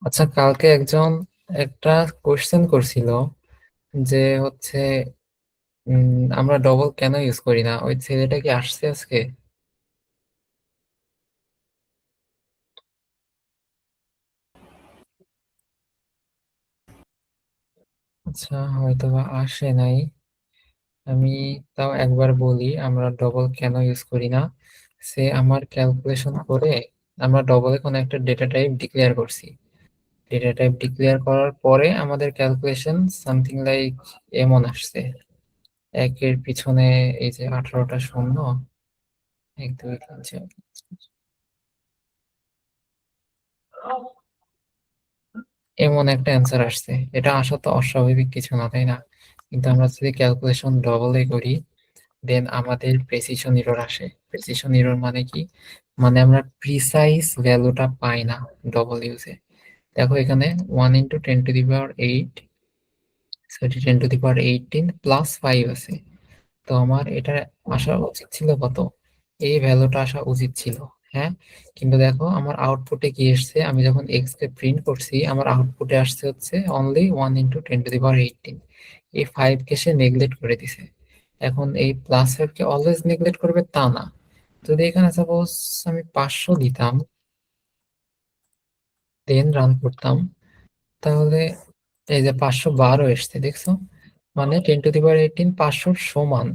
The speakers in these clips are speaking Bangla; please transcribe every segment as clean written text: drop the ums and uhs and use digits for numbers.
আচ্ছা, কালকে একজন একটা কোশ্চেন করছিল যে হচ্ছে আমরা ডবল কেন ইউজ করি না? ওই ছেলেটা কি আসছে আজকে? আচ্ছা, হয়তো বা আসে নাই। আমি তাও একবার বলি আমরা ডবল কেন ইউজ করি না। সে আমার ক্যালকুলেশন করে আমরা ডবলে কোনো একটা ডেটা টাইপ ডিক্লেয়ার করছি। ডেটা টাইপ ডিক্লেয়ার করার পরে আমাদের ক্যালকুলেশন সামথিং লাইক এমন আসছে: একের পিছনে এই যে 18টা শূন্য, 1 2 3 4, এমন একটা অ্যান্সার আসছে। এটা আসা তো অস্বাভাবিক কিছু না, তাই না? কিন্তু আমরা যদি ক্যালকুলেশন ডবলে করি, দেন আমাদের প্রেসিশন এরর আসে। প্রেসিশন এরর মানে কি? মানে আমরা প্রিসাইজ ভ্যালুটা পাই না ডবল ইউজে। দেখো এখানে 1 × 10⁸, সরি 10⁸18 +5 আছে। তো আমার এটা আসা উচিত ছিল কত? এই ভ্যালুটা আসা উচিত ছিল। হ্যাঁ, কিন্তু দেখো আমার আউটপুটে কি এসছে। আমি যখন এক্স কে প্রিন্ট করছি, আমার আউটপুটে আসছে হচ্ছে অনলি 1 × 10⁸। এই 5 কে সে নেগলেক্ট করে দিছে। এখন এই প্লাস 5 কে অলওয়েজ নেগলেক্ট করবে তা না। যদি এখানে সাপোজ আমি 500 দিতাম, দেন রান করতাম, তাহলে এই যে 512 এসছে, দেখছো? মানে 10⁸ 500 সমান।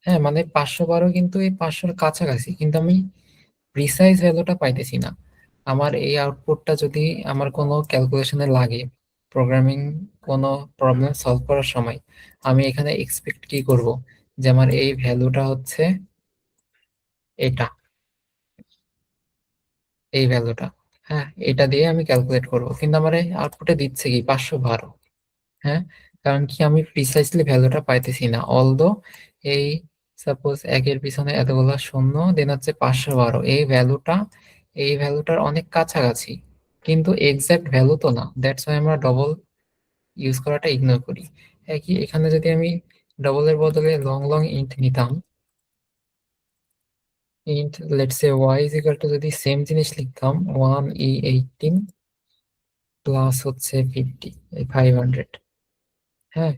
হ্যাঁ, মানে 512 কিন্তু এই 500-র কাছাকাছি, কিন্তু আমি প্রিসাইজ ভ্যালুটা পাইতেছি না। আমার এই আউটপুটটা যদি আমার কোনো ক্যালকুলেশনে লাগে, প্রোগ্রামিং কোনো প্রবলেম সলভ করার সময়, আমি এখানে এক্সপেক্ট কি করব? যে আমার এই ভ্যালুটা হচ্ছে এটা, এই ভ্যালুটা। হ্যাঁ, এটা দিয়ে আমি ক্যালকুলেট করব, কিন্তু আমার এই আউটপুটে দিচ্ছে কি 512। হ্যাঁ, কারণ কি আমি প্রিসাইসলি ভ্যালুটা পাইতেছি না। অলদো এই সাপোজ একের পিছনে এতগুলা শূন্য, দেন হচ্ছে 512, এই ভ্যালুটার অনেক কাছাকাছি, কিন্তু এক্সাক্ট ভ্যালু তো না। দ্যাটস ওয়াই আমরা ডবল ইউজ করাটা ইগনোর করি। একই এখানে যদি আমি ডবলের বদলে লং লং ইন্ট নিতাম, int let's say y is equal to, যদি সেম জিনিস লিখতাম 1e18 প্লাস হচ্ছে 50, এই 500। হ্যাঁ,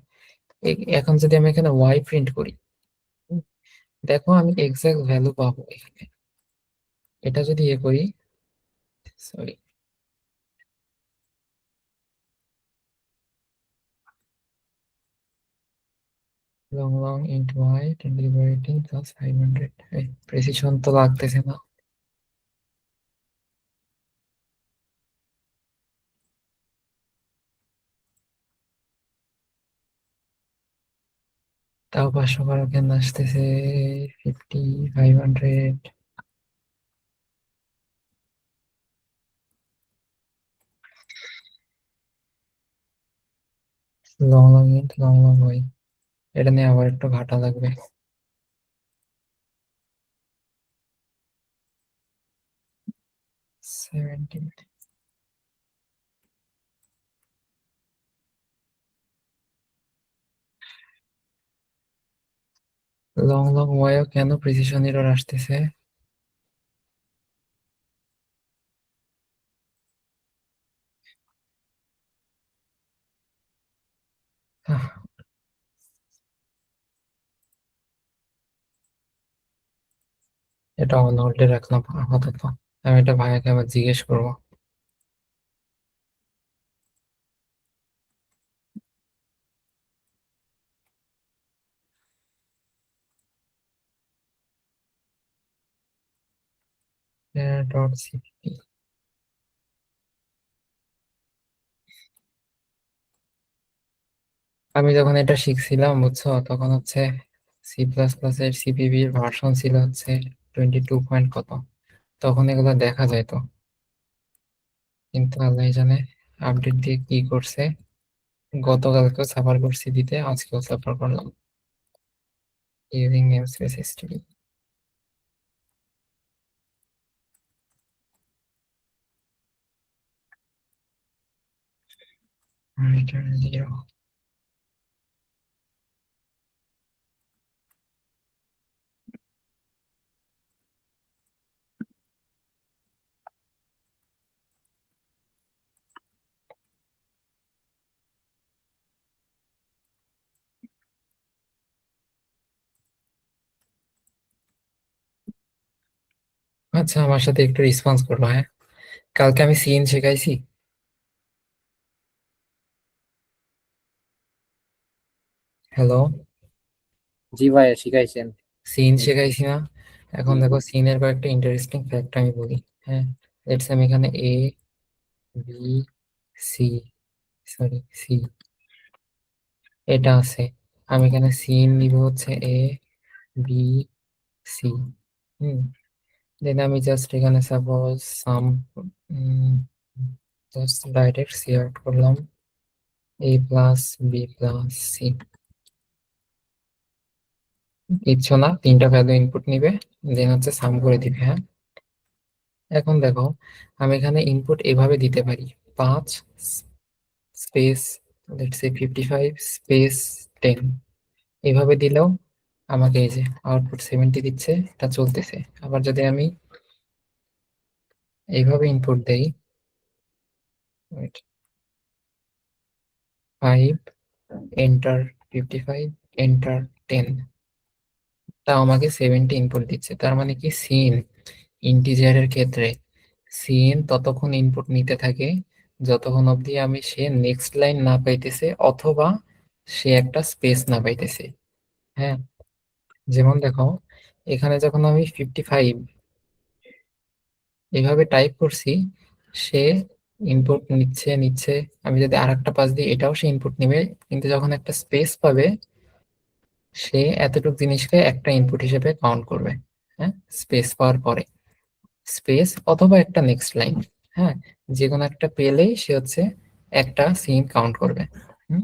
এখন যদি আমি এখানে ওয়াই প্রিন্ট করি, হুম, দেখো আমি এক্সাক্ট ভ্যালু পাবো এখানে। এটা যদি ইয়ে করি, sorry, long long int y 10⁸18 plus 500, precision তো লাগতেছে না। তাও 512 কেন আসতেছে? 50, 500। Long long int long long y, এটা নিয়ে আবার একটু ঘাটা লাগবে। 17, লং লং ওয়াইও কেন প্রিসিশন এরর আসতেছে? আহ, এটা অন হোল্ডে রাখলাম আপাতত। আমি এটা ভাইয়াকে আবার জিজ্ঞেস করবো। Dot CPP. আমি যখন এটা শিখছিলাম বুঝছো, তখন হচ্ছে সি প্লাস প্লাস এর সিপিপি এর ভার্সন ছিল হচ্ছে 22 পয়েন্ট কত। তখন এগুলো দেখা যায় তো, কিন্তু আল্লাহ জানে আপডেট দিয়ে কি করছে। গতকালকেও সাফার করছি দিতে, আজকেও সাফার করলাম। Using namespace history, return 0। আচ্ছা, আমার সাথে একটু রেসপন্স করবা, হ্যাঁ? কালকে আমি সিন শেখাইছি। হ্যালো, জি ভাইয়া শিখাইছেন। সিন শেখাইছি না? এখন দেখো সিনের কয়েকটা ইন্টারেস্টিং ফ্যাক্ট আমি বলি। হ্যাঁ, লেটস আমি এখানে এ বি সি, সরি সি এটা আছে। আমি এখানে সিন নিব হচ্ছে এ বি সি। হুম, দেন আমি জাস্ট এখানে সাপোজ সাম জাস্ট ডাইরেক্ট সি আউট করলাম, এ প্লাস বি প্লাস সি। কিচ্ছু না, তিনটা ভ্যালু ইনপুট নিবে, দেন হচ্ছে সাম করে দিবে। হ্যাঁ, এখন দেখো আমি এখানে ইনপুট এভাবে দিতে পারি, 5 স্পেস লেটস সে 55 স্পেস 10, এভাবে দিলেও আমাকে এই যে আউটপুট 70 দিচ্ছে, এটা চলতেছে। আবার যদি আমি এইভাবে ইনপুট দেই, wait, 5 এন্টার 55 এন্টার 10, তা আমাকে 70 ইনপুট দিচ্ছে। তার মানে কি সিন ইন্টিজারের ক্ষেত্রে সিন ততক্ষণ ইনপুট নিতে থাকে যতক্ষণ অবধি আমি সে নেক্সট লাইন না পাইতেছে অথবা সে একটা স্পেস না পাইতেছে। হ্যাঁ, যেমন দেখো এখানে যখন আমি 55 এভাবে টাইপ করছি, সে ইনপুট নিচ্ছে নিচ্ছে। আমি যদি আর একটা পাস দিই এটাও সে ইনপুট নেবে, কিন্তু যখন একটা স্পেস পাবে সে এতটুকু জিনিসকে একটা ইনপুট হিসেবে কাউন্ট করবে। হ্যাঁ, স্পেস পাওয়ার পরে স্পেস অথবা একটা নেক্সট লাইন, হ্যাঁ, যে কোনো একটা পেলেই সে হচ্ছে একটা সিন কাউন্ট করবে। হুম,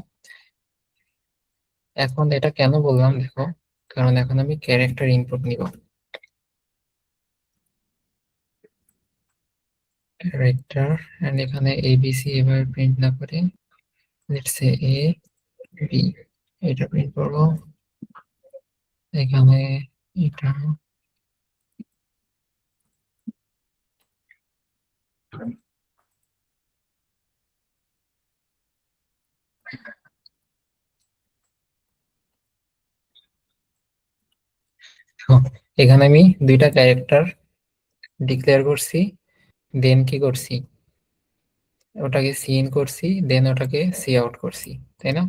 এখন এটা কেন বললাম দেখো, কারণ এখন আমি ক্যারেক্টার ইনপুট নিব। ক্যারেক্টার এন্ড এখানে এবিসি এভাবে প্রিন্ট না করে লেটস সে এ বি এটা প্রিন্ট করবো। এখানে এটা ও, এখানে আমি দুইটা ক্যারেক্টার ডিক্লেয়ার করছি, দেন কি করছি, ওটাকে সিন করছি, দেন ওটাকে সি আউট করছি, তাই না?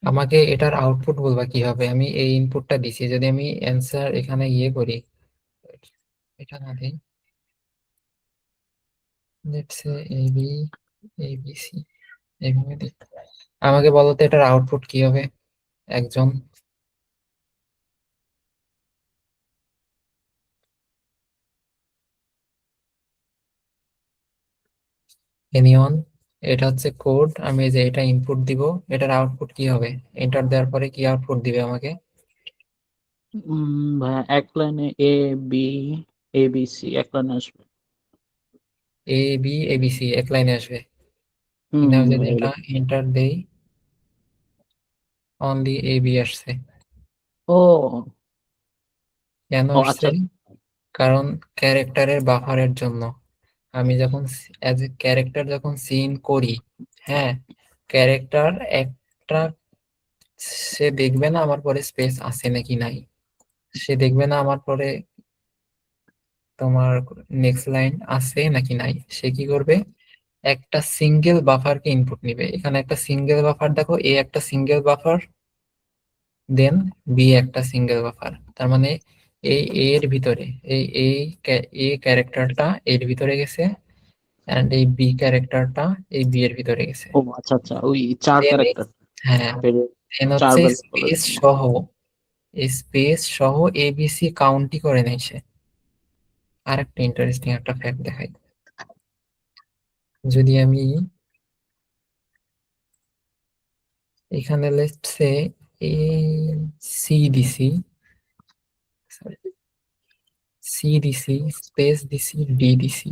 আমাকে এটার আউটপুট বলবা কি হবে। আমি এই ইনপুটটা দিছি, যদি আমি অ্যান্সার এখানে ইয়ে করি, এটা না দিই, let's say A B A B C এইভাবে দিই, আমাকে বলো তো এটার আউটপুট কি হবে। একজন এনিওয়ান, এটা হচ্ছে কোড, আমি এই যে এটা ইনপুট দিব, এটার আউটপুট কি হবে, এন্টার দেওয়ার পরে কি আউটপুট দিবে আমাকে। ভাইয়া এক লাইনে এ বি এ বি সি এক লাইনে আসবে। এ বি এ বি সি এক লাইনে আসবে, কিন্তু আমি যদি ভাইয়া এটা এন্টার দেই অনলি এ বি আসছে। ও কেন ও আসছে? আচ্ছা। কারণ ক্যারেক্টারের বাফারের জন্য। আমি যখন অ্যাজ এ ক্যারেক্টার যখন সিন করি, হ্যাঁ, ক্যারেক্টার একটা সে দেখবে না আমার পরে স্পেস আছে নাকি নাই, সে দেখবে না আমার পরে তোমার নেক্সট লাইন আছে নাকি নাই। সে কি করবে, একটা সিঙ্গেল বাফারকে ইনপুট নিবে। এখানে একটা সিঙ্গেল বাফার দেখো, এ একটা সিঙ্গেল বাফার, দেন বি একটা সিঙ্গেল বাফার। তার মানে এই এ এর ভিতরে এই এই এ ক্যারেক্টারটা এর ভিতরে গেছে, এন্ড এই বি ক্যারেক্টারটা এই বি এর ভিতরে গেছে। ও আচ্ছা আচ্ছা, ওই চার দেন ক্যারেক্টার হ্যাঁ, দেন চার হচ্ছে ভ্যারিয়েবলের স্পেস জন্য। সহ, এই স্পেস সহ এবিসি কাউন্টই করে নেয় সে। আর একটা ইন্টারেস্টিং একটা ফ্যাক্ট দেখাই, যদি আমি এখানে লেটস সে এ সি দিছি, সি দিছি স্পেস দিছি ডি দিছি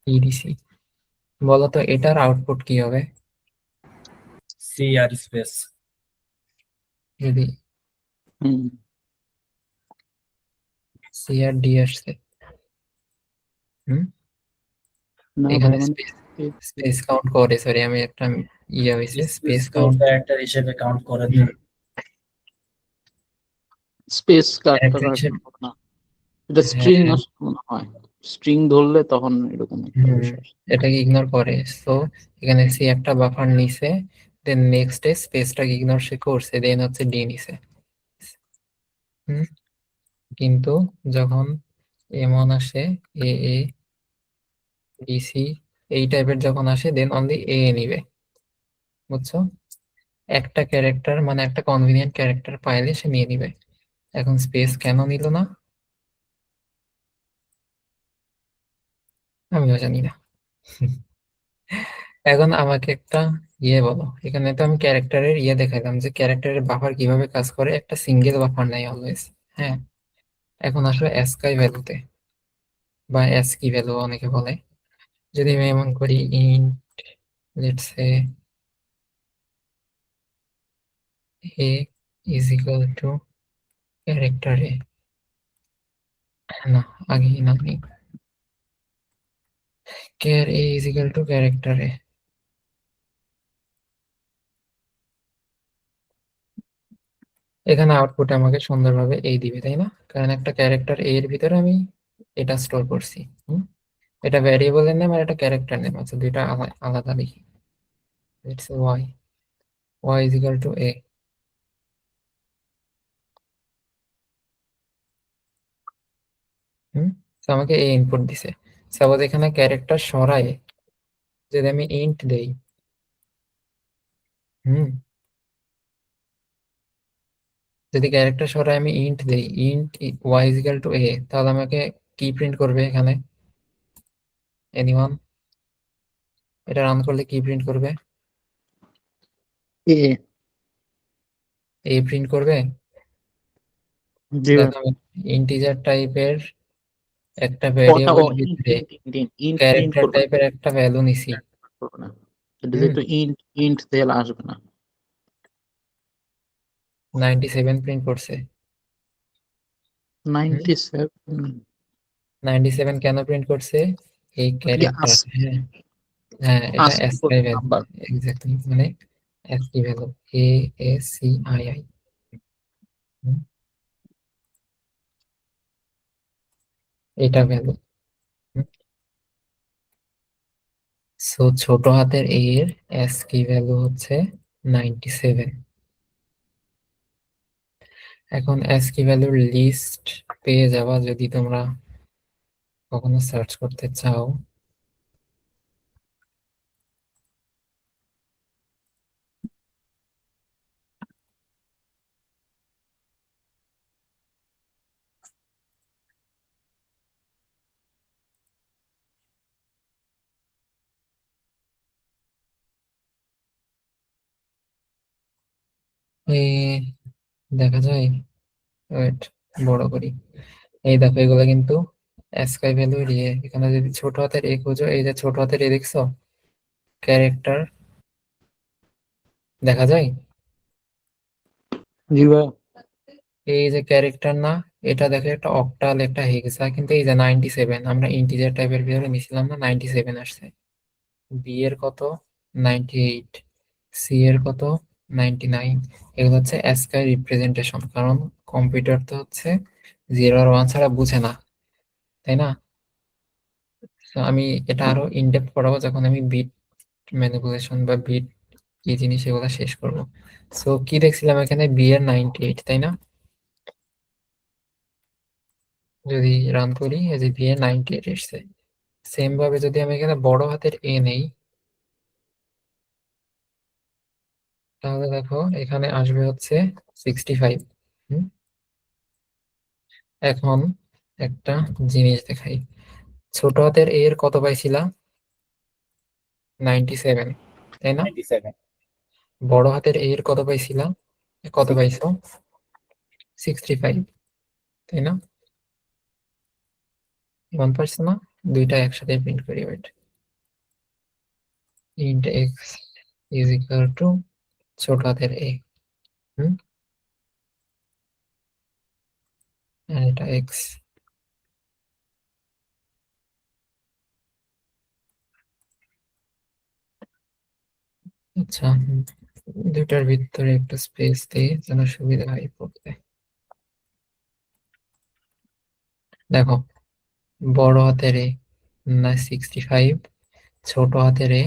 ই দিছি, বলতো এটার আউটপুট কি হবে। সি আর স্পেস। যদি হুম সি আর ডি আসছে, হুম, না এখানে ভাইয়া মানে স্পেস স্পেস কাউন্ট করে, সরি আমি একটা ইয়ে হয়েছে স্পেস স্পেস কাউন্ট ক্যারেক্টার হিসেবে কাউন্ট করে দেয়। স্পেস ক্যারেক্টার ক্যারেক্টার হিসেবে। না, এটা হ্যাঁ স্ট্রিং আসলে মনে হয়, স্ট্রিং ধরলে তখন এরকম একটা বিষয়। এটাকে ইগনোর করে। সো এখানে সি একটা বাফার নিছে, দেন নেক্সট স্পেসটাকে ইগনোর সে করছে, দেন হচ্ছে ডি নিছে। হুম কিন্তু যখন এমন আসে, এ এ বি সি এই টাইপের যখন আসে, দেন অনলি এ নিবে, বুঝছো? একটা ক্যারেক্টার মানে একটা কনভিনিয়েন্ট ক্যারেক্টার পাইলে সে নিয়ে নিবে। এখন স্পেস কেন নিল না আমিও জানি না। এখন আমাকে একটা ইয়ে বলো, এখানে তো আমি ক্যারেক্টারের ইয়ে দেখালাম যে ক্যারেক্টারের বাফার কিভাবে কাজ করে, একটা সিঙ্গেল বাফার নাই অলওয়েজ। হ্যাঁ, এখন আসলে অ্যাসকাই ভ্যালুতে বা অ্যাসকি ভ্যালু অনেকে বলে। যদি আমি এমন করি int let's say A is equal to character A, না আগে নামি char A is equal to character A, এখানে আউটপুট আমাকে সুন্দরভাবে এই দিবে, তাই না? কারণ একটা ক্যারেক্টার এর ভিতরে আমি এটা স্টোর করছি। এটা ভ্যারিয়েবলের নেম আর এটা ক্যারেক্টার নেম আছে, দুইটা আলাদা লিখি। Let's say y is equal to a। হুম তো আমাকে a ইনপুট দিছে। সাপোজ এখানে ক্যারেক্টার সরায় যদি আমি ইন্ট দেই, হুম যদি ক্যারেক্টার সরায় আমি ইন্ট দেই, int y is equal to a, তাহলে আমাকে কি প্রিন্ট করবে এখানে? এনিওয়ান? এটা রান করলে কি প্রিন্ট করবে? এ a প্রিন্ট করবে। জি ভাই। দেখো ইন্টিজার টাইপের একটা কথা ও ভ্যারিয়েবলের ইন্ট ভিতরে int int int int print character করবে টাইপের একটা ভ্যালু নিছি। করবে না, এটা হুম যেহেতু ইন্ট ইন্ট তাহলে আসবে না। 97 প্রিন্ট করছে। হুম 97 97 কেন প্রিন্ট করছে? এই ওটা কি ক্যারেক্টার, হ্যাঁ হ্যাঁ এটা ASCII code ASCII value, number? Exactly মানে ASCII value, A S C I I, এটা ভ্যালু। সো ছোট হাতের এ এর অ্যাসকি ভ্যালু হচ্ছে 97। এখন অ্যাসকি ভ্যালুর লিস্ট পেয়ে যাওয়া যদি তোমরা কখনো সার্চ করতে চাও, এই দেখা যায়, ওয়েট বড় করি, এই দেখো এগুলো কিন্তু অ্যাসকাই ভ্যালু ইয়ে। এখানে যদি ছোট হাতের এ খুঁজো, এই যে ছোট হাতের এ দেখছো, ক্যারেক্টার দেখা যায়, জি ভাই। এই যে ক্যারেক্টার না, এটা দেখো একটা অক্টাল একটা হেক্সা, কিন্তু এই যে 97 আমরা ইন্টিজার টাইপের ভিতরে নিছিলাম না, 97 আসছে। বি এর কত? 98। সি এর কত? 99। এগুলো হচ্ছে অ্যাসকাই রিপ্রেজেন্টেশন, কারণ কম্পিউটার তো হচ্ছে 0 আর 1 ছাড়া বুঝে না, তাই না? তো আমি এটা আরো ইনডেপথ পড়াবো যখন আমি বিট ম্যানিপুলেশন বা বিট কি জিনিস এগুলো শেষ করব। সো কি দেখছিলাম এখানে, বি এর 98, তাই না? যদি রান করি, এই যে বি এর 98 এসছে। সেম ভাবে যদি আমি এখানে বড় হাতের এ নেই, তাহলে দেখো এখানে আসবে হচ্ছে 65। হুম এখন একটা জিনিস দেখাই, ছোট হাতের এ এর কত পাইছিলাম? 97, তাই না? 97, বড় হাতের এ এর কত পাইছিলাম? কত 6, পাইছো? 65, তাই না? 1 না, দুইটা একসাথে প্রিন্ট করি, wait. Int x is equal to ছোট হাতের এ, হুম আর এটা এক্স। আচ্ছা, দুইটার ভিতরে একটু স্পেস দিয়ে যেন সুবিধা হয় পড়তে। দেখো, বড় হাতের এ 65, ছোট হাতের এ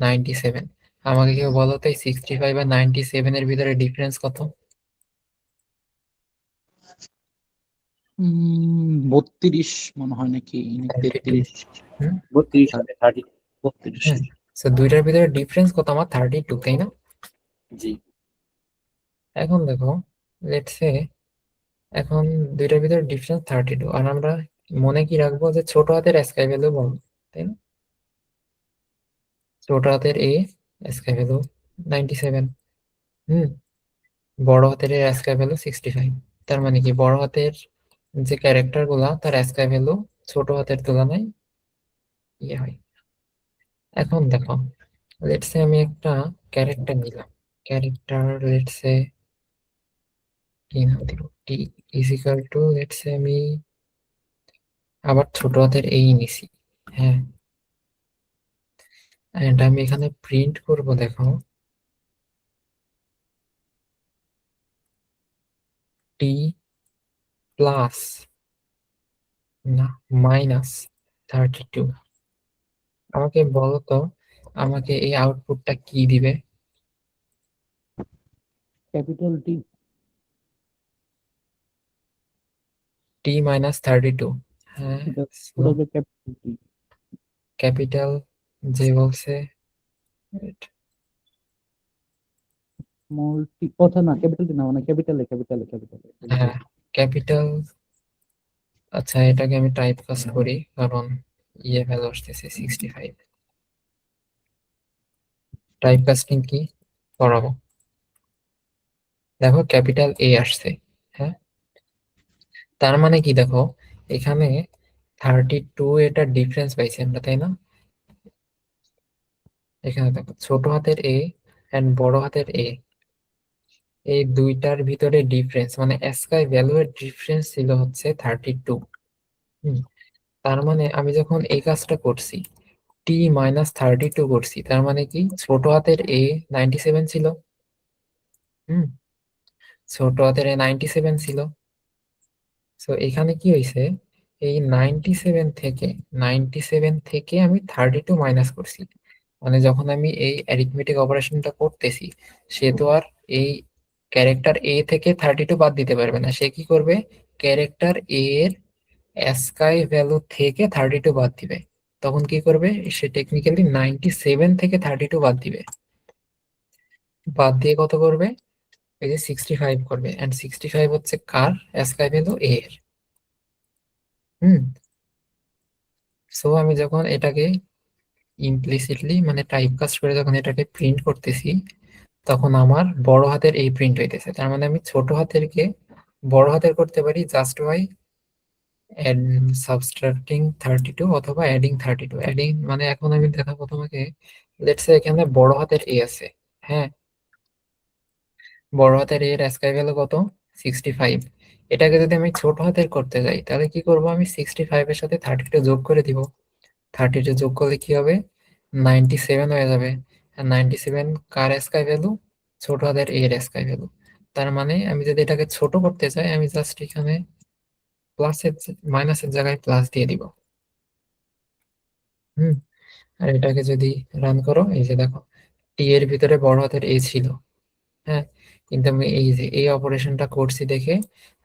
97। আমাকে কেউ বলো তো, এই 65 আর 97 এর ভিতরে ডিফারেন্স কত? 32 মনে হয় নাকি 32। 33। হুম, 32 হবে 32। হ্যাঁ। So, দুইটার ভিতরে ডিফারেন্স কত আমার? 32, তাই না? জি। এখন দেখো, লেটস সে এখন দুইটার ভিতরে ডিফারেন্স 32, আর আমরা মনে কি রাখবো যে ছোট হাতের স্কাই ভ্যালু বড়, তাই না? ছোট হাতের এ স্কাই ভ্যালু 97। হুম, বড় হাতের এর স্কাই ভ্যালু 65। তার মানে কি, বড় হাতের যে ক্যারেক্টার গুলা তার স্কাই ভ্যালু ছোট হাতের তুলনায় ইয়ে হয়। এখন দেখো, লেটস সে আমি একটা ক্যারেক্টার নিলাম। ক্যারেক্টার লেটস সে কি নাম দিব? T is equal to, let's say আমি আবার ছোট হাতের এই নিছি। হ্যাঁ, এন্ড আমি এখানে প্রিন্ট করব, দেখো, টি প্লাস না মাইনাস 32। আমাকে বলো তো, আমাকে এই আউটপুটটা কি দিবে? Capital T. T minus 32। হ্যাঁ, ওটা যে ক্যাপিটাল টি। ক্যাপিটাল যে বলছে, wait, স্মল টি কথা না, ক্যাপিটাল টি না, মানে ক্যাপিটালে ক্যাপিটালে ক্যাপিটালে। হ্যাঁ, ক্যাপিটাল। আচ্ছা, এটাকে আমি টাইপ কাস্ট করি, কারণ ইয়ে ভ্যালু আসতেছে 65। টাইপ কাস্টিং কি করাবো? দেখো, ক্যাপিটাল এ আসছে। হ্যাঁ, তার মানে কি, দেখো, এখানে 32 এটা ডিফারেন্স পাইছি আমরা, তাই না? এখানে দেখো, ছোট হাতের এ এন্ড বড় হাতের এ, এই দুইটার ভিতরে ডিফারেন্স মানে স্কাই ভ্যালু এর ডিফারেন্স ছিল হচ্ছে 32। তার মানে আমি যখন এই কাজটা করছি, টি মাইনাস 32 করছি, তার মানে কি, ছোট হাতের এ 97 ছিল। হুম, ছোট হাতের এ 97 ছিল। সো এখানে কি হয়েছে, এই 97 থেকে আমি 32 মাইনাস করছি। মানে যখন আমি এই অ্যারিথমেটিক অপারেশনটা করতেছি, সে তো আর এই ক্যারেক্টার এ থেকে 32 বাদ দিতে পারবে না। সে কি করবে, ক্যারেক্টার এ এর স্কাই ভ্যালু থেকে 32 বাদ দিবে। তখন কি করবে, সে টেকনিক্যালি 97 থেকে 32 বাদ দিবে। বাদ দিয়ে কত করবে? এই যে 65 করবে, এন্ড 65 হচ্ছে কার স্কাই ভ্যালু? এ এর। হুম, সো আমি যখন এটাকে ইমপ্লিসিটলি মানে টাইপ কাস্ট করে যখন এটাকে প্রিন্ট করতেছি, তখন আমার বড় হাতের এই প্রিন্ট হইতেছে। তার মানে আমি ছোট হাতের কে বড় হাতের করতে পারি জাস্ট বাই সাবট্রাক্টিং 32 অথবা অ্যাডিং 32। অ্যাডিং মানে, এখন আমি দেখাবো তোমাকে, লেটস সে এখানে বড় হাতের এ আছে। হ্যাঁ, বড় হাতের এর স্কাই ভ্যালু কত? 65। এটাকে যদি আমি ছোট হাতের করতে যাই, তাহলে কি করব, আমি 65 এর সাথে 32 যোগ করে দিব। 32 যোগ করলে কি হবে? 97 হয়ে যাবে। আর 97 কার স্কাই ভ্যালু? ছোট হাতের এর স্কাই ভ্যালু। তার মানে আমি যদি এটাকে ছোট করতে চাই, আমি জাস্ট এখানে প্লাসের মাইনাসের জায়গায় প্লাস দিয়ে দিব। হুম, আর এটাকে যদি রান করো, এই যে দেখো, টি এর ভিতরে বড় হাতের এ ছিল। হ্যাঁ, কিন্তু আমি এই যে এই অপারেশনটা করছি দেখে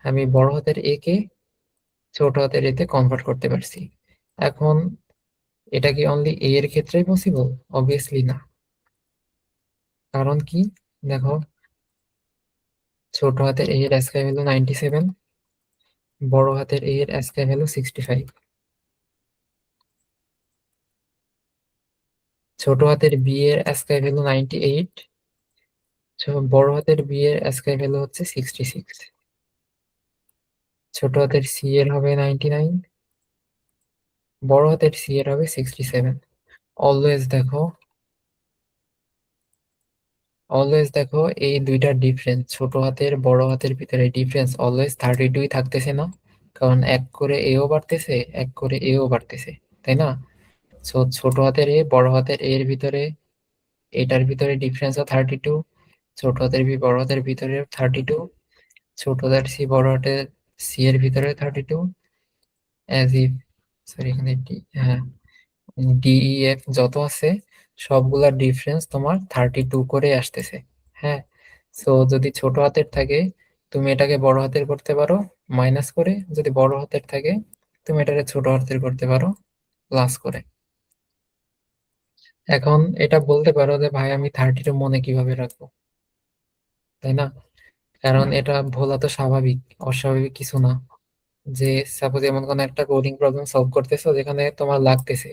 আমি বড় হাতের এ কে ছোট হাতের এতে কনভার্ট করতে পারছি। এখন এটা কি অনলি এ এর ক্ষেত্রেই পসিবল? অবভিয়াসলি না। কারণ কি, দেখো, ছোট হাতের এ এর স্কাই ভ্যালু 97, বড় হাতের এ এর স্কাই ভ্যালু 65। ছোট হাতের বি এর স্কাই ভ্যালু 98, বড় হাতের বি এর স্কাই ভ্যালু হচ্ছে 66। ছোট হাতের সি এর হবে 99, বড় হাতের সি এর হবে 67। অলওয়েজ দেখো, অলওয়েজ দেখো, এই দুইটা ডিফারেন্স, ছোট হাতের বড় হাতের ভিতরে ডিফারেন্স অলওয়েজ 32 থাকতেছে না? কারণ এক করে এও বাড়তেছে, এক করে এও বাড়তেছে, তাই না? ছোট হাতের এ বড় হাতের এর ভিতরে এটার ভিতরে ডিফারেন্সও 32, ছোট হাতের বি বড় হাতের ভিতরে 32, ছোট হাতের সি বড় হাতের সি এর ভিতরে 32, অ্যাজ ইফ, সরি এখানে ডি, হ্যাঁ, ডি ই এফ যত আছে সবগুলার ডিফারেন্স তোমার 32 করে আসতেছে। হ্যাঁ, সো যদি ছোট হাতের থাকে তুমি এটাকে বড় হাতের করতে পারো মাইনাস করে, যদি বড় হাতের থাকে তুমি এটাকে ছোট হাতের করতে পারো প্লাস করে। এখন এটা বলতে পারো যে ভাই আমি 32 মনে কিভাবে রাখবো, তাই না? কারণ এটা ভোলা তো স্বাভাবিক, অস্বাভাবিক কিছু না। যে সাপোজ এমন কোন একটা কোডিং প্রবলেম সলভ করতেছো যেখানে তোমার লাগতেছে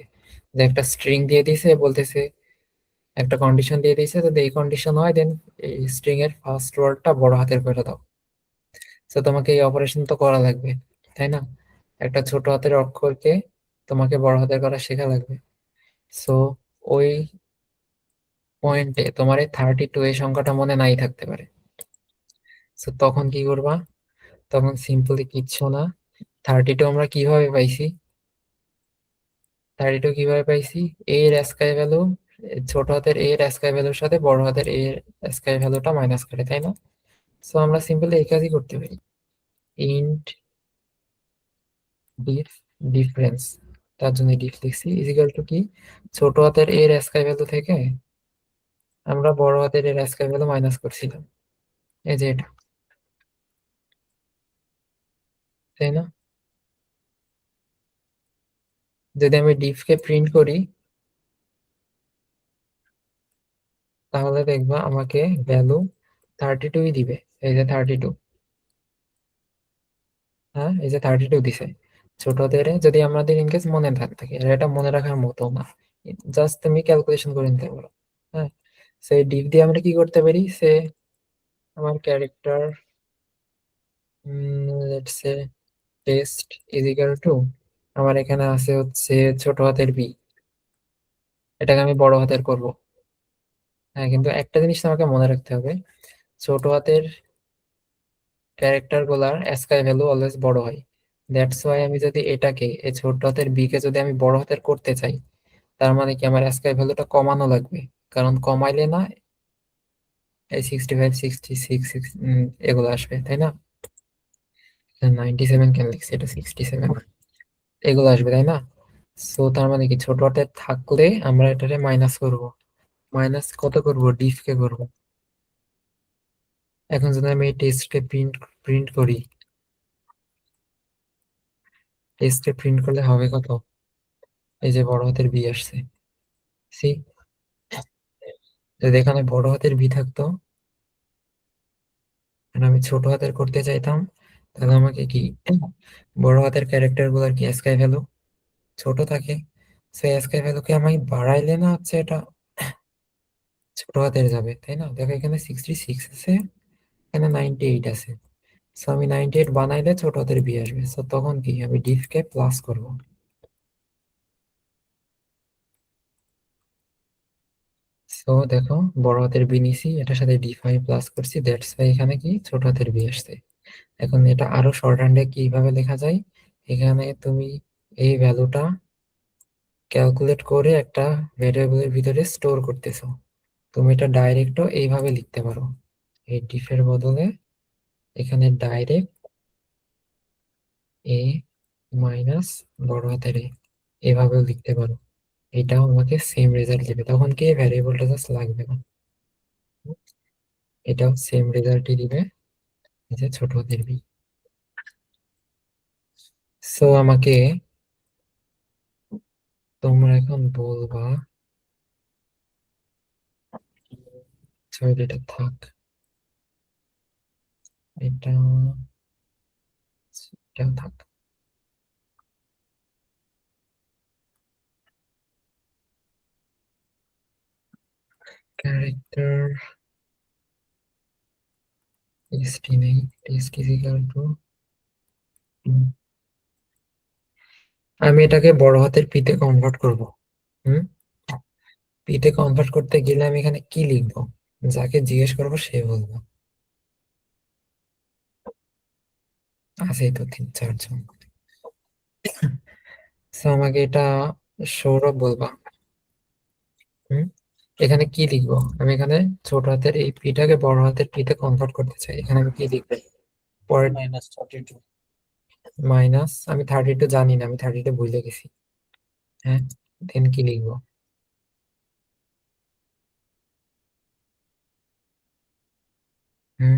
যে একটা স্ট্রিং দিয়ে দিছে, বলতেছে একটা কন্ডিশন দিয়ে দিয়েছে, যদি এই কন্ডিশন হয় দেন এই স্ট্রিং এর ফার্স্ট ওয়ার্ডটা বড় হাতের করে দাও। তো তোমাকে এই অপারেশন তো করা লাগবে, তাই না? একটা ছোট হাতের অক্ষরকে তোমাকে বড় হাতের করা শেখা লাগবে। সো ওই পয়েন্টে তোমার এই 32 এই সংখ্যাটা মনে নাই থাকতে পারে। সো তখন কি করবা? তখন সিম্পলি কিচ্ছু না, 32 আমরা কিভাবে পাইছি, 32 কিভাবে পাইছি, এ এর স্কাই ভ্যালু, ছোট হাতের এ এর স্কাই ভ্যালুর সাথে বড় হাতের এ এর স্কাই ভ্যালুটা মাইনাস করে, তাই না? সো আমরা সিম্পলি এই কাজই করতে পারি, ইন্ট ডিফ ডিফারেন্স, তার জন্য ডিফ লিখছি, ইজিক্যাল টু কি, ছোট হাতের এর স্কাই ভ্যালু থেকে আমরা বড় হাতের এর স্কাই ভ্যালু মাইনাস করছিলাম, এই যে এটা, তাই না? যদি আমি ডিফ কে প্রিন্ট করি তাহলে দেখবা আমাকে ভ্যালু 32 দিবে, এই যে 32, হ্যাঁ এই যে 32 দিছে ছোটদের, যদি আমাদের ইনকেস মনে থাকে, আর এটা মনে রাখার মতো না, জাস্ট তুমি ক্যালকুলেশন করে নিতে পারো। হ্যাঁ, সেই ডিফ দিয়ে আমরা কি করতে পারি, সে আমার character let's say test is equal two, আমার এখানে আছে হচ্ছে ছোট হাতের বি, এটাকে আমি বড় হাতের করব। হ্যাঁ, কিন্তু একটা জিনিস আমাকে মনে রাখতে হবে, ছোট হাতের ক্যারেক্টার গুলার স্কাই ভ্যালু অলওয়েজ বড় হয়। দ্যাটস ওয়াই আমি যদি এটাকে, এই ছোট হাতের বি কে যদি আমি বড় হাতের করতে চাই, তার মানে কি আমার স্কাই ভ্যালুটা কমানো লাগবে, কারণ কমাইলে না এই 65, 66 এগুলো আসবে, তাই না? 97 কেন লিখছি, এটা 67 এগুলো আসবে, তাই না? সো তার মানে কি ছোট হাতের থাকলে আমরা এটাকে মাইনাস করব, মাইনাস কত করব, ডিফ কে করব। এখন যদি আমি এই টেস্টকে প্রিন্ট প্রিন্ট করি, টেস্টকে প্রিন্ট করলে হবে কত, এই যে বড় হাতের বি আসছে, সি, যদি এখানে বড় হাতের বি থাকতো আর আমি ছোট হাতের করতে চাইতাম, তাহলে আমাকে কি বড় হাতের ক্যারেক্টার গুলার কি স্কাই ভ্যালু ছোট থাকে, সেই স্কাই ভ্যালুকে আমি বাড়াইলে না হচ্ছে এটা ছোট হাতের যাবে, তাই না? দেখো এখানে 66 আছে, এখানে 98 আছে, সো আমি 98 বানাইলে ছোট হাতের বি আসবে, সো তখন কি আমি ডিফ কে প্লাস করব। সো দেখো বড় হাতের বি নিছি, এটার সাথে ডিফ আমি প্লাস করছি, দ্যাটস ওয়াই এখানে কি ছোট হাতের বি আসছে। এখন এটা আরো শর্ট হ্যান্ডে কিভাবে লেখা যায়, এখানে তুমি এই ভ্যালুটা ক্যালকুলেট করে একটা ভেরিয়েবলের ভিতরে স্টোর করতেছো, তুমি এটা ডাইরেক্টও এইভাবে লিখতে পারো, এই ডিফের বদলে এখানে ডাইরেক্ট এ মাইনাস বড় হাতের এ, এভাবেও লিখতে পারো, এটাও আমাকে সেম রেজাল্ট দিবে, তখন কি ভ্যারিয়েবলটা জাস্ট লাগবে না, এটাও সেম রেজাল্টই দিবে, এই যে ছোট হাতের বি। সো আমাকে তোমরা এখন বলবা, সরি এটা থাক, এটা এটাও থাক, ক্যারেক্টার টেস্ট নেই, টেস্ট ইজ ইকুয়াল টু, আমি এটাকে বড় হাতের পিতে কনভার্ট করব। হুম, পিতে কনভার্ট করতে গেলে আমি এখানে কি লিখবো, যাকে জিজ্ঞেস করবো সে বলবো, আছে তো 3-4 জন। So আমাকে এটা সৌরভ বলবা। হুম, এখানে কি লিখবো? আমি এখানে ছোট হাতের এই পিটাকে বড় হাতের পিতে কনভার্ট করতে চাই। এখানে আমি কি লিখবো? পরে -32 মাইনাস, আমি 32 জানি না, আমি 32 ভুলে গেছি। হ্যাঁ, দেন কি লিখবো? হুম,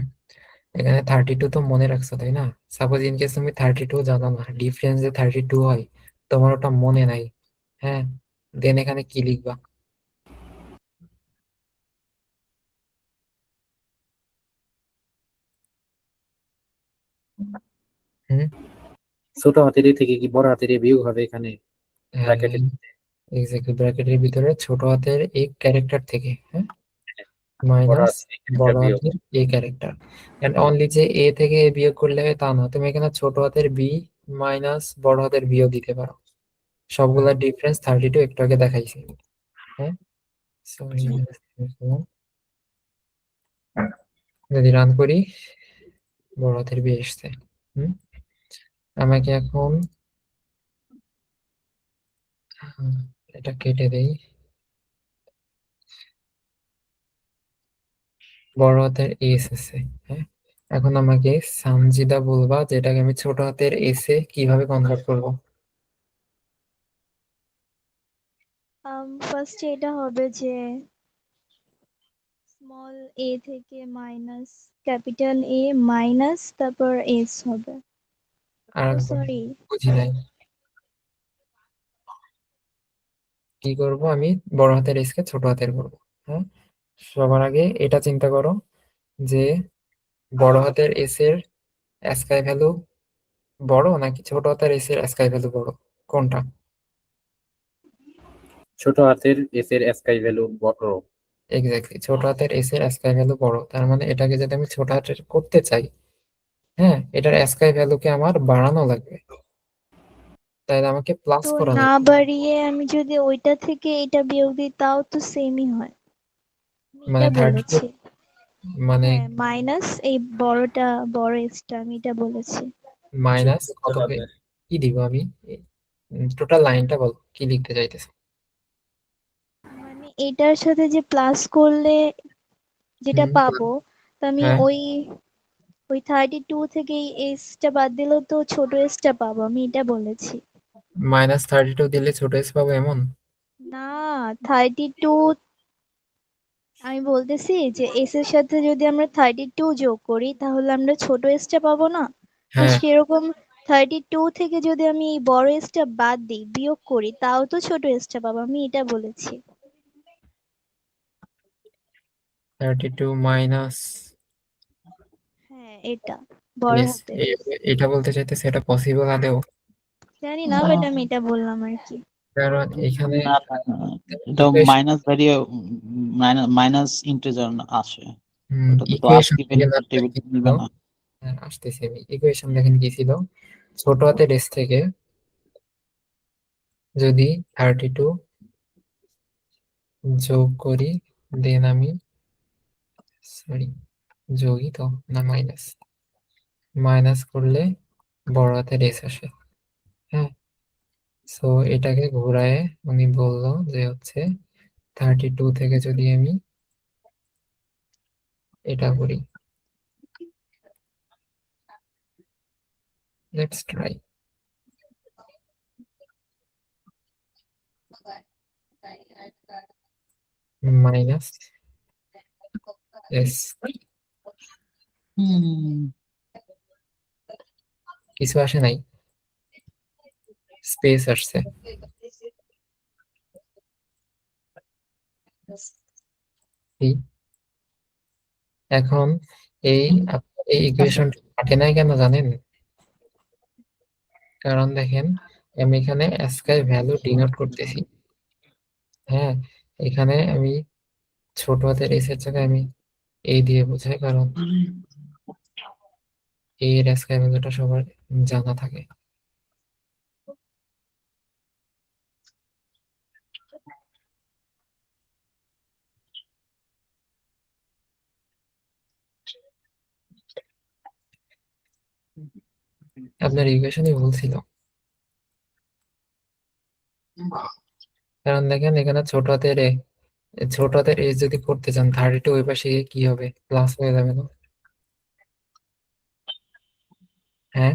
এখানে 32 তো মনে রাখছো তাই না? সাপোজ ইন কেস তুমি 32 জানো না, ডিফারেন্স যে 32 হয়, তোমার ওটা মনে নাই। হ্যাঁ, দেন এখানে কি লিখবা? হুম, ছোট হাতের এ থেকে কি বড় হাতের এ বিয়োগ হবে এখানে হ্যাঁ, ব্র্যাকেটে? এক্স্যাক্টলি ব্র্যাকেটের ভিতরে ছোট হাতের এই ক্যারেক্টার থেকে, হ্যাঁ, বড় মাইনাস হাতের এখানকার বড় বিয়োগ। হাতের এ ক্যারেক্টার। এন্ড অনলি যে এ থেকে এ বিয়োগ করলে হয় তা না, তুমি এখানে ছোট হাতের বি মাইনাস বড় হাতের বিও দিতে পারো। সবগুলা ডিফারেন্স 32 একটু আগে দেখাইছি। হ্যাঁ, so যদি রান করি, বড় হাতের বি এসছে। হুম, আমাকে এখন হুম, এটা কেটে দেই। বড় হাতের এস এসে, হ্যাঁ, এখন আমাকে সানজিদা বলবা যেটাকে আমি ছোট হাতের এসে কিভাবে কনভার্ট করব। ফার্স্টে এটা হবে যে স্মল এ থেকে মাইনাস ক্যাপিটাল এ মাইনাস তারপর এস হবে। আর ও একবার সরি, বুঝি নাই কি করব। আমি বড় হাতের এস কে ছোট হাতের করব। হ্যাঁ, সবার আগে এটা চিন্তা করো যে বড় হাতের এস এর স্কাই ভ্যালু বড় নাকি ছোট হাতের এস এর স্কাই ভ্যালু বড়, কোনটা? ছোট হাতের এস এর স্কাই ভ্যালু বড়। এক্স্যাক্টলি, ছোট হাতের এস এর স্কাই ভ্যালু বড়। তার মানে এটাকে যদি আমি ছোট হাতের করতে চাই, হ্যাঁ, এটার স্কাই ভ্যালুকে আমার বাড়ানো লাগবে, তাহলে আমাকে প্লাস তো করা না লাগবে। বাড়িয়ে আমি যদি ওইটা থেকে এটা বিয়োগ দিই তাও তো সেমই হয়, আমি মানে এটা 32, বলেছি। মানে হ্যাঁ, মাইনাস এই বড়টা, বড় এসটা আমি এটা বলেছি। মাইনাস যোগ করতে কত হবে। কি দিব আমি? টোটাল লাইনটা বল, কি লিখতে চাইতেছে? মানে এটার সাথে যে প্লাস করলে যেটা হুম, পাবো, তো আমি হ্যাঁ, ওই ওই 32 থেকে এই এসটা বাদ দিলেও তো ছোট এসটা পাবো, আমি এটা বলেছি। -32 দিলে ছোট এস পাবো এমন? না, 32, আমি বলতেছি যে এস এর সাথে যদি আমরা 32 যোগ করি তাহলে আমরা ছোট এসটা পাবো না? তো হ্যাঁ, সেরকম 32 থেকে যদি আমি এই বড় এসটা বাদ দিই, বিয়োগ করি, তাও তো ছোট এসটা পাবো, আমি এটা বলেছি। 32 মাইনাস হ্যাঁ, এটা বড় এস, হাতের এস। এটা বলতে চাইতেছে এটা পসিবল আদেও? জানি না, বাট আমি এটা বললাম আর কি। কারণ এখানে না না, এটা ইকুয়েশন, মাইনাস ভ্যারিয়ে মাইনাস ইন্টিজার আসে, ওটা তো ইকুয়েশন আস্কি দেখেন ভ্যারিয়েবল আপনার টেবিল কি ছিল? মিলবে না। হ্যাঁ, আসতেছি আমি। ইকুয়েশন দেখেন কি ছিল? ছোট হাতের এস থেকে যদি 32 যোগ করি, দেন আমি, সরি, যোগই তো না মাইনাস, মাইনাস করলে বড় হাতের এস আসে। হ্যাঁ, সো এটাকে ঘোরায় উনি বললো যে হচ্ছে 32 থেকে যদি আমি এটা করি, লেটস ট্রাই, মাইনাস এস, হুম, কিছু আসে নাই, স্পেস আসছে। এই এখন এই আপনার এই ইকুয়েশন কাটে নাই কেন জানেন? কারণ দেখেন, আমি এখানে স্কাই ভ্যালু ডিনোট করতেছি। হ্যাঁ, এখানে আমি ছোট হাতের এস এর জায়গায় আমি এই দিয়ে বোঝাই, কারণ এর স্কাই ভ্যালুটা সবার জানা থাকে। আপনার ইকুয়েশনই ভুল ছিল, কারণ দেখেন এখানে ছোট হাতের এ ছোট হাতের এস যদি করতে চান 32 ওই পাশে গিয়ে কি হবে, প্লাস হয়ে যাবে না? হ্যাঁ,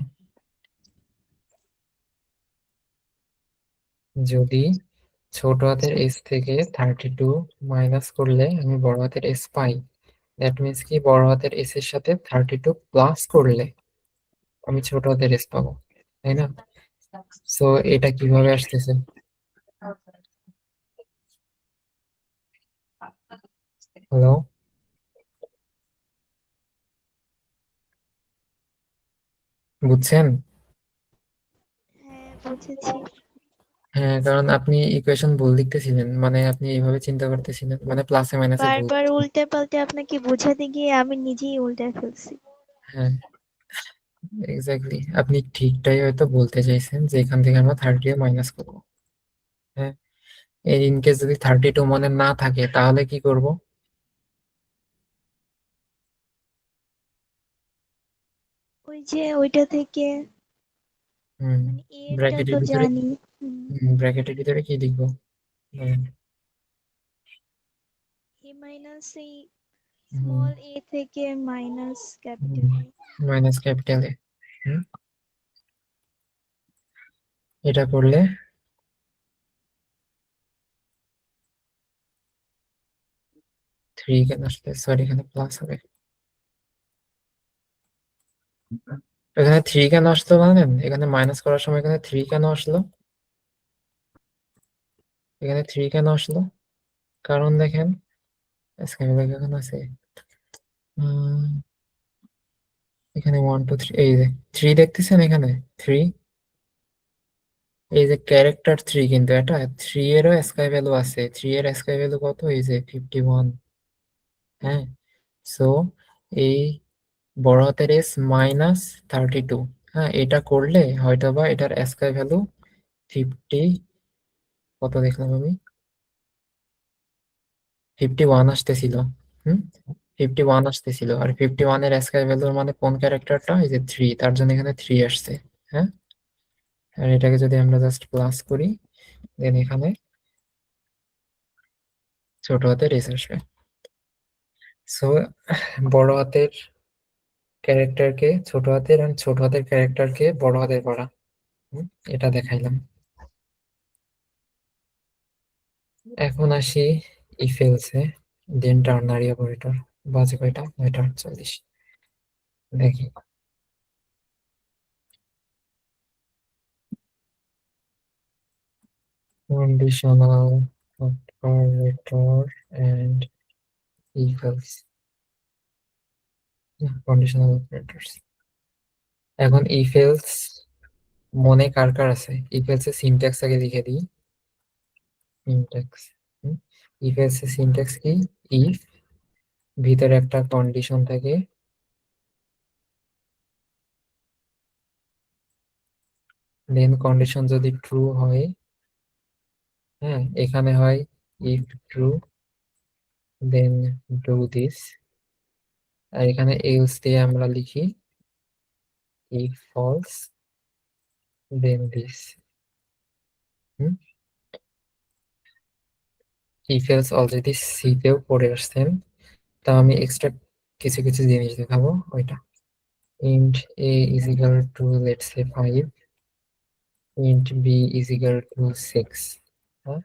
যদি ছোট হাতের এস থেকে 32 মাইনাস করলে আমি বড় হাতের এস পাই, দ্যাট মিনস কি বড় হাতের এস এর সাথে 32 প্লাস করলে আমি ছোট হাতের এস পাবো, তাই না? সো এটা কিভাবে আসতেছে? হ্যালো, বুঝছেন? হ্যাঁ, বুঝেছি। হ্যাঁ, কারণ আপনি ইকুয়েশন ভুল লিখতেছিলেন, মানে আপনি এইভাবে চিন্তা করতেছিলেন, মানে প্লাসে মাইনাসে ভুল। বারবার উল্টে পাল্টে আপনাকে বোঝাতে গিয়ে আমি নিজেই উল্টে ফেলছি। হ্যাঁ, এক্স্যাক্টলি, আপনি ঠিকটাই হয়তো বলতে চাইছেন যে এখান থেকে আমরা 30 মাইনাস করবো। হ্যাঁ, এই ইনকেস যদি 32 মনে না থাকে তাহলে কি করব? ওই যে ওইটা থেকে হুম, মানে এরটা ব্র্যাকেটের তো ভিতরে, জানি। ব্র্যাকেটের ভিতরে কি লিখবো? এ মাইনাস এই স্মল এ থেকে minus capital A. Minus capital A. এটা করলে 3 কেন আসবে, সরি এখানে প্লাস হবে। এখানে 3 কেন আসলো জানেন? এখানে মাইনাস করার সময় এখানে 3 কেন আসলো? এখানে 3 কেন আসলো? কারণ দেখেন স্কেলের এখানে আছে, এখানে 1 2 3, এই যে 3 দেখতেছেন এখানে 3, এই যে ক্যারেক্টার 3, কিন্তু এটা 3 এরও স্কাই ভ্যালু আছে, 3 এর স্কাই ভ্যালু কত, এই যে 51। হ্যাঁ, সো এই বড় হাতের এস মাইনাস 32, হ্যাঁ এটা করলে হয়তোবা এটার স্কাই ভ্যালু 50, কত দেখলাম আমি, 51 আসতেছিল। হুম, 51 আসতেছিল, আর 51 এর স্কাই ভ্যালুর মানে কোন ক্যারেক্টারটা, এই যে 3, তার জন্য এখানে 3 আসছে। হ্যাঁ, আর এটাকে যদি আমরা জাস্ট প্লাস করি, দেন এখানে ছোট হাতের এস আসবে। সো বড় হাতের ক্যারেক্টারকে ছোট হাতের আর ছোট হাতের ক্যারেক্টারকে বড় হাতের করা, এটা দেখাইলাম। এখন আসি if else, then ternary operator. বাজে কয়টা? 9:48। দেখি, conditional operator and if else, conditional operators. এখন ইফ এলস মনে কার কার আছে? ইফ এলস এর সিনট্যাক্স আগে লিখে দিই। সিনট্যাক্স, ইফ এলস এর সিনট্যাক্স কি? ইফ ভিতরে একটা কন্ডিশন থাকে, দেন কন্ডিশন যদি ট্রু হয়, হ্যাঁ এখানে হয় if true then do this, আর এখানে এলস দিয়ে আমরা লিখি if false then this. If else already C তেও পড়ে আসছেন, তা আমি এক্সট্রা কিছু কিছু জিনিস দেখাবো ওইটা। int a is equal to let's say 5, int b is equal to 6। হ্যাঁ,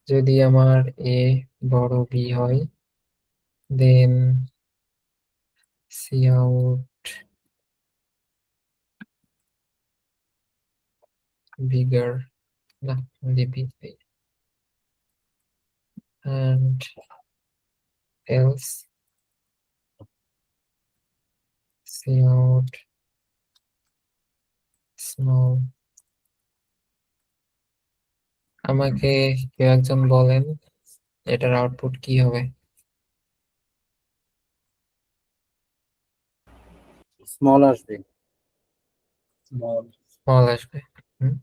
যদি আমার a বড় b হয়, দেন cout bigger, না db, and else cout small। আমাকে কেউ একজন বলেন এটার আউটপুট কি হবে? স্মল আসবে, স্মল। স্মল আসবে। হুম,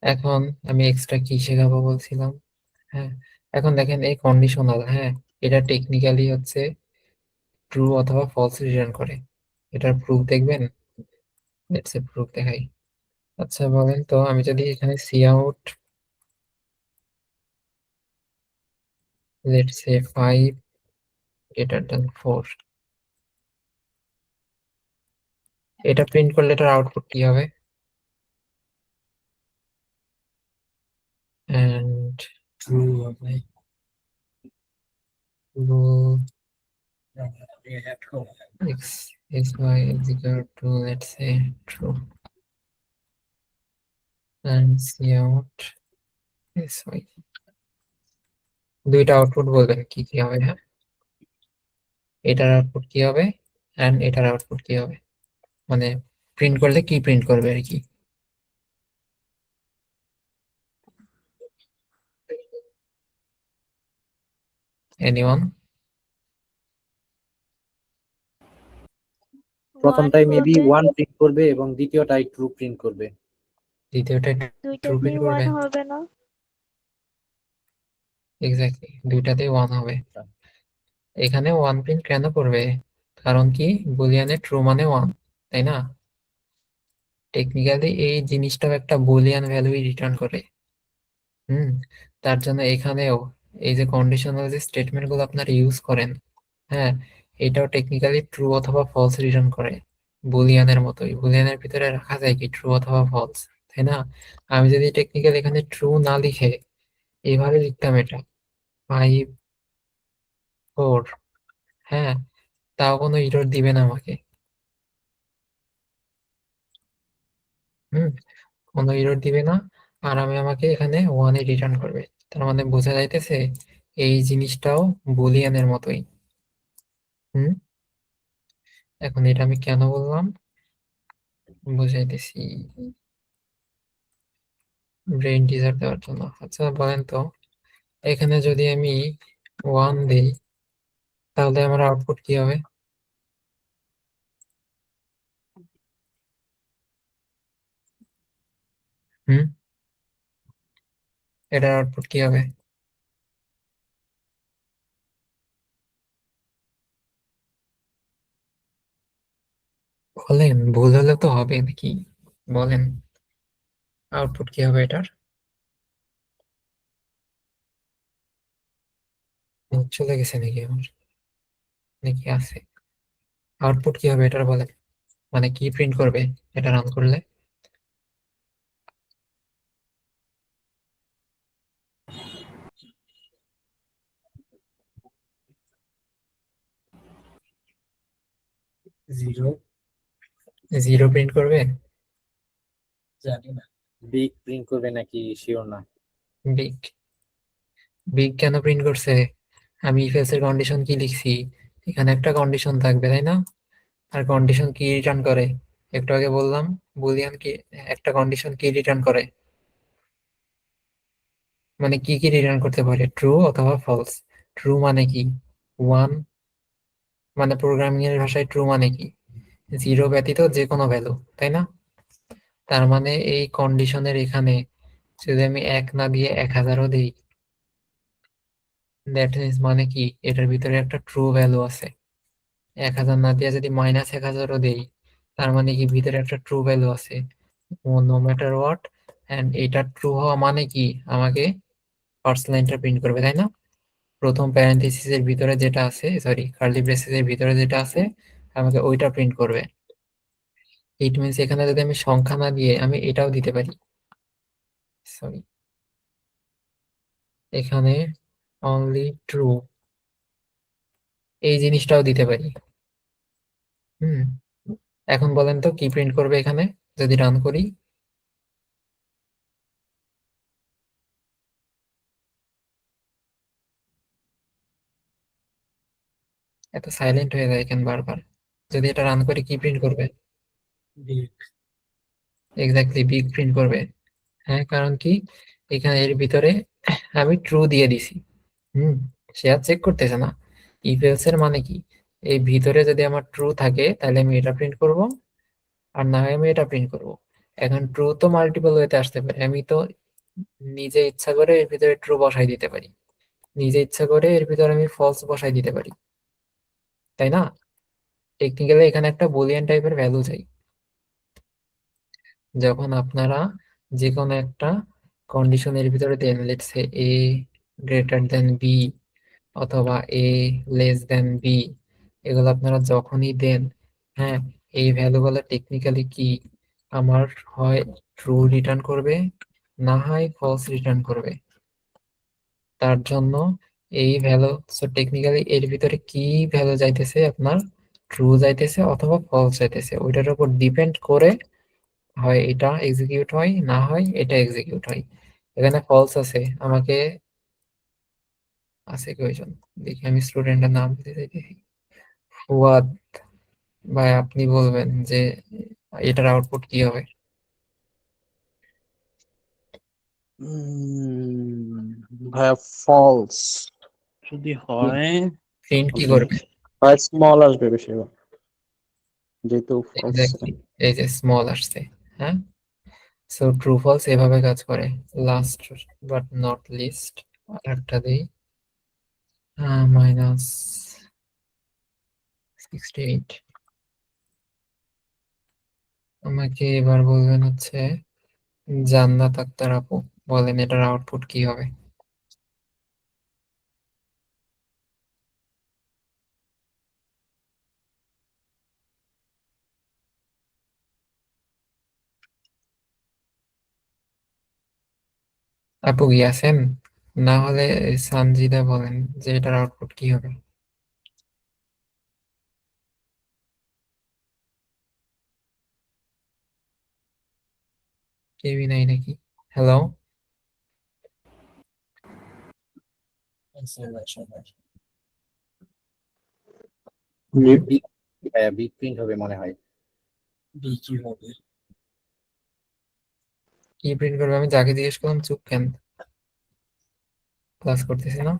এখন আমি এক্সট্রা কি শেখাবো বলছিলাম? হ্যাঁ, এখন দেখেন এই কন্ডিশনাল, হ্যাঁ এটা টেকনিক্যালি হচ্ছে ট্রু অথবা ফলস রিটার্ন করে। এটার প্রুফ দেখবেন, লেটস সে প্রুফ দেখাই। আচ্ছা বলেন তো, আমি যদি এখানে C out let's say 5 greater than 4, এটা প্রিন্ট করলে এটার আউটপুট কি হবে? and ট্রু হবে rule x is y is equal to, let's say, true, and cout is y. দুইটা আউটপুট বলবেন কি কি হবে। হ্যাঁ, এটার আউটপুট কি হবে এন্ড এটার আউটপুট কি হবে, মানে প্রিন্ট করলে কি প্রিন্ট করবে আর কি। এনিওয়ান? প্রথমটাই মেবি করবে, 1 প্রিন্ট করবে এবং দ্বিতীয়টাই ট্রু প্রিন্ট করবে। দ্বিতীয়টা ট্রু প্রিন্ট দুইটাতেই করবে। 1 হবে না? এক্স্যাক্টলি, দুইটাতেই 1 হবে। এখানে 1 প্রিন্ট কেন করবে, কারণ কি বুলিয়ানে ট্রু মানে 1, তাই না? টেকনিক্যালি এই জিনিসটাও একটা বুলিয়ান ভ্যালুই রিটার্ন করে। তার জন্য এখানেও এই যে কন্ডিশনাল যে স্টেটমেন্ট গুলো আপনারা ইউজ করেন, হ্যাঁ, এটাও টেকনিক্যালি ট্রু অথবা ফলস রিটার্ন করে, বুলিয়ানের মতোই। বুলিয়ানের ভিতরে রাখা যায় কি ট্রু অথবা ফলস, তাই না? আমি যদি টেকনিক্যালি এখানে ট্রু না লিখে এইভাবে লিখতাম, এটা 5 4, হ্যাঁ, তাও কোনো এরর দিবে না আমাকে। হুম, কোনো এরর দিবে না। আর আমাকে এখানে 1 এ রিটার্ন করবে। তার মানে বোঝা যাইতেছে এই জিনিসটাও বুলিয়ানের মতোই। হুম, এখন এটা আমি কেন বললাম বুঝাইতেছি, ব্রেন টিজার দেওয়ার জন্য। আচ্ছা বলেন তো, এখানে যদি আমি 1 দেই তাহলে আমার আউটপুট কি হবে? হুম, এটার আউটপুট কি হবে? বলেন, ভুল হলে তো হবে নাকি, বলেন আউটপুট কি হবে এটার? চলে গেছে নাকি আমার, নাকি আছে? আউটপুট কি হবে এটার বলেন, মানে কি প্রিন্ট করবে এটা রান করলে? জিরো, 0 প্রিন্ট করবে। জানি না বিগ প্রিন্ট করবে নাকি শিওর না। বিগ, বিগ কেন প্রিন্ট করছে? আমি ইফ এলস এর কন্ডিশন কি লিখছি, এখানে একটা কন্ডিশন থাকবে তাই না? আর কন্ডিশন কি রিটার্ন করে একটু আগে বললাম, বুলিয়ান কি একটা কন্ডিশন কি রিটার্ন করে, মানে কি কি রিটার্ন করতে পারে, ট্রু অথবা ফলস। ট্রু মানে কি 1, মানে প্রোগ্রামিং এর ভাষায় ট্রু মানে কি 0 ব্যতীত যে কোনো ভ্যালু, তাই না? তার মানে এই কন্ডিশনের এখানে যদি আমি 1 না দিয়ে 1000ও দিই, দ্যাট মিন্স মানে কি এটার ভিতরে একটা ট্রু ভ্যালু আছে। 1000 না দিয়ে যদি -1000ও দেই, তার মানে কি ভিতরে একটা ট্রু ভ্যালু আছে, নো ম্যাটার হোয়াট। এন্ড এটা ট্রু হওয়া মানে কি আমাকে ফার্স্ট লাইনটা প্রিন্ট করবে, তাই না? প্রথম প্যারেনথেসিসের ভিতরে যেটা আছে, সরি কার্লি ব্রেসেসের ভিতরে যেটা আছে, আমাকে ওইটা প্রিন্ট করবে। ইট মিন্স এখানে যদি আমি সংখ্যা না দিয়ে আমি এটাও দিতে পারি, সরি, এখানে অনলি ট্রু এই জিনিসটাও দিতে পারি। হুম, এখন বলেন তো কি প্রিন্ট করবে এখানে যদি রান করি? এত সাইলেন্ট হয়ে যায় কেন বারবার? যদি এটা রান করে কি প্রিন্ট করবে? এক্স্যাক্টলি বিগ প্রিন্ট করবে। হ্যাঁ, কারণ কি এখানে এর ভিতরে আমি ট্রু দিয়ে দিছি। হুম, সে আর চেক করতেছে না। ইফ এলস এর মানে কি, এই ভিতরে যদি আমার ট্রু থাকে তাহলে আমি এটা প্রিন্ট করব, আর না হয় আমি এটা প্রিন্ট করব। এখন ট্রু তো মাল্টিপল ওয়েতে আসতে পারে, আমি তো নিজে ইচ্ছা করে এর ভিতরে ট্রু বসাই দিতে পারি, নিজে ইচ্ছা করে এর ভিতরে আমি ফলস বসাই দিতে পারি, তাই না? টেকনিক্যালি এখানে একটা বুলিয়ান টাইপের ভ্যালু চাই। যখন আপনারা যে কোনো একটা কন্ডিশনের ভিতরে then, let's say A greater than B, অথবা এ লেস দেন বি, এগুলো আপনারা যখনই দেন, হ্যাঁ, এই ভ্যালুগুলো টেকনিক্যালি কি আমার হয় ট্রু রিটার্ন করবে, না হয় ফলস রিটার্ন করবে। তার জন্য এই ভ্যালু, সো টেকনিক্যালি এর ভিতরে কি ভ্যালু যাইতেছে, আপনার ট্রু যাইতেছে অথবা ফলস যাইতেছে, ওইটার উপর ডিপেন্ড করে হয় এটা এক্সিকিউট হয়, না হয় এটা এক্সিকিউট হয়। এখানে ফলস আছে, আমাকে আছে কয়জন দেখি, আমি স্টুডেন্টের নাম দিতে চাইতেছি, ফুয়াদ ভাই, আপনি বলবেন যে এটার আউটপুট কি হবে? ভাইয়া ফলস যদি হয় প্রিন্ট কি হবে করবে? হয় স্মল আসবে বেশিরভাগ, যেহেতু ফলস। এক্স্যাক্টলি, এই যে স্মল আসছে, হ্যাঁ। সো ট্রু ফলস এভাবে কাজ করে। লাস্ট বাট নট লিস্ট আরেকটা দিই, -68। আমাকে এবার বলবেন হচ্ছে জান্নাত আক্তার আপু, বলেন এটার আউটপুট কি হবে? আপু কি আছেন? না হলে সানজিদা বলেন যে এটার আউটপুট কি হবে? কেউই নাই নাকি? হ্যালো, বি, ভাইয়া বি প্রিন্ট হবে মনে হয়। বি কি হবে? কি প্রিন্ট করবে? আমি যাকে জিজ্ঞেস করলাম চুপ কেন? ক্লাস করতেছি না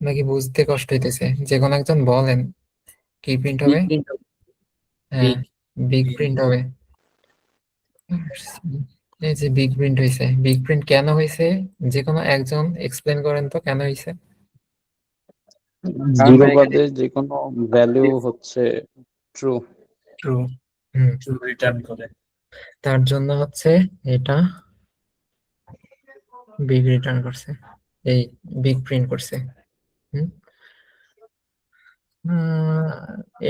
নাকি বুঝতে কষ্ট হইতেছে? যে কোনো একজন বলেন কি প্রিন্ট বি হবে? প্রিন্ট হবে, হ্যাঁ, বিগ। বিগ প্রিন্ট হবে। এই যে বিগ প্রিন্ট হয়েছে, বিগ প্রিন্ট কেন হয়েছে? যে কোনো একজন এক্সপ্লেন করেন তো কেন হয়েছে? কারণ জিরো ভাই এখানে বাদে যে কোনো ভ্যালু হচ্ছে ট্রু। ট্রু, হুম, ট্রু রিটার্ন করে। তার জন্য হচ্ছে এটা বিগ রিটার্ন করছে, এই বিগ প্রিন্ট করছে। হুম,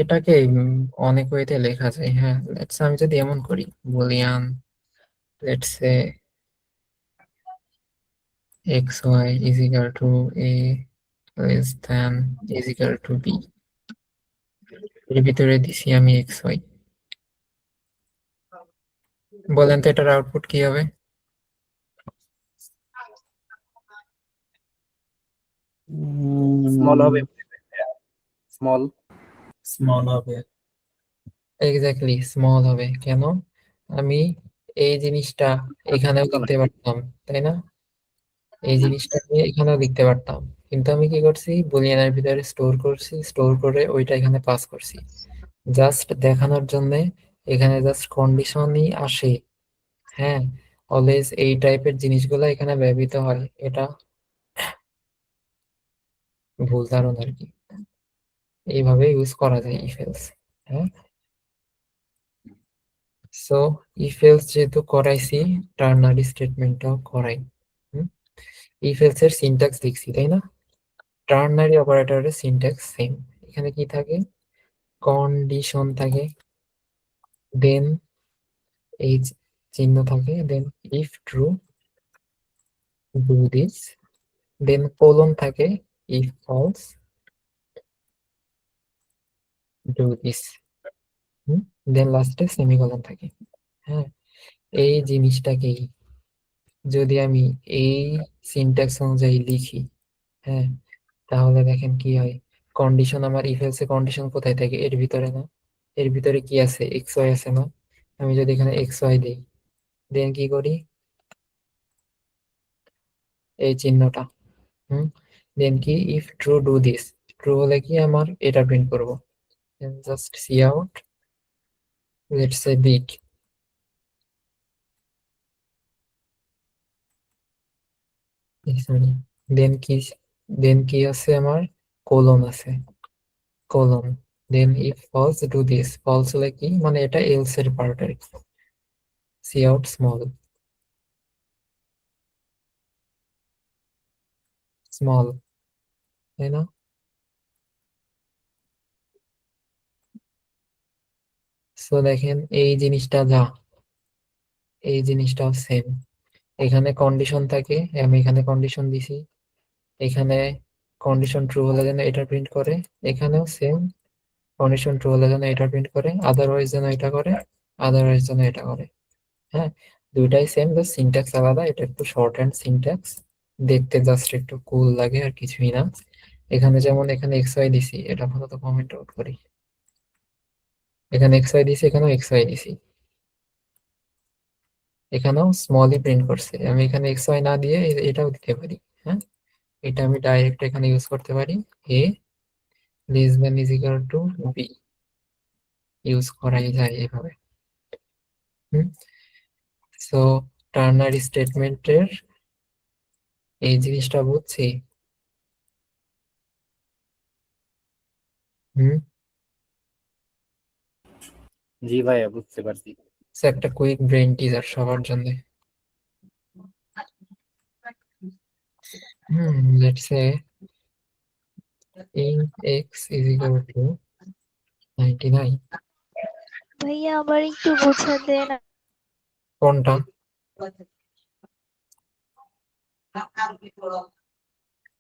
এটাকে অনেক ওয়েতে লেখা যায়, হ্যাঁ। আমি যদি এমন করি, Boolean let's say xy is equal to a less than is equal to b, এর ভিতরে দিছি আমি xy, বলেন তো এটার আউটপুট কি হবে? স্মল হবে, স্মল স্মল হবে। এক্স্যাক্টলি স্মল হবে। কেন? আমি এই জিনিসটা এখানেও লিখতে পারতাম, তাই না? এই জিনিসটা আমি এখানেও লিখতে পারতাম, কিন্তু আমি কি করছি, বুলিয়ানের ভিতরে স্টোর করছি, স্টোর করে ওইটা এখানে পাস করছি জাস্ট দেখানোর জন্য। এখানে জাস্ট কন্ডিশনই আসে, হ্যাঁ। অলওয়েজ এই টাইপের জিনিসগুলো এখানে ব্যবহৃত হয়, এটা ভুল ধারণা আর কি। এইভাবে ইউজ করা যায় ইফ এলস, হ্যাঁ। সো ইফ এলস যেহেতু করাইছি, টার্নারি স্টেটমেন্টটাও করাই। ইফ এলস এর সিনট্যাক্স লিখছি, তাই না? টার্নারি অপারেটরের সিনট্যাক্স সেম। এখানে কি থাকে? কন্ডিশন থাকে, দেন এই চিহ্ন থাকে, then if true do this, then colon থাকে, if false do this, then লাস্টে সেমিকোলন থাকে, হ্যাঁ। এই জিনিসটাকেই যদি আমি এই সিনট্যাক্স অনুযায়ী লিখি, হ্যাঁ, তাহলে দেখেন কি হয়। কন্ডিশন, আমার ইফ এলসে কন্ডিশন কোথায় থাকে? এর ভিতরে না? এর ভিতরে কি আছে? এক্স ওয়াই আছে না? আমি যদি এখানে এক্স ওয়াই দিই, দেন কি করি, এই চিহ্নটা, হুম, দেন কি if true do this, true হলে কি আমার এটা প্রিন্ট করব, just C out let's say big, sorry, then কি, দেন কি আছে আমার, কোলন আছে, colon, then if false do this, false হলে কি, মানে এটা এলস এর পার্ট আর কি, সি আউট স্মল, স্মল, তাই না? সো দেখেন এই জিনিসটা যা, এই জিনিসটাও সেম। এখানে কন্ডিশন থাকে, আমি এখানে কন্ডিশন দিছি, এখানে কন্ডিশন ট্রু হলে যেন এটা প্রিন্ট করে, এখানেও সেম কন্ডিশন ট্রু হলে যেন এটা প্রিন্ট করে, আদারওয়াইজ যেন এটা করে, আদারওয়াইজ যেন এটা করে। হ্যাঁ, দুইটাই সেম, জাস্ট সিনট্যাক্স আলাদা। এটা একটু শর্ট হ্যান্ড সিনট্যাক্স, দেখতে জাস্ট একটু কুল লাগে আর কিছুই না। এখানে যেমন এখানে এক্স ওয়াই দিছি, এটা আপাতত কমেন্ট আউট করি, এখানে এক্স ওয়াই দিছি, এখানেও এক্স ওয়াই দিছি, এখানেও স্মলই প্রিন্ট করছে। আমি এখানে এক্স ওয়াই না দিয়ে এটাও দিতে পারি। হ্যাঁ, এটা আমি ডাইরেক্ট এখানে ইউজ করতে পারি, A less than is equal to B, use করাই যায় এভাবে। সো টার্নারি স্টেটমেন্টের এই জিনিসটা বুঝছি। হুম, জি ভাইয়া, বুঝতে পারছি। সো একটা কুইক ব্রেন টিজার সবার জন্য। Let's say int x is equal to 99। ভাইয়া আবার একটু বুঝা দেন। কোনটা?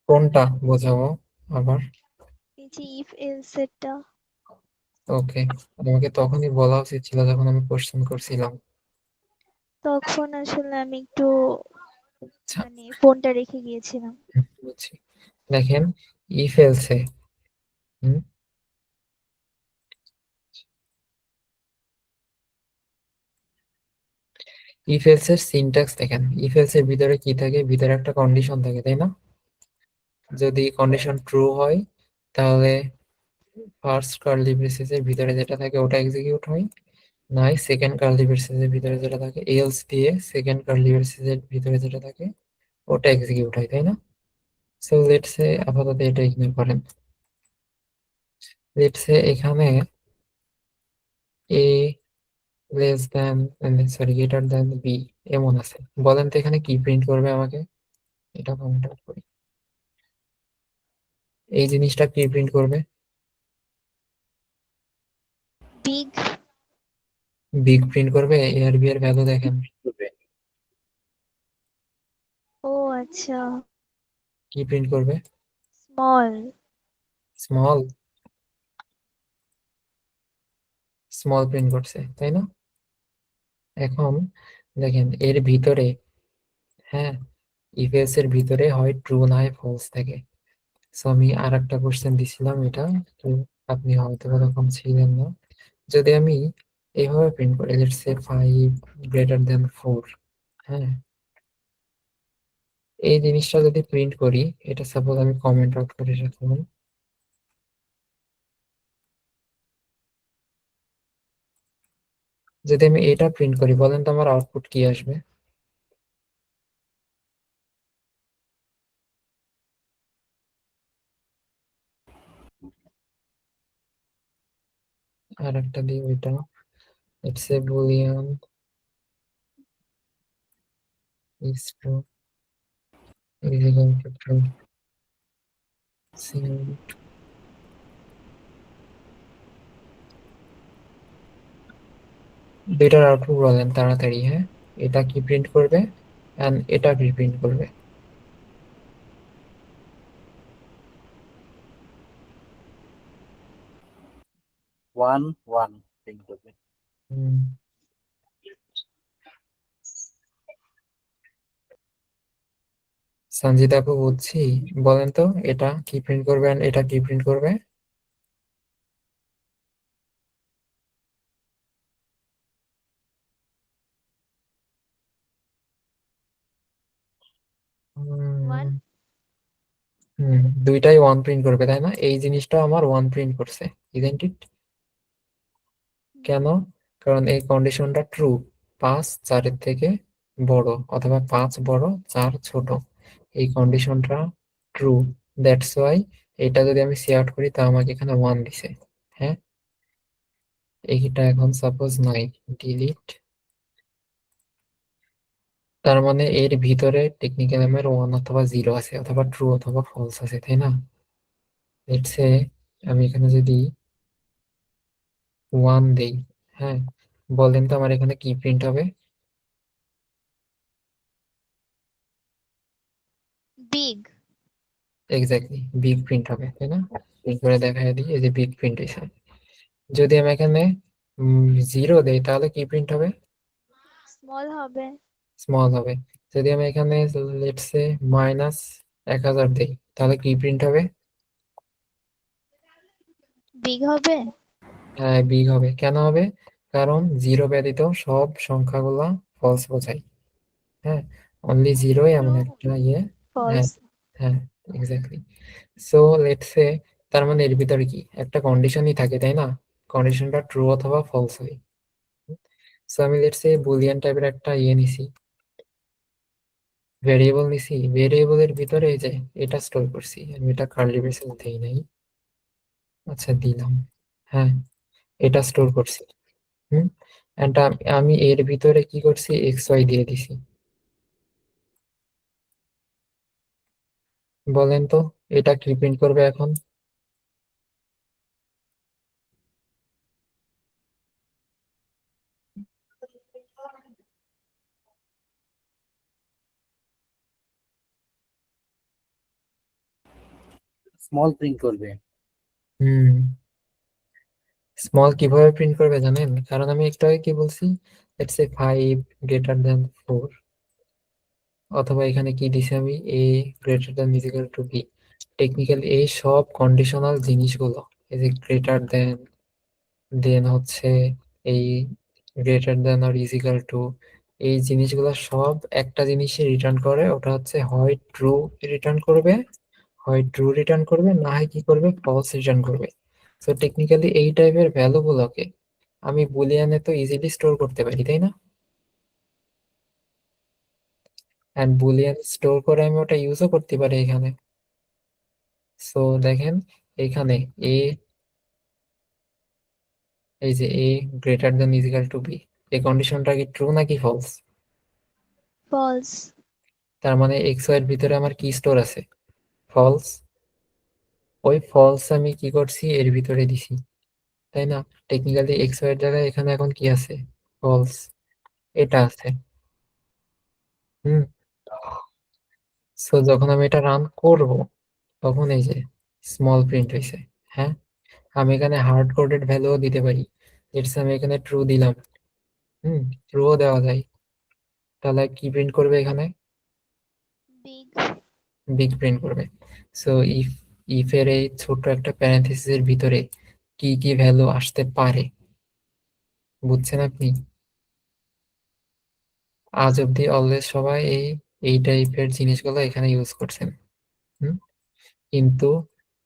কোনটা বোঝাবো আবার? এই যে ইফ এলস এরটা। ওকে, আমাকে তখনই বলা উচিত ছিল যখন আমি কোশ্চেন করছিলাম। তখন আসলে আমি একটু আচ্ছা, মানে ফোনটা রেখে গিয়েছিলাম। বুঝছি। দেখেন ইফ এলসে, ইফ এলস এর সিনট্যাক্স দেখেন। ইফ এলস এর ভিতরে কি থাকে? ভিতরে একটা কন্ডিশন থাকে, তাই না? যদি কন্ডিশন ট্রু হয় তাহলে ফার্স্ট কার্লি ব্রেসেসের ভিতরে যেটা থাকে ওটা এক্সিকিউট হয়, নাই সেকেন্ড কার্লি ব্রেসেসের ভিতরে যেটা থাকে, এলস দিয়ে সেকেন্ড কার্লি ব্রেসেসের ভিতরে যেটা থাকে ওটা এক্সিকিউট হয়, তাই না? সো লেটস সে আপাতত এটা ইগনোর করেন। লেটস সে এখানে A less than, sorry greater than B এমন আছে। বলেন তো এখানে কি প্রিন্ট করবে আমাকে? এটা কমেন্ট আউট করি। এই জিনিসটা কি প্রিন্ট করবে? বিগ। বিগ প্রিন্ট করবে। এ আর বি এর ভ্যালু দেখেন করবে। ও আচ্ছা, কি প্রিন্ট করবে? স্মল। স্মল, স্মল প্রিন্ট করছে, তাই না? এখন দেখেন এর ভিতরে, হ্যাঁ, ইফ এলস এর ভিতরে হয় ট্রু না হয় ফলস থাকে। সো আমি আর একটা কোশ্চেন দিছিলাম, এটা তো আপনি হয়তো বা তখন ছিলেন না। যদি আমি এইভাবে প্রিন্ট করি, লেটস সে 5 গ্রেটার দ্যান 4, হ্যাঁ, এই জিনিসটা যদি প্রিন্ট করি, এটা সাপোজ আমি কমেন্ট আউট করে রাখলাম। যদি আমি এটা প্রিন্ট করি, বলেন তো আমার আউটপুট কি আসবে? আর একটা দিই ওইটা, let's say Boolean is true is equal to true, দুইটার আউটপুট বলেন তাড়াতাড়ি। হ্যাঁ, এটা কি প্রিন্ট করবে এন্ড এটা কি প্রিন্ট করবে? 1 1 প্রিন্ট করবে। হুম, সঞ্জিত আপু বুঝছি। বলেন তো এটা কি প্রিন্ট করবে and এটা কি প্রিন্ট করবে? ওয়ান। হুম, দুইটাই ওয়ান প্রিন্ট করবে, তাই না? এই জিনিসটা আমার ওয়ান প্রিন্ট করছে, ইজেন্ট ইট? কেন? কারণ এই কন্ডিশনটা ট্রু, 5 4-এর থেকে বড়, অথবা 5 বড় 4 ছোট। এই কন্ডিশনটা ট্রু, দ্যাটস ওয়াই এটা যদি আমি সি আউট করি তা আমাকে এখানে 1 দিছে। হ্যাঁ, এইটা এখন সাপোজ নাই, ডিলিট। তার মানে এর ভিতরে টেকনিক্যাল নামের 1 অথবা 0 আছে, অথবা ট্রু অথবা ফলস আছে, তাই না? লেটস সে আমি এখানে যদি 1 দেই, হ্যাঁ, বলেন তো আমার এখানে কি প্রিন্ট হবে? বিগ। এক্স্যাক্টলি বিগ প্রিন্ট হবে, তাই না? প্রিন্ট করে দেখাই দিই, এই যে বিগ প্রিন্ট হয়েছে। যদি আমি এখানে 0 দেই তাহলে কি প্রিন্ট হবে? স্মল হবে। স্মল হবে। যদি আমি এখানে লেটস সে -1000 দেই তাহলে কি প্রিন্ট হবে? বিগ হবে। হ্যাঁ, বিগ হবে। কেন হবে? কারণ 0 ব্যতীত সব সংখ্যাগুলা ফলস বোঝায়। হ্যাঁ, অনলি 0 এমন ট্রু। একটা ইয়ে। হ্যাঁ, ফলস। হ্যাঁ, এক্স্যাক্টলি। সো লেটস সে তার মানে এর ভিতরে কি একটা কন্ডিশনই থাকে, তাই না? কন্ডিশনটা ট্রু অথবা ফলস হয়। সো আমি লেটস সে বুলিয়ান টাইপের একটা ইয়ে নিছি, ভেরিয়েবল নিছি। ভেরিয়েবলের ভিতরে এই যে এটা স্টোর করছি, আমি এটা কার্লি ব্রেসেস দেই নাই। আচ্ছা, দিলাম। হ্যাঁ, এটা স্টোর করছি। হুম, এন্ড আমি এর ভিতরে কি করছি, এক্স ওয়াই দিয়ে দিছি। বলেন তো এটা কি প্রিন্ট করবে এখন? স্মল প্রিন্ট করবে। হুম, স্মল কিভাবে প্রিন্ট করবে জানেন? কারণ আমি একটু আগে কি বলছি, লেটস সে 5 গ্রেটার দ্যান 4, অথবা এখানে কি দিছি আমি, a greater than equal two b। Technically এই সব কন্ডিশনাল জিনিসগুলো, এই যে গ্রেটার দ্যান, দেন হচ্ছে এই গ্রেটার দ্যান আর ইকুয়াল টু, এই জিনিসগুলো সব একটা জিনিসই রিটার্ন করে, ওটা হচ্ছে হয় ট্রু রিটার্ন করবে, হয় ট্রু রিটার্ন করবে, না হয় কি করবে, ফলস রিটার্ন করবে। সো টেকনিক্যালি এই টাইপের ভ্যালুগুলোকে আমি বুলিয়ানে তো ইজিলি স্টোর করতে পারি, তাই না? এন্ড বুলিয়ান স্টোর করে আমি ওটা ইউজও করতে পারি এখানে। সো দেখেন এখানে এ, এই যে A greater than equal to B, এই কন্ডিশনটা কি ট্রু নাকি ফলস? ফলস। তার মানে এক্স ওয়াই এর ভিতরে আমার কি স্টোর আছে? ফলস। ওই ফলস আমি কি করছি, এর ভিতরে দিছি, তাই না? টেকনিক্যালি এক্স ওয়াই এর জায়গায় এখানে এখন কি আছে? ফলস। এটা আছে। হুম। সো যখন আমি এটা রান করব তখন এই যে স্মল প্রিন্ট হয়েছে। হ্যাঁ, আমি এখানে হার্ড কোডেড ভ্যালুও দিতে পারি। লেটস আমি এখানে ট্রু দিলাম। ট্রুও দেওয়া যায়। তাহলে কি প্রিন্ট করবে এখানে? বিগ। বিগ প্রিন্ট করবে। সো ইফ এর এই ছোট একটা প্যারেনথেসিসের ভিতরে কি কি ভ্যালু আসতে পারে, বুঝছেন আপনি? আজ অব্দি অলওয়েজ সবাই এই টাইপের জিনিসগুলো এখানে ইউজ করছেন। হুম, কিন্তু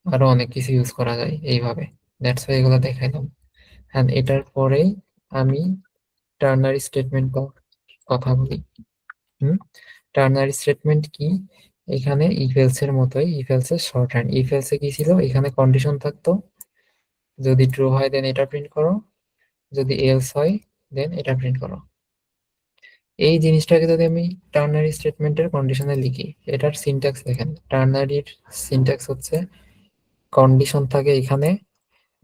আরো অনেক কিছু ইউজ করা যায় এইভাবে। দ্যাটস ওয়াই এগুলো দেখাইলাম। হ্যাঁ, এটার পরেই আমি টার্নারি স্টেটমেন্ট কথা বলি। হুম, টার্নারি স্টেটমেন্ট কি? এখানে ইফ এলস এর মতোই, ইফ এলস এর শর্ট হ্যান্ড। ইফ এলস এ কি ছিল, এখানে কন্ডিশন থাকতো, যদি ট্রু হয় দেন এটা প্রিন্ট করো, যদি এলস হয় দেন এটা প্রিন্ট করো। এই জিনিসটাকে যদি আমি টার্নারি স্টেটমেন্টের কন্ডিশনে লিখি, এটার সিনট্যাক্স দেখেন। টার্নারির সিনট্যাক্স হচ্ছে কন্ডিশন থাকে এখানে,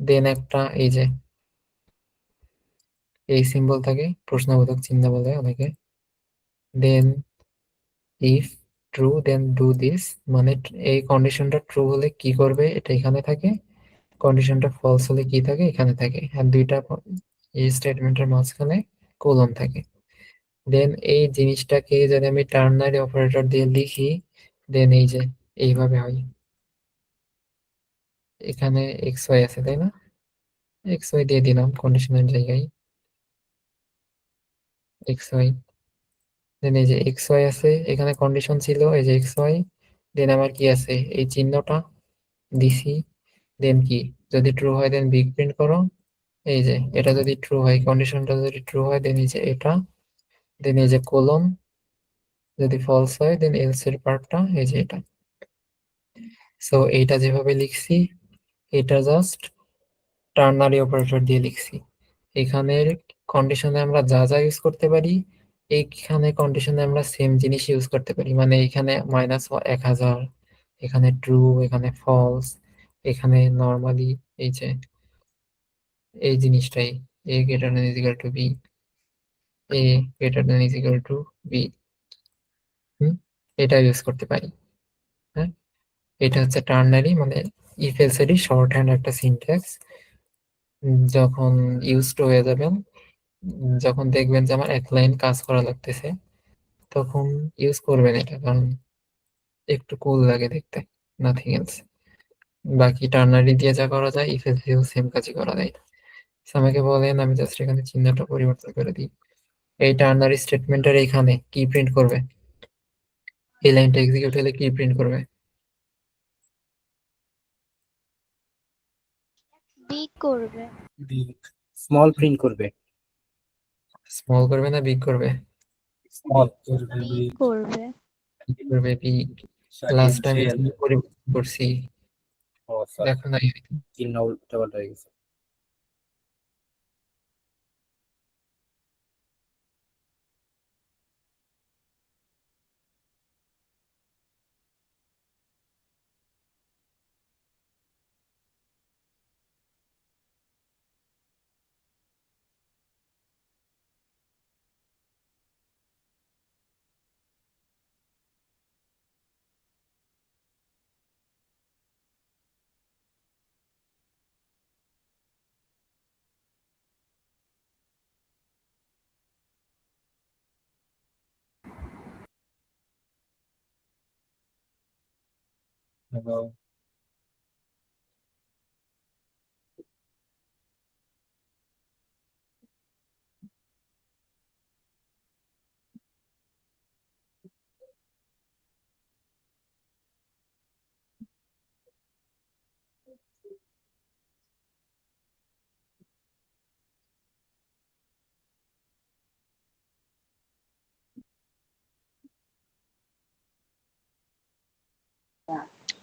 দেন একটা এই যে এই সিম্বল থাকে, প্রশ্নবোধক চিহ্ন বলে অনেকে, then if true then do this, মানে এই কন্ডিশনটা ট্রু হলে কি করবে এটা এখানে থাকে, কন্ডিশনটা ফলস হলে কি থাকে, এখানে থাকে। আর দুইটা এই স্টেটমেন্টের মাঝখানে কোলন থাকে। দেন এই জিনিসটাকে যদি আমি টার্নারি অপারেটর দিয়ে লিখি, দেন এই যে এইভাবে হয়। এখানে এক্স ওয়াই আছে, তাই না? এক্স ওয়াই দিয়ে দিলাম কন্ডিশনের জায়গায়, এক্স ওয়াই। দেন এই যে এক্স ওয়াই আছে, এখানে কন্ডিশন ছিল এই যে এক্স ওয়াই, দেন আমার কি আছে, এই চিহ্নটা দিছি। দেন কি, যদি ট্রু হয় দেন বিগ প্রিন্ট করো। এই যে এটা যদি ট্রু হয়, কন্ডিশনটা যদি ট্রু হয় দেন এই যে এটা, দেন এই যে কোলন, যদি ফলস হয় দেন এলস এর পার্টটা এই যে এটা। সো এইটা যেভাবে লিখছি, এটা জাস্ট টার্নারি অপারেটর দিয়ে লিখছি। এখানের কন্ডিশনে আমরা যা যা ইউজ করতে পারি, এইখানে কন্ডিশনে আমরা সেম জিনিস ইউজ করতে পারি। মানে এখানে -1000, এখানে ট্রু, এখানে ফলস, এখানে নর্মালি এই যে এই জিনিসটাই a greater than is equal to b, a greater than is equal to b, এটা ইউজ করতে পারি। হ্যাঁ, এটা হচ্ছে টার্নারি মানে ইফ এলস এরই শর্ট হ্যান্ড একটা সিনট্যাক্স। যখন ইউজড হয়ে যাবেন, যখন দেখবেন যে আমার এক লাইন কাজ করা লাগতেছে, তখন ইউজ করবেন এটা, কারণ একটু কুল লাগে দেখতে, নাথিং এলস। বাকি টার্নারি দিয়ে যা করা যায় ইফ এলস দিয়েও সেম কাজই করা যায়। So, আমাকে বলেন, আমি জাস্ট এখানে চিহ্নটা পরিবর্তন করে দিই। এই টার্নারি স্টেটমেন্টের এখানে কি প্রিন্ট করবে? এই লাইনটা এক্সিকিউট হলে কি প্রিন্ট করবে? বি করবে। বিগ স্মল প্রিন্ট করবে। স্মল করবে না বিগ করবে? স্মল বি করবে। কি করবে? বিগ। লাস্ট টাইম পরিবর্তন করছি, ও সরি, দেখো না চিহ্ন উল্টাপাল্টা হয়ে গেছে।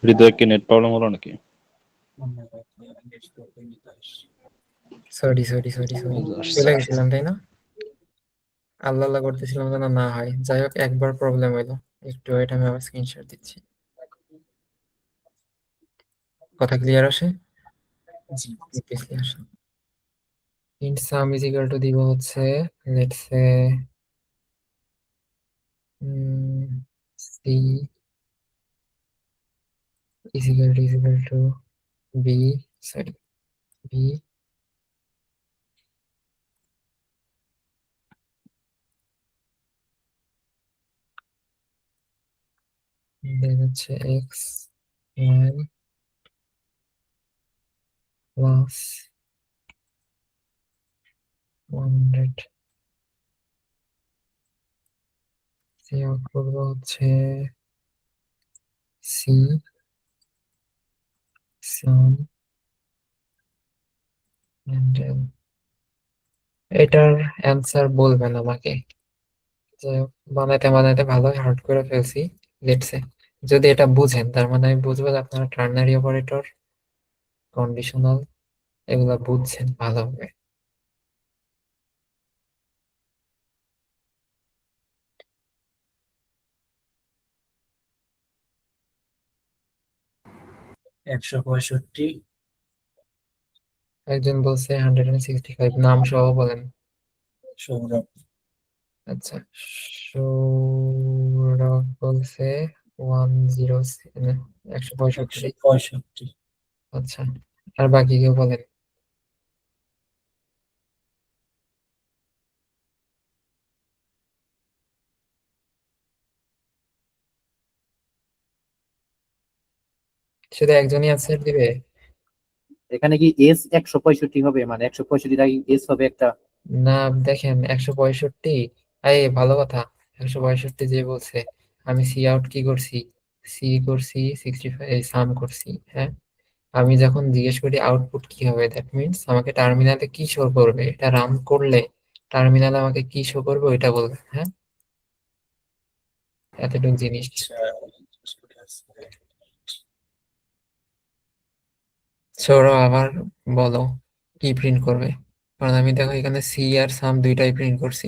হৃদয় কি নেট প্রবলেম হলো নাকি? সরি সরি সরি সরি, চলে গেছিলাম তাই না? আল্লাহ আল্লাহ করতেছিলাম যেন না হয়। যাই হোক, একবার প্রবলেম হইলো, একটু ওয়েট, আমি আবার স্ক্রিনশট দিচ্ছি। কথা ক্লিয়ার আসে? জি ক্লিয়ার আসে। int sum is equal to দিব হচ্ছে let's say c is equal to b, sorry, b then হচ্ছে x y plus 100, c out করবো হচ্ছে c sum and এটার অ্যান্সার বলবেন আমাকে। যাই হোক, বানাইতে বানাইতে ভালোই হার্ড করে ফেলছি। লেটস সে, যদি এটা বুঝেন তার মানে আমি বুঝবো যে আপনারা টার্নারি অপারেটর, কন্ডিশনাল এগুলা বুঝছেন ভালোভাবে। একশো পঁয়ষট্টি। একজন বলছে 165, নাম সহ বলেন। সৌরভ। আচ্ছা, সৌরভ বলছে 165। আচ্ছা, আর বাকি কেউ বলেন? শুধু একজনই অ্যান্সার দিবে? এখানে কি এস 165 হবে, মানে 165 আগে এস হবে একটা? না, দেখেন 165, এই ভালো কথা, 165 যে বলছে, আমি সি আউট কি করছি? সি করছি 65, সাম করছি। হ্যাঁ, আমি যখন জিজ্ঞেস করি আউটপুট কি হবে, দ্যাট মিনস আমাকে টার্মিনালে কি শো করবে, এটা রান করলে টার্মিনালে আমাকে কি শো করবে ওইটা বলবে। হ্যাঁ, এতটুকু জিনিস। সৌরভ আবার বলো কি প্রিন্ট করবে, কারণ আমি দেখো এখানে সি আর সাম দুইটাই প্রিন্ট করছি।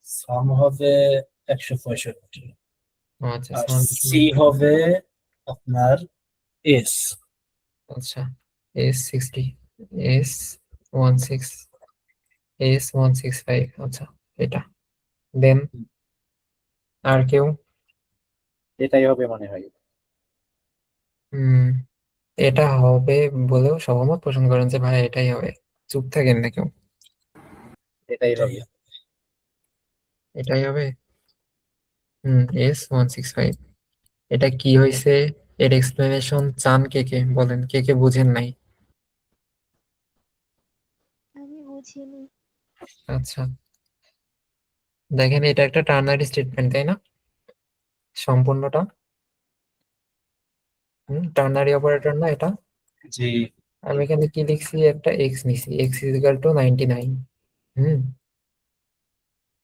সাম হবে 165, আচ্ছা, আর সাম সি হবে আপনার এস আচ্ছা, S60, S165, আচ্ছা এটা। দেন আর কেউ? এটাই হবে মনে হয়। হুম, এটা হবে বলেও সহমত পোষণ করেন যে ভাই এটাই হবে। চুপ থাকেন না কেউ। এটাই হবে। এটাই হবে। S165, এটা কি হয়েছে? এর এক্সপ্লেনেশন চান কে কে? বলেন, কে কে বুঝেন নাই? আমি বুঝিনি। আচ্ছা, দেখেন এটা একটা টার্নারি স্টেটমেন্ট, তাই না? সম্পূর্ণটা টার্নারি অপারেটর না এটা? জি আমি এখানে কি লিখছি? একটা এক্স নিছি, এক্স ইজ ইকুয়াল টু 99। হুম,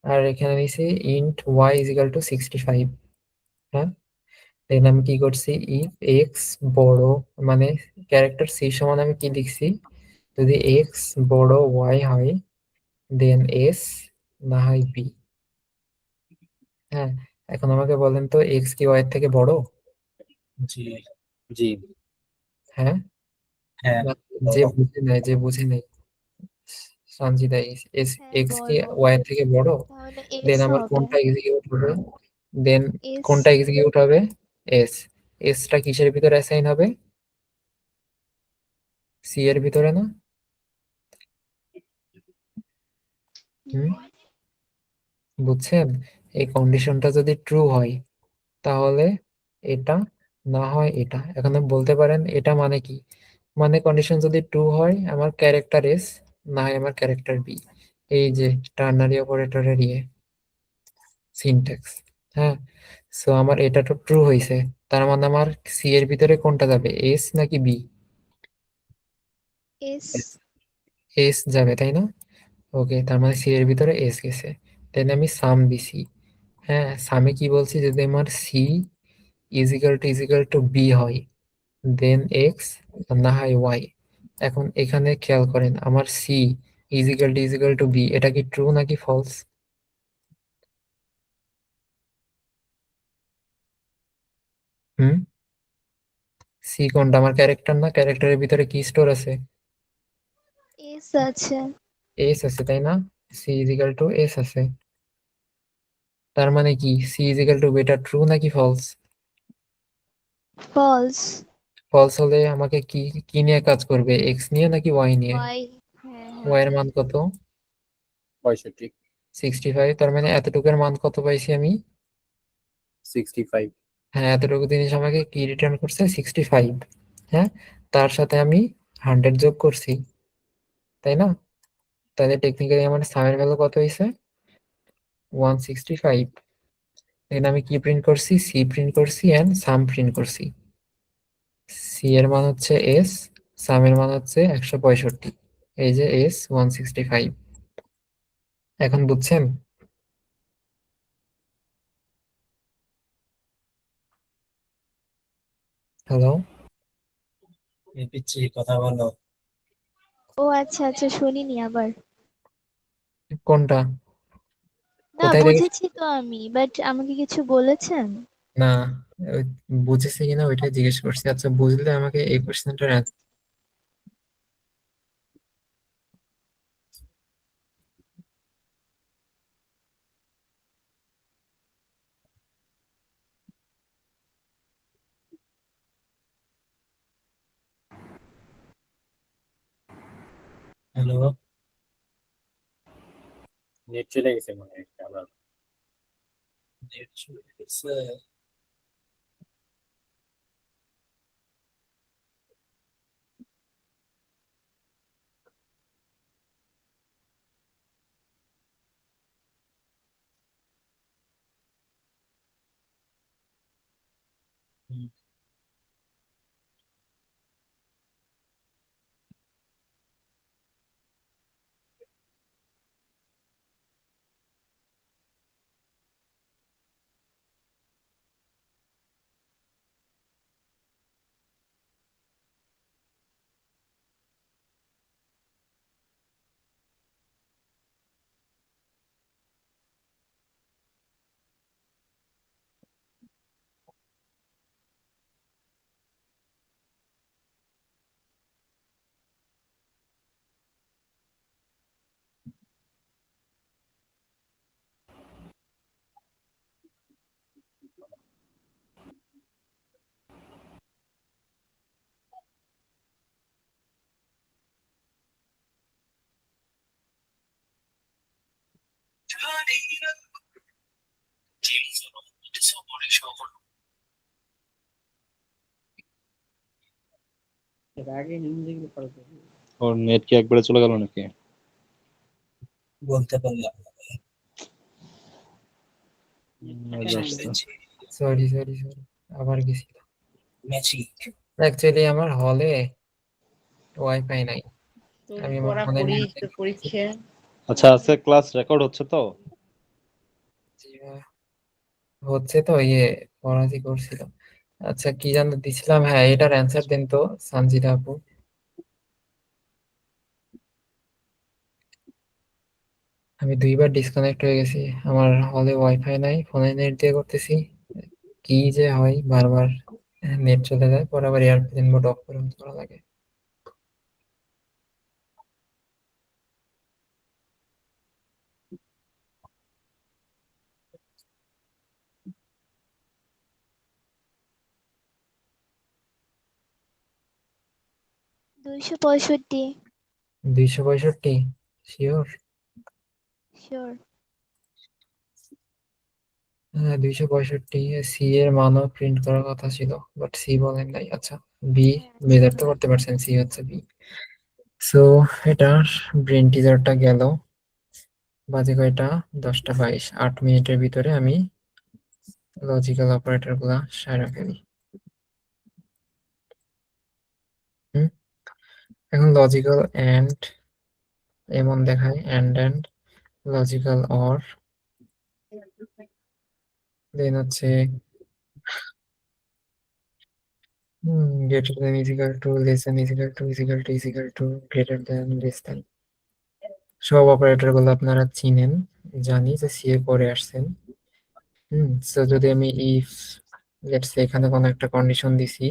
আর এখানে নিছি int y is equal to 65। হ্যাঁ, দেন আমি কি করছি? ইফ এক্স বড়, মানে ক্যারেক্টার সি সমান আমি কি লিখছি? যদি এক্স বড় ওয়াই হয় দেন এস, না হয় বি। হ্যাঁ, এখন আমাকে বলেন তো এক্স কি ওয়াই এর থেকে বড়? জি জি হ্যাঁ, হ্যাঁ না, যে বলো। বুঝে নাই, যে বুঝে নাই সঞ্জিতা, এস হ্যাঁ এক্স কি বড়। ওয়াই এর থেকে বড়? তাহলে দেন এস আমার হবে। কোনটা এক্সিকিউট হবে? দেন এস। কোনটা এক্সিকিউট হবে? এস। এসটা কিসের ভিতরে অ্যাসাইন হবে? সি এর ভিতরে না? হুম, বুঝছেন? এই কন্ডিশনটা যদি ট্রু হয় তাহলে এটা, না হয় এটা। এখন আপনি বলতে পারেন এটা মানে কি? মানে কন্ডিশন যদি ট্রু হয় আমার ক্যারেক্টার এস, না হয় আমার ক্যারেক্টার বি। এই যে টার্নারি অপারেটরের সিনট্যাক্স। হ্যাঁ, সো আমার এটা তো ট্রু হয়েছে, তার মানে আমার সি এর ভিতরে কোনটা যাবে, এস নাকি বি? এস। এস যাবে, তাই না? ওকে, তার মানে সি এর ভিতরে এস গেছে। দেন আমি সাম দিছি। হ্যাঁ, সামে কি বলছি? যদি আমার c is equal to b হয় দেন এক্স, না হয় ওয়াই। এখন এখানে খেয়াল করেন, আমার c is equal to b, এটা কি ট্রু নাকি ফলস? হুম, সি কোনটা? আমার ক্যারেক্টার না? ক্যারেক্টারের ভিতরে কি স্টোর আছে? এস আছে। এস আছে, তাই না? C is equal to s আছে, তার মানে কি c is equal to b, এটা ট্রু নাকি ফলস? ফলস। ফলস হলে আমাকে কি, কি নিয়ে কাজ করবে? এক্স নিয়ে নাকি ওয়াই নিয়ে? ওয়াই। হ্যাঁ হ্যাঁ। ওয়াই এর মান কত? 65 65, তার মানে এতটুকুর মান কত পাইছি আমি? 65 হ্যাঁ, এতটুকু জিনিস আমাকে কি রিটার্ন করছে? 65। হ্যাঁ, তার সাথে আমি 100 যোগ করছি, তাই না? তাহলে টেকনিক্যালি আমার সামের ভ্যালু কত হয়েছে? 165। দেন আমি কি প্রিন্ট করছি? সি প্রিন্ট করছি এন্ড সাম প্রিন্ট করছি। সি এর মান হচ্ছে এস, সামের মান হচ্ছে 165। এই যে S165। এখন বুঝছেন? হ্যালো, এই পিচ্ছি কথা বলো। ও আচ্ছা আচ্ছা, শুনিনি আবার। কোনটা? না কোথায় থেকে? বুঝেছি তো আমি, বাট আমাকে কিছু বলেছেন? না, ওই বুঝেছি কিনা ওইটাই জিজ্ঞেস করছি। আচ্ছা, বুঝলে আমাকে এই কোশ্চেনটার হ্যালো, নেট চলে গেছে মনে হয় আবার। নেট চলে গেছে। হুম। ওর নেট কি একবারে চলে গেল নাকি? বলতে পারলাম সরি আবার গেছিল। অ্যাকচুয়ালি আমার হলে ওয়াইফাই নাই। তোর আমি আমার পড়া ফোনের পড়িস, মধ্যে তোর পরীক্ষা। আচ্ছা আছে, ক্লাস রেকর্ড হচ্ছে তো? হচ্ছে তো পড়াশি করছিল। আচ্ছা কি জানতে দিছিলাম, হ্যাঁ এটার অ্যান্সার দেন তো সঞ্জিতা আপু। আমি 2বার ডিসকানেক্ট হয়ে গেছি, আমার হলে ওয়াইফাই নাই, ফোনে নেট দিয়ে করতেছি, কি যে হয় বারবার নেট চলে যায়, পরে আবার এয়ারপ্লেন মোড অফ করে on করা লাগে। দুইশো পঁয়ষট্টি। 265 শিওর? শিওর। হ্যাঁ 265, সি এর মানও প্রিন্ট করার কথা ছিল, বাট সি বলেন নাই। আচ্ছা বি মেজার তো করতে পারছেন, সি হচ্ছে বি। সো এটার ব্রেন টিজারটা গেল, বাজে কয়টা 10টা 22, 8 মিনিটের ভিতরে আমি লজিক্যাল অপারেটর গুলা সারা ফেলি। এখন লজিক্যাল এন্ড এমন দেখায়, এন্ড লজিক্যাল অর, দেন হচ্ছে greater than is equal to, less than is equal to, is equal to, greater than, less than। সব অপারেটর গুলো আপনারা চিনেন, জানি যে সি এ পরে আসছেন। সো যদি আমি ইফ লেটস সে এখানে কোনো একটা কন্ডিশন দিছি,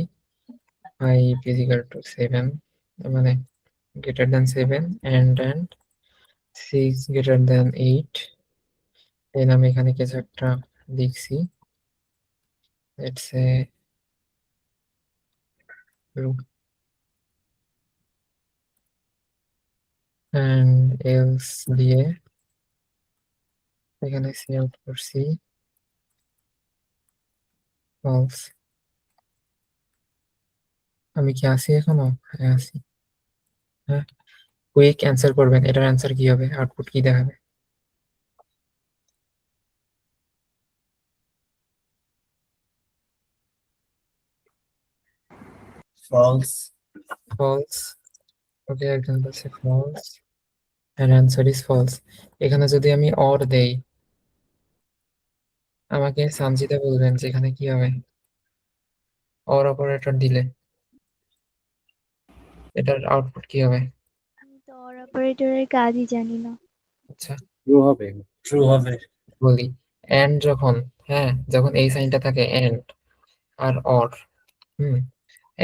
i is equal to 7, মানে greater than 7 and 6 greater than 8, দেন আমি এখানে কিছু একটা লিখছি, লেটস সে and else দিয়ে এখানে সি আউট করছি false। আমি কি আছি এখনো? হ্যাঁ আছি। হ্যাঁ কুইক অ্যান্সার করবেন, এটার অ্যান্সার কি হবে, আউটপুট কি দেখাবে? ফলস। ওকে একজন বলছে false, and answer is false. এখানে যদি আমি অর দেই, আমাকে সানজিদা বলবেন যে এখানে কি হবে, অর অপারেটর দিলে এটার আউটপুট কি হবে? আমি তো অর অপারেটরের কাজই জানি না। আচ্ছা ট্রু হবে। বলি, এন্ড যখন, হ্যাঁ যখন এই সাইনটা থাকে এন্ড আর অর,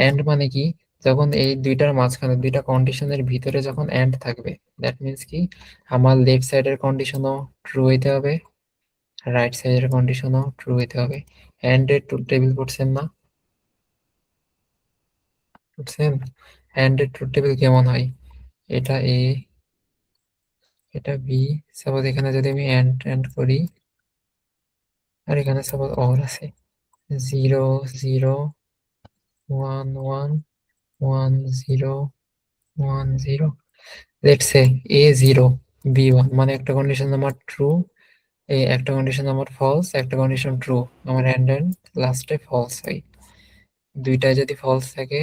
এন্ড মানে কি, যখন এই দুইটার মাঝখানে দুইটা কন্ডিশনের ভিতরে যখন এন্ড থাকবে, দ্যাট মিন্স কি আমার লেফট সাইডের কন্ডিশনও ট্রু হইতে হবে, রাইট সাইডের কন্ডিশনও ট্রু হইতে হবে। এন্ড এর ট্রুথ টেবিল করছেন না? বুঝছেন? এন্ড এর ট্রুথ টেবিল কেমন হয়, এটা এ, এটা বি। সাপোজ এখানে যদি আমি এন্ড করি, আর এখানে সাপোজ অর আছে 0 0 1 1 1 0 1 0, লেটস সে এ 0 বি 1, মানে একটা কন্ডিশন আমার ট্রু, একটা কন্ডিশন আমার ফলস, একটা কন্ডিশন ট্রু, আমার এন্ড লাস্টে ফলস হয়। দুইটাই যদি ফলস থাকে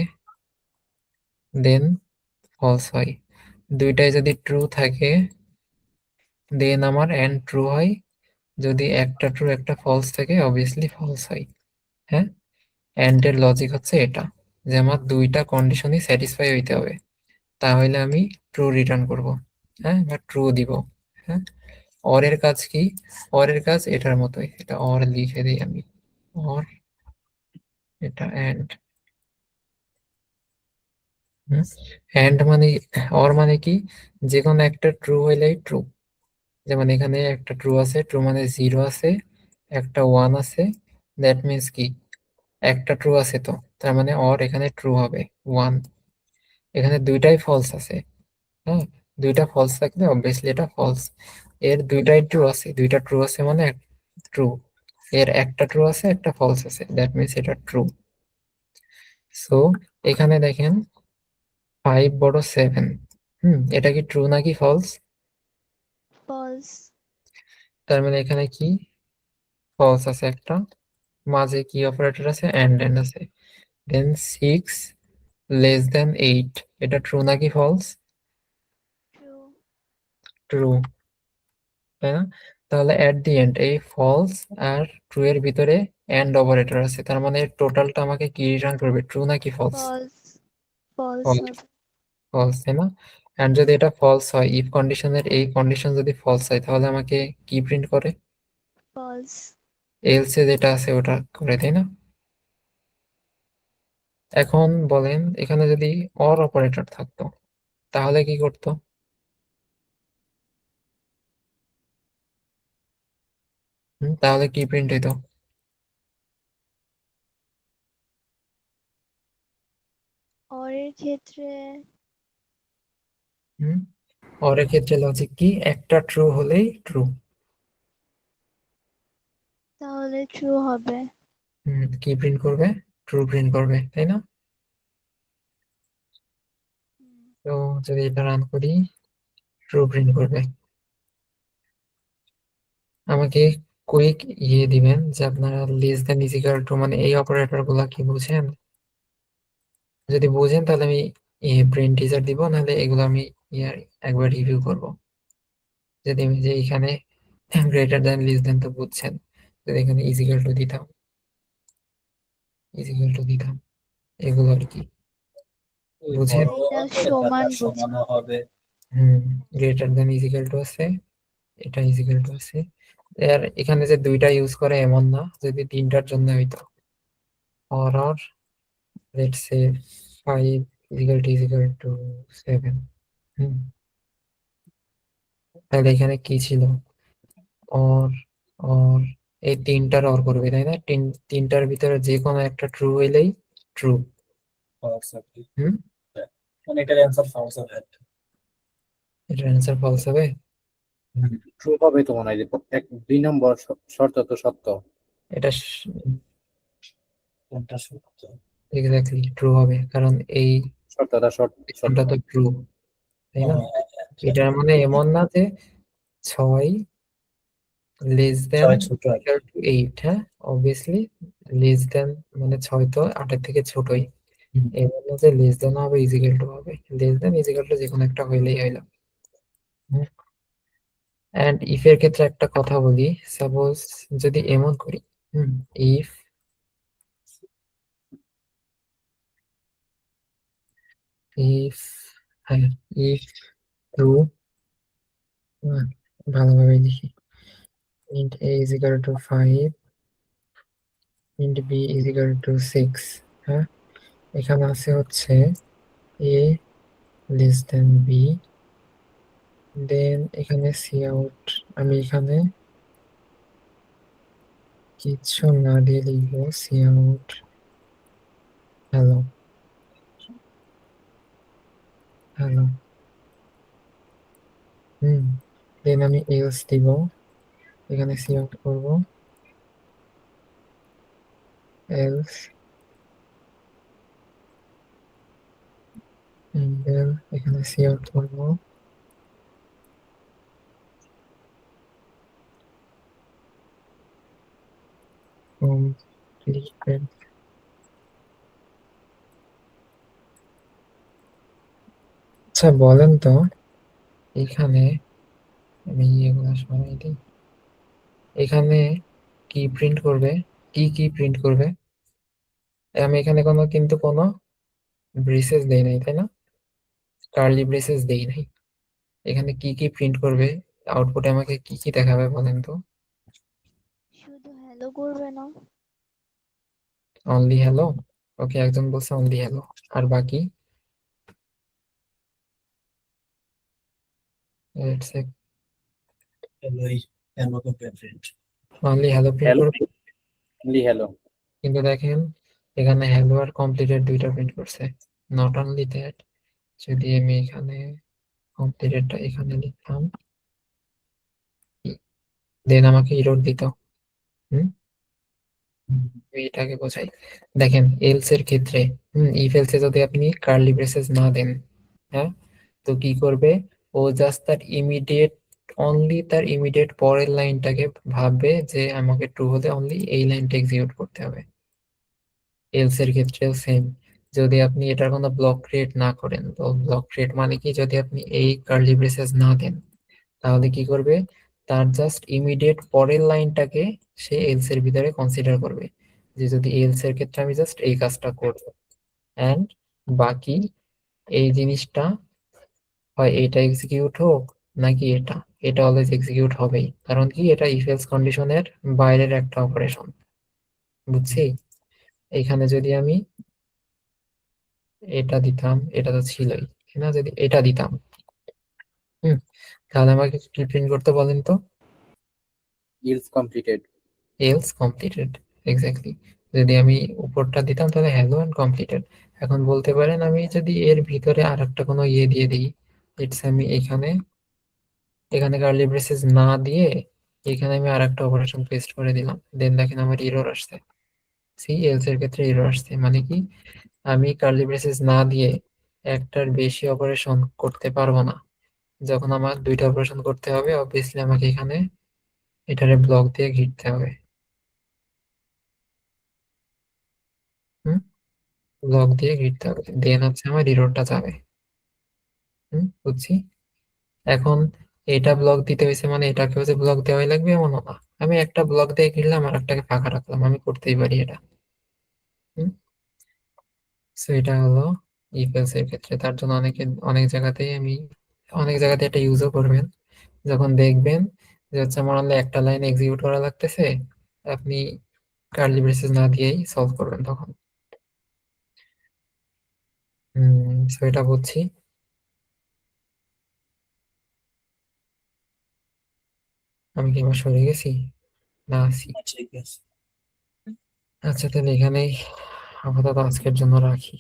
দেন ফলস হয়, দুইটাই যদি ট্রু থাকে দেন আমার এন্ড ট্রু হয়, যদি একটা ট্রু একটা ফলস থাকে অবভিয়াসলি ফলস হয়। হ্যাঁ এন্ড এর লজিক হচ্ছে এটা, যে আমার দুইটা কন্ডিশনই স্যাটিসফাই হইতে হবে, তাহলে আমি ট্রু রিটার্ন করব, হ্যাঁ বা ট্রু দিব। হ্যাঁ অর এর কাজ কি, অর এর কাজ এটার মতোই, এটা অর লিখে দিই আমি, অর এটা এন্ড। এন্ড মানে, অর মানে কি, যে কোনো একটা ট্রু হইলেই ট্রু, যেমন এখানে একটা ট্রু আছে, ট্রু মানে 0 আছে, একটা 1 আছে, দ্যাট মিন্স কি একটা ট্রু আছে, তো তার মানে অর এখানে ট্রু হবে 1। এখানে দুইটাই ফলস আছে, হ্যাঁ দুইটা ফলস থাকলে অবভিয়াসলি এটা ফলস। এর দুইটাই ট্রু আছে, দুইটা ট্রু আছে মানে ট্রু। এর একটা ট্রু আছে, একটা ফলস আছে, দ্যাট মিনস এটা ট্রু। সো এখানে দেখেন 5 বড় 7, এটা কি ট্রু নাকি ফলস? ফলস। তার মানে এখানে কি ফলস আছে একটা, মাঝে কি অপারেটর আছে, এন্ড আছে। দেন 6 লেস দেন 8, এটা ট্রু নাকি ফলস? ট্রু। ট্রু, তাই না? তাহলে এট দি এন্ড এই ফলস আর ট্রু এর ভিতরে এন্ড অপারেটর আছে, তার মানে টোটালটা আমাকে কি রিটার্ন করবে, ট্রু নাকি ফলস? ফলস। ফলস ফলস, হবে। ফলস, তাই না? এন্ড যদি এটা ফলস হয়, ইফ কন্ডিশনের এই কন্ডিশন যদি ফলস হয়, তাহলে আমাকে কি প্রিন্ট করে? ফলস। এলসে যেটা আছে ওটা করে, তাই না? এখন বলেন এখানে যদি অর অপারেটর থাকতো তাহলে কি করতো? তাহলে কি প্রিন্ট হইতো? অরের ক্ষেত্রে হুম অরের ক্ষেত্রে লজিক কি, একটা ট্রু হলেই ট্রু। তাহলে ট্রু হবে। কি প্রিন্ট করবে? ট্রু প্রিন্ট করবে, তাই না? তো যদি এটা রান করি, ট্রু প্রিন্ট করবে। আমাকে কুইক দিবেন যে আপনারা less than is equal two মানে এই অপারেটর গুলা কি বুঝেন? যদি বুঝেন তাহলে আমি ব্রেন টিজার দিব, নাহলে এগুলো আমি একবার রিভিউ করব। যদি আমি যে এখানে গ্রেটার দ্যান লেস দেন তো বুঝছেন, যদি এখানে ইজ ইকুয়াল টু দিতাম, এগুলো আর কি বুঝেন? এটা সমান বুঝি। হবে। Greater than is equal two আছে, এটা ইজ ইকুয়াল টু আছে। আর এখানে যে দুইটা ইউজ করে এমন না, যদি তিনটার জন্য হইতো or let's say 5 is equal to 7, হুম তাহলে এখানে কি ছিল, or or এই তিনটার অর করবে, তাই না? তিনটার ভিতরে যে কোনো একটা ট্রু হইলেই ট্রু। হুম মানে এটার অ্যান্সার ফলস হবে। এটার অ্যান্সার ফলস হবে। ট্রু হবে তো মনে হয় যে 2 নম্বর শর্ত তো সত্য। এটা কোনটা সত্য? এক্স্যাক্টলি ট্রু হবে, কারণ এই শর্তটা সত্য। কোনটা তো ট্রু, তাই না? এটার মানে এমন না যে 6 লেস দেন 6 ছোট আর কি। 8, হ্যাঁ অবভিয়াসলি লেস দেন মানে 6 তো 8 থেকে ছোটই। এর মধ্যে যে লেস দেন হবে ইজিক্যাল টু হবে, লেস দেন ইজিক্যাল টু যে কোনো একটা হইলেই হইলো। এন্ড ইফ এর ক্ষেত্রে একটা কথা বলি, সাপোজ যদি এমন করি, ইফ ইফ হ্যাঁ ইফ ট্রু, ভালোভাবে লিখি, int a is equal to 5, int b is equal to 6, হ্যাঁ এখানে আছে হচ্ছে a less than b, দেন এখানে সি আউট, আমি এখানে কিছু না দিয়ে লিখবো সি আউট হ্যালো হ্যালো, দেন আমি এলস দিব, এখানে সি আউট করবো এলস, দেন এখানে সি আউট করবো completed। আচ্ছা বলেন তো এখানে আমি এগুলো সরাই দিই, এখানে কি প্রিন্ট করবে, কি প্রিন্ট করবে? আমি এখানে কিন্তু কোনো ব্রেসেস দেই নাই, তাই না? কার্লি ব্রেসেস দেই নাই। এখানে কি প্রিন্ট করবে, আউটপুটে আমাকে কি দেখাবে বলেন তো? শুধু হ্যালো করবে না? অনলি হ্যালো, ওকে একজন বলছে অনলি হ্যালো, আর বাকি let's say only hello print hello, করবে। হ্যালো। কিন্তু দেখেন এখানে হ্যালো আর কমপ্লিটেড দুইটা প্রিন্ট করছে। নট অনলি দ্যাট, যদি আমি এখানে কমপ্লিটেডটা এখানে লিখতাম, দেন আমাকে ইরর দিত। হুম এটাকে বোঝাই। দেখেন এলস এর ক্ষেত্রে ইফ এলসে যদি আপনি কার্লি ব্রেসেস না দেন, হ্যাঁ, তো কি করবে, ও জাস্ট তার ইমিডিয়েট, অনলি তার ইমিডিয়েট পরের লাইনটাকে ভাববে যে আমাকে ট্রু হলে অনলি এই লাইনটা এক্সিকিউট করতে হবে। এলস এর ক্ষেত্রেও সেম। যদি আপনি এটার কোনো ব্লক ক্রিয়েট না করেন, তো ব্লক ক্রিয়েট মানে কি, যদি আপনি এই কার্লি ব্রেসেস না দেন তাহলে কি করবে, তার জাস্ট ইমিডিয়েট পরের লাইনটাকে সে এলস এর ভিতরে কনসিডার করবে, যে যদি এলস এর ক্ষেত্রে আমি জাস্ট এই কাজটা করব, এন্ড বাকি এই জিনিসটা হয় এটা এক্সিকিউট হোক নাকি এটা, এটা অলওয়েজ এক্সিকিউট হবেই, কারণ কি এটা ইফ এলস কন্ডিশনের বাইরের একটা অপারেশন। বুঝছি? এখানে যদি আমি এটা দিতাম, এটা তো ছিলই, তাই না, যদি এটা দিতাম, হুম তাহলে আমাকে কি প্রিন্ট করতে বলেন তো? Else completed. Else completed, exactly. যদি আমি উপরটা দিতাম তাহলে হ্যালো এন্ড কমপ্লিটেড। এখন বলতে পারেন আমি যদি এর ভিতরে আর একটা কোনো ইয়ে দিয়ে দিই, ইটস আমি এখানে এখানে কার্লি ব্রেসেস না দিয়ে এখানে আমি আর একটা অপারেশন পেস্ট করে দিলাম, দেন দেখেন আমার এরর আসছে। সি এলস এর ক্ষেত্রে এরর আসছে, মানে কি আমি কার্লি ব্রেসেস না দিয়ে একটার বেশি অপারেশন করতে পারবো না। যখন আমার দুইটা অপারেশন করতে হবে, অবভিয়াসলি আমাকে এখানে এটারে ব্লক দিয়ে ঘিরতে হবে। হুম ব্লক দিয়ে ঘিরতে হবে, দেন হচ্ছে আমার এররটা যাবে। বুঝছি। এখন এটা ব্লক দিতে হয়েছে মানে এটাকেও যে ব্লক দেওয়াই লাগবে এমনও না। আমি একটা ব্লক দিয়ে ঘিরলাম আর একটাকে ফাঁকা রাখলাম, আমি করতেই পারি এটা। সো এটা হলো ইফ এলস এর ক্ষেত্রে। তার জন্য অনেক জায়গাতেই অনেক জায়গাতে এটা ইউজও করবেন, যখন দেখবেন যে হচ্ছে আমার only একটা লাইন এক্সিকিউট করা লাগতেছে, আপনি কার্লি ব্রেসেস না দিয়েই সলভ করবেন তখন। সো এটা বুঝছি। আমি কি এবার সরে গেছি না আছি? ঠিক আছে। আচ্ছা তাহলে এখানেই আপাতত আজকের জন্য রাখি।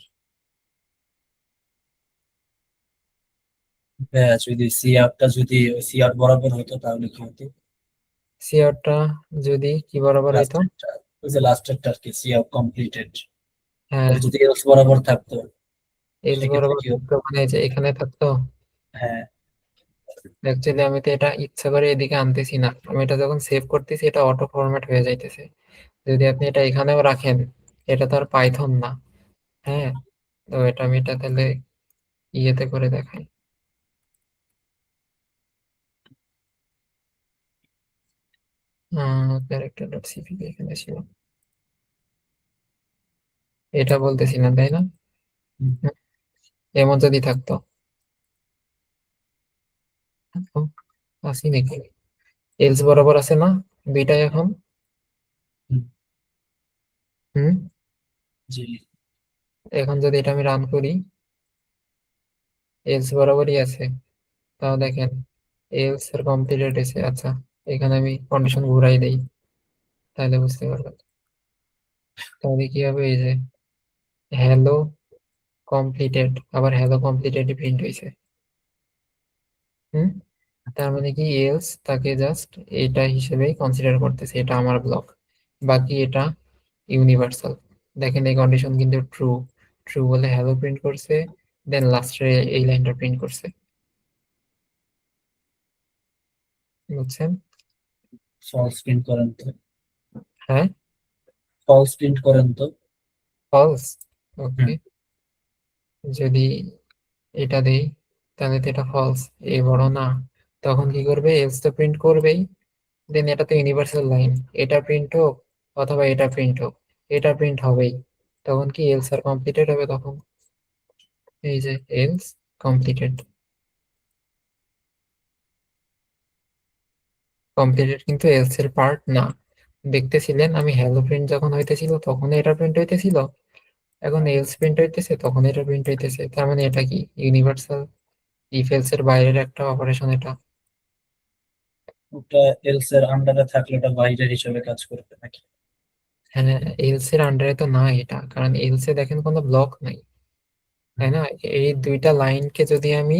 হ্যাঁ, যদি সিআরটা যদি সিআর বরাবর হতো তাহলে কি হতো? সিআরটা যদি কি বরাবর হইতো? লাস্টেরটা, ওই যে লাস্টেরটা আর কি, সিআর কমপ্লিটেড, হ্যাঁ, যদি এলস বরাবর থাকতো এলস সেক্ষেত্রে বরাবর কি হতো? থাকতো মানে যে এখানে থাকতো। হ্যাঁ, অ্যাকচুয়ালি আমি তো এটা ইচ্ছা করে এদিকে আনতেছি না, আমি এটা যখন সেভ করতেছি এটা অটো ফরম্যাট হয়ে যাইতেছে। যদি আপনি এটা এখানেও রাখেন, এটা তো আর পাইথন না। হ্যাঁ, তো এটা তাহলে ইয়েতে করে দেখাই। ক্যারেক্টার ডট সিপিপি এখানে ছিল, এটা বলতেছি না তাই না? হুম। হুম, এমন যদি থাকতো, ও, আসি নাকি, এলস বরাবর আছে না দুইটাই এখন? হুম, হুম জি, এখন যদি এটা আমি রান করি, এলস বরাবরই আছে, তাও দেখেন এলস এর কমপ্লিটেড এসে। আচ্ছা, এখানে আমি কন্ডিশন ঘুরাই দেই, তাহলে বুঝতে পারবেন। তাহলে কি হবে, এই যে হ্যালো কমপ্লিটেড, আবার হ্যালো কমপ্লিটেড প্রিন্ট হয়েছে। হুম তার মানে কি এলস তাকে জাস্ট এটা হিসেবেই কনসিডার করতেছে, এটা আমার ব্লক, বাকি এটা ইউনিভার্সাল। দেখেন এই কন্ডিশন কিন্তু ট্রু, ট্রু বলে হ্যালো প্রিন্ট করছে, দেন লাস্টে এই লাইনটা প্রিন্ট করছে। বুঝছেন? ফলস প্রিন্ট করেন তো, হ্যাঁ, ফলস প্রিন্ট করেন তো। ফলস। ওকে, হুম, যদি এটা দেই তাহলে তো এটা ফলস, এ বড় না, তখন কি করবে, এলস তো প্রিন্ট করবেই, দেন এটা তো ইউনিভার্সাল লাইন, এটা প্রিন্ট হোক অথবা এটা প্রিন্ট হোক, এটা প্রিন্ট হবেই। তখন কি এলস আর কমপ্লিটেড হবে তখন, এই যে এলস কমপ্লিটেড। কমপ্লিটেড কিন্তু এলস এর পার্ট না। দেখতেছিলেন আমি হ্যালো প্রিন্ট যখন হইতেছিল তখন এটা প্রিন্ট হইতেছিল, এখন এলস প্রিন্ট হইতেছে তখন এটা প্রিন্ট হইতেছে, তার মানে এটা কি ইউনিভার্সাল ইফ এলস এর বাইরের একটা অপারেশন এটা। ওটা এলস এর আন্ডারে থাকলে ওটা বাইরের হিসেবে কাজ করবে নাকি? হ্যাঁ, এলস এর আন্ডারে তো না এটা, কারণ এলস এ দেখেন কোনো ব্লক নাই, তাই হুম, না? এই দুইটা লাইনকে যদি আমি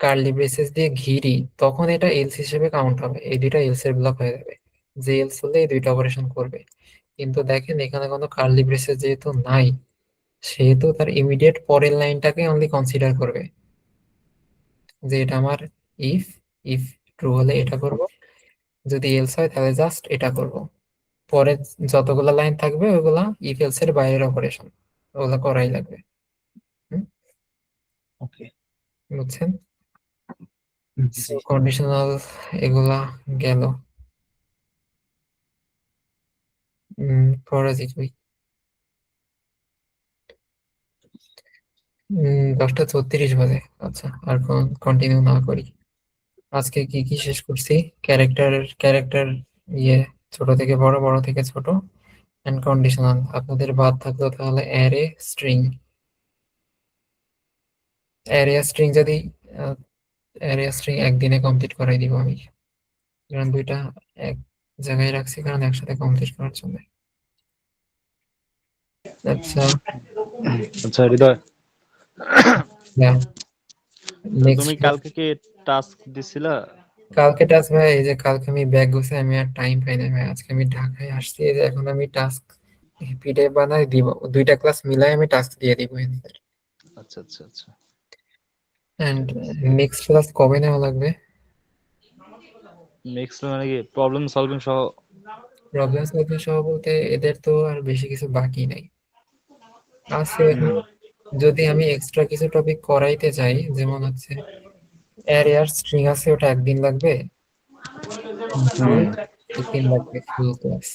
কার্লি ব্রেসেস দিয়ে ঘিরি, তখন এটা এলস হিসেবে কাউন্ট হবে, এই দুইটা এলস এর ব্লক হয়ে যাবে, যে এলস হলে এই দুইটা অপারেশন করবে। কিন্তু দেখেন এখানে কোনো কার্লি ব্রেসেস যেহেতু নাই, সেহেতু তার ইমিডিয়েট পরের লাইনটাকে অনলি কনসিডার করবে, যে এটা আমার ইফ, ইফ ট্রু হলে এটা করব, যদি এলস হয় তাহলে জাস্ট এটা করব। পরে যতগুলা লাইন থাকবে ওগুলা ইফ এলস এর বাইরের অপারেশন, ওগুলা করাই লাগবে। ওকে। বুঝছেন? জি। কন্ডিশনাল এগুলা গেল। ফরাজি কই? 10:34 বাজে। আচ্ছা, আর কন্টিনিউ না করি। আজকে কি কি শেষ করছি? ক্যারেক্টার ইয়ে, ছোট থেকে বড়, বড় থেকে ছোট, এন্ড কন্ডিশনাল। আপনাদের বাদ থাকলো তাহলে অ্যারে, স্ট্রিং। অ্যারে স্ট্রিং যদি অ্যারে স্ট্রিং একদিনে কমপ্লিট করাই দিব আমি, কারণ দুইটা এক জায়গায় রাখছি, কারণ একসাথে কমপ্লিট করার জন্য। আচ্ছা, আচ্ছা হৃদয়, নেক্সট তুমি কালকে কি টাস্ক দিছিলা? কালকে টাস্ক ভাই, এই যে কালকে আমি ব্যাগ গুছাই, আমি আর টাইম পাই না ভাই। আজকে আমি ঢাকায় আসছি, এই যে এখন আমি টাস্ক পিডিএফ বানাই দিব, দুইটা ক্লাস মিলাই আমি টাস্ক দিয়ে দিব এদের। আচ্ছা আচ্ছা আচ্ছা, এন্ড নেক্সট ক্লাস কবে নেওয়া লাগবে? নেক্সট মানে কি প্রবলেম সলভিং সহ? প্রবলেম সলভিং সহ বলতে এদের তো আর বেশি কিছু বাকি নাই, আছে এখন। যদি আমি এক্সট্রা কিছু টপিক করাইতে চাই, যেমন হচ্ছে অ্যারে আর স্ট্রিং আছে, ওটা একদিন লাগবে, ফুল 2 দিন লাগবে ফুল ক্লাস।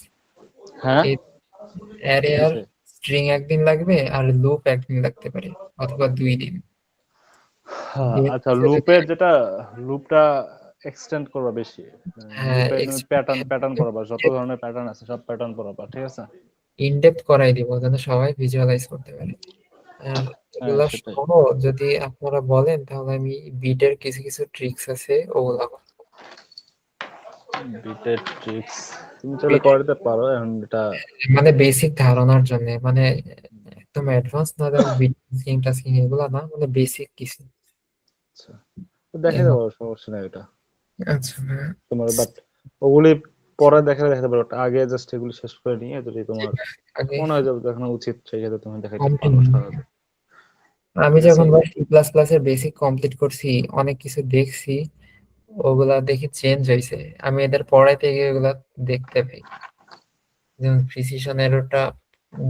হ্যাঁ অ্যারে আর কিসে? স্ট্রিং একদিন লাগবে, আর লুপ একদিন লাগতে পারে, অথবা 2 দিন। হ্যাঁ, দিয়ে আচ্ছা হচ্ছে যদি লুপের যেটা, লুপটা এক্সটেন্ড করবা বেশি, হ্যাঁ লুপে তুমি প্যাটার্ন পড়াবা, যত ধরনের প্যাটার্ন আছে সব প্যাটার্ন পড়াবা, ঠিক আছে? ইনডেপথ করাই দিব, যেন সবাই ভিজুয়ালাইজ করতে পারে। আর হ্যাঁ এগুলা সেটাই। সহ যদি আপনারা বলেন, তাহলে আমি বিটের কিছু কিছু ট্রিক্স আছে ওগুলা বিটের ট্রিক্স তুমি চাইলে bit- করে দিতে পারো, এখন এটা মানে বেসিক ধারণার জন্য, মানে একদম অ্যাডভান্স না, যেমন বিট টাস্কিং এগুলা না, মানে বেসিক কিছু। আচ্ছা দেখে এগুলো- দেবো, সমস্যা নেই এটা আচ্ছা হ্যাঁ। তোমার, বাট ওগুলি পরে দেখাতে পারো, আগে জাস্ট এগুলি শেষ করে নিয়ে যদি তোমার আগে মনে হয় যে দেখানো উচিত, সেই ক্ষেত্রে তুমি দেখাইতে পারো কন্টিনিউ, সহজে। আমি ঠিক আছে? যখন ভাই C++ এর বেসিক কমপ্লিট করছি, অনেক কিছু দেখছি, ওগুলা দেখি চেঞ্জ হয়েছে, আমি এদের পড়াইতে গিয়ে ওগুলা দেখতে পাই। যেমন প্রিসিশন এররটা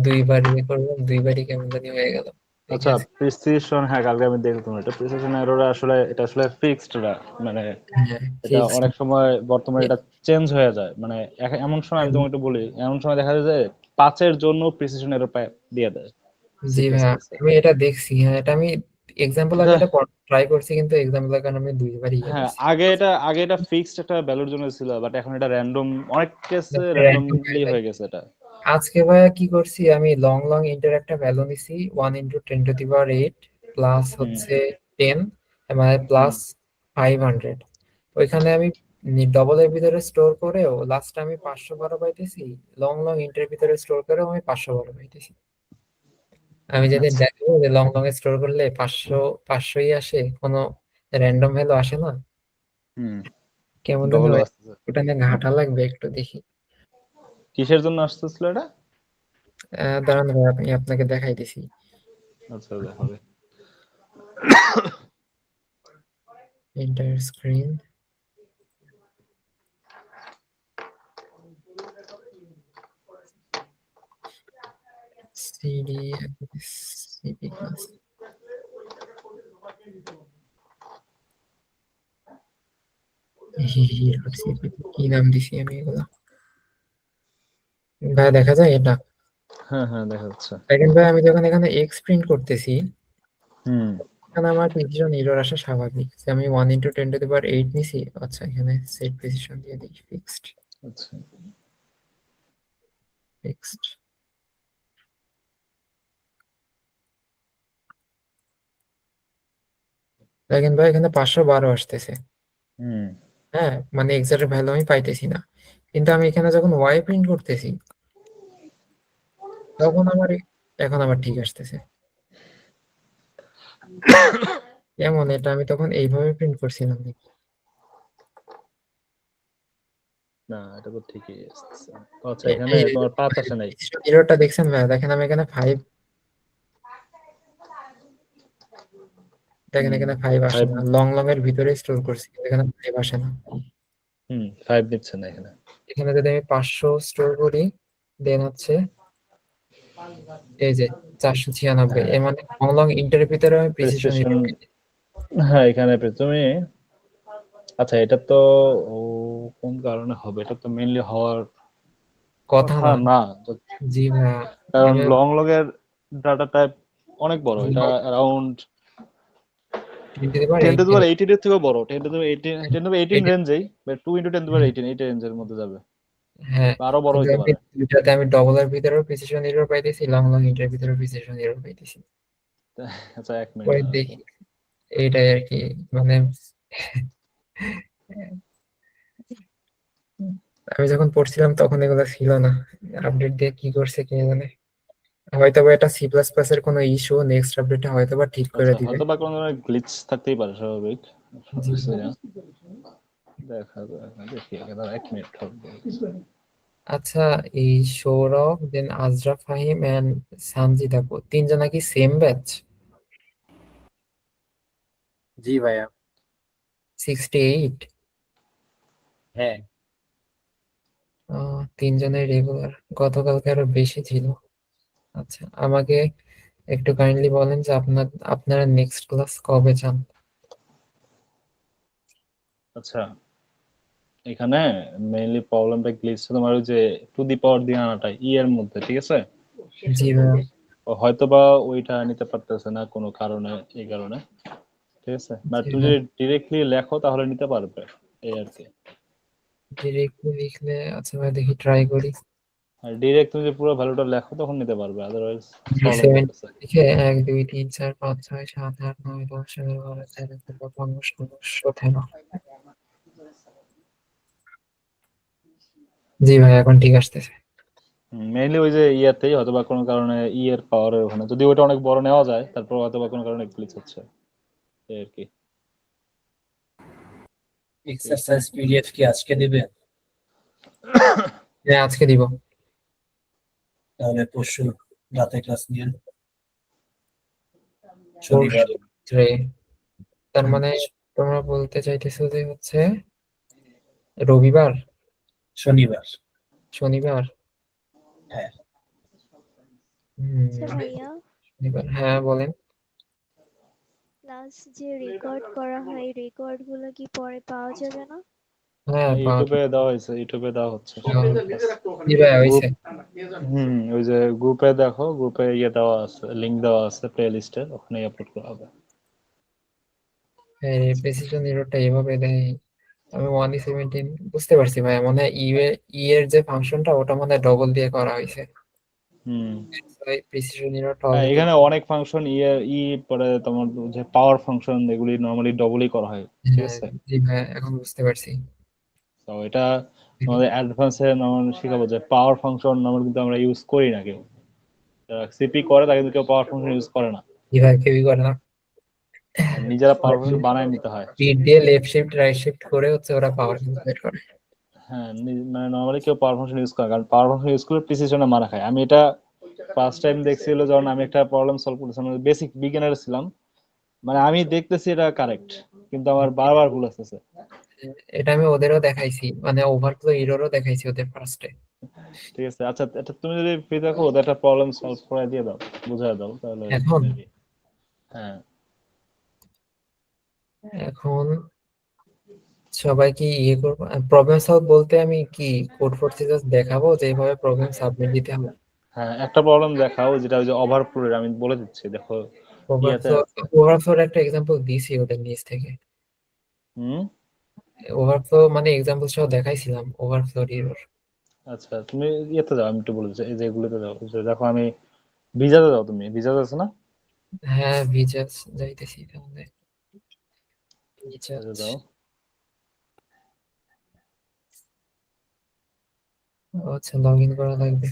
2বার ইয়ে করলাম, 2বারই কেমন জানি হয়ে গেল, আচ্ছা দেখেছি। প্রিসিশন, হ্যাঁ কালকে আমি দেখলাম এটা প্রিসিশন এরর, আসলে এটা আসলে ফিক্সড না, মানে হ্যাঁ এটা fixed। অনেক সময় বর্তমানে এটা চেঞ্জ হয়ে যায়, মানে এমন সময় আমি তোমাকে একটু বলি, এমন সময় দেখা যায় যে 5-এর জন্য প্রিসিশন এরর দিয়ে দেয় সি জি প্লাস ভাইয়া, প্লাস। আমি এটা দেখছি। হ্যাঁ, এটা আমি এক্সাম্পল আগে এটা এটা ট্রাই করছি, কিন্তু এক্সাম্পলের কারণে আমি 2বারই ইয়ে হ্যাঁ, করছি। আগে এটা ফিক্সড একটা ভ্যালুর জন্য ছিল, বাট এখন এটা র্যান্ডম, অনেক কেসে Random হয়ে র্যান্ডমলি যায়। হয়ে গেছে এটা। আজকে ভাইয়া কি করছি, আমি লং লং ইন্টার একটা ভ্যালু নিছি, 1 × 10⁸ প্লাস হুম হচ্ছে 10, মানে হুম প্লাস 500। ওইখানে আমি ডবলের ভিতরে স্টোর করেও লাস্টে আমি 512 পাইতেছি, লং লং ইন্টার ভিতরে স্টোর করেও আমি 512 পাইতেছি। আমি যদি আচ্ছা দেখবো যে লং লং এ স্টোর করলে 500ই আসে, কোনো র্যান্ডম ভ্যালু আসে না, হুম, কেমন জানি ডবল হয়। আসতেছে। ওটা নিয়ে ঘাটা লাগবে, একটু দেখি। কিসের জন্য আসতেছিল এটা? দাঁড়ান ভাই, আমি আপনাকে দেখাইতেছি। আচ্ছা দেখাবে। Enter screen, CD, CD class, কি নাম দিছি আমি এগুলা? ভাই দেখা যায় এটা? হ্যাঁ হ্যাঁ দেখা যাচ্ছে। দেখেন ভাই, আমি যখন এখানে এক্স প্রিন্ট করতেছি, হুম এখানে আমার প্রিসিশন এরর আসা স্বাভাবিক, যে আমি 1 × 10⁸ নিছি। আচ্ছা, এখানে সেট প্রিসিশন দিয়ে দিই, ফিক্সড, আচ্ছা ফিক্সড। দেখেন ভাই, এখানে 512 আসতেছে। হুম হ্যাঁ, মানে এক্সাক্ট ভ্যালু আমি পাইতেছি না, কিন্তু আমি এখানে যখন ওয়াই প্রিন্ট করতেছি, তখন আমার এখন আমার ঠিক আসতেছে। কেমন এটা আমি তখন এইভাবে প্রিন্ট করছিলাম নাকি? না, এটা তো ঠিকই আসতেছে। আচ্ছা, এই এখানে এই তোমার পাঁচ আসে নাই। জিরোটা দেখছেন ভাই? দেখেন আমি এখানে 5, দেখেন এখানে 5 আসে 5 না। লং এর ভিতরে স্টোর করছি, এখানে 5 আসে না। 5 নিচ্ছে না এখানে। এখানে যদি আমি 500 স্টোর করি, দেন হচ্ছে এই যে 496, এর মানে লং ইন্টারের ভিতরে আমি প্রিসিশন প্রেসিশন, হ্যাঁ এখানে তুমি, আচ্ছা এটা তো ও কোন কারণে হবে, এটা তো মেইনলি হওয়ার কথা কথা না। না, জি ভাইয়া, কারণ আমি লং লগের ডাটা টাইপ অনেক বড়, এটা around 10 to the power 10 to the power 18 18 এর থেকেও বড়, 10 to the power 18, 10 to the power 18 18 রেঞ্জেই, but 2 into 10 to the power 18 এই রেঞ্জের মধ্যে যাবে, হ্যাঁ, বা আরো বড় কিন্তু হইতে আমি পারে। দুইটাতে আমি ডবলের ভিতরেও প্রিসিশন এরর পাইতেছি, লং ইন্টারের ভিতরেও প্রিসিশন এরর পাইতেছি। আচ্ছা এক মিনিট পরে দেখি, এইটাই আর কি, মানে আমি যখন পড়ছিলাম তখন এগুলো ছিল না, আপডেট দিয়ে কি করছে কে জানে। হয়তোবা এটা সি প্লাস প্লাস এর কোনো ইস্যু, নেক্সট আপডেটে হয়তোবা ঠিক করে আচ্ছা দিবে। হয়তো বা কোনো ধরনের গ্লিচ থাকতেই পারে, স্বাভাবিক। জি দেখা যাক, দেখি দাঁড়া এক মিনিট হবে। আচ্ছা, এই সৌরভ, দেন আজরাফ ফাহিম এন্ড সানজিদ আপু, তিনজন নাকি সেম ব্যাচ? জি ভাইয়া। 68? হ্যাঁ, তিনজনের রেগুলার, গতকালকে আরো বেশি ছিল। আচ্ছা, আমাকে একটু কাইন্ডলি বলেন যে আপনারা নেক্সট ক্লাস কবে চান? আচ্ছা, এখানে মেইনলি প্রবলেমটা গ্লিচ তোমার ওই যে টু দি পাওয়ার দিয়ে আনাটা এর মধ্যে, ঠিক আছে? জি ভাইয়া, হয়তোবা ওইটা নিতে পারতেছে না কোনো কারণে, এই কারণে, ঠিক আছে? বাট জি তুমি ভাইয়া, যদি ডিরেক্টলি লেখো তাহলে নিতে পারবে, এই আর কি। ডিরেক্টলি লিখলে, আচ্ছা ভাই দেখি ট্রাই করি। আর ডিরেক্ট তুমি যদি পুরো ভ্যালুটা লেখো তখন নিতে পারবে, আদারওয়াইজ প্রবলেম 70 করতেছে। লিখে 1 2 3 4 5 6 7 8 9 10 11 12 13 14 15 16 17। জি ভাই, এখন ঠিক আসতেছে। মেইনলি ওই যে ইয়াতেই হয়তোবা কোনো কারণে এর পাওয়ারের ওখানে যদি ওইটা অনেক বড় নেওয়া যায়, তারপর হয়তোবা কোনো কারণে গ্লিচ হচ্ছে, এই আর কি। এক্সারসাইজ পিডিএফ কি আজকে দিবে? হ্যাঁ, আজকে দিব। তাহলে পরশু রাতে ক্লাস নিয়ে শনিবার। রে, তার মানে তোমরা বলতে চাইতেছো যে হচ্ছে রবিবার, শনিবার। শনিবার? হ্যাঁ। আচ্ছা ভাইয়া, শনিবার, হ্যাঁ বলেন। ক্লাস যে রেকর্ড করা হয় রেকর্ড গুলো কি পরে পাওয়া যাবে না? হ্যাঁ, ইউটিউবে দেওয়া হয়েছে, ইউটিউবে দেওয়া হচ্ছে জি ভাই, হয়েছে। গ্রুপ। ওই যে গ্রুপে দেখো, গ্রুপে ইয়ে দেওয়া আছে, লিংক দেওয়া আছে প্লে লিস্টে, ওখানে আপলোড করা হবে। হ্যাঁ, প্রেসিশন এররটা এভাবে দেয়। আমি 117 বুঝতে পারছি ভাই, মনে হয় ই এর যে ফাংশনটা ওটা মনে হয় ডবল দিয়ে করা হয়েছে। হুম প্রিসিশন এররটা হ্যাঁ, অলরেডি। এখানে অনেক ফাংশন পরে তোমার যে পাওয়ার ফাংশন, এগুলি নরমালি ডবলই করা হয়, ঠিক হ্যাঁ আছে? জি ভাই, এখন বুঝতে পারছি। তো এটা আমাদের অ্যাডভান্সে নরমাল শিখাবো যে পাওয়ার ফাংশন নরমাল কিন্তু আমরা ইউজ করি না কেউ, সিপি করে তাকে কিন্তু কেউ পাওয়ার ফাংশন ইউজ করে না, জি ভাই, কেউই করে না। নিজেরা পাওয়ার ফাংশন বানায় নিতে হয়। স্পিড দিয়ে লেফট শিফট রাইট শিফট করে হচ্ছে ওরা পাওয়ার ক্যালকুলেট করে। হ্যাঁ, মানে নরমালি কেউ পাওয়ার ফাংশন ইউজ করে, কারণ পাওয়ার ফাংশন ইউজ করলে প্রিসিশনে মারা খায়। আমি এটা ফার্স্ট টাইম দেখছি হলো যখন আমি একটা প্রবলেম সলভ করতেছিলাম, বেসিক বিগিনার ছিলাম, মানে আমি দেখতেছি এটা কারেক্ট, কিন্তু আমার বারবার ভুল আসতেছে। এটা আমি ওদেরও দেখাইছি, মানে ওভারফ্লো এররও দেখাইছি ওদের ফার্স্টে। ঠিক আছে, আচ্ছা এটা তুমি যদি ফ্রি থাকো ওদের একটা প্রবলেম সলভ করে দিয়ে দাও, বুঝাই দাও তাহলে এখন maybe। হ্যাঁ, এখন সবাই কি ইয়ে করবো? প্রবলেম সলভ বলতে আমি কি কোড ফোর্সে জাস্ট দেখাবো যে এইভাবে প্রবলেম সাবমিট দিতে হবে? হ্যাঁ একটা প্রবলেম দেখাও যেটা ওই যে ওভারফ্লো, আমি বলে দিচ্ছি দেখো ইয়াতে ওভারফ্লো, আছে। ওভারফ্লোর একটা এক্সাম্পল দিছি ওদের নিচ থেকে। হুম ওভারফ্লো মানে এক্সাম্পল সহ দেখাইছিলাম ওভারফ্লো এরর। আচ্ছা তুমি ইয়েতে যাও, আমি একটু বলে দিচ্ছি, এই যে এগুলোতে যাও, এই যে দেখো আমি ভিজাতে যাও, তুমি ভিজাতে আছে না? হ্যাঁ, ভিজাস যাইতেছি তাহলে। এই যে ভিজাস, যাও, আচ্ছা লগ ইন করা লাগবে।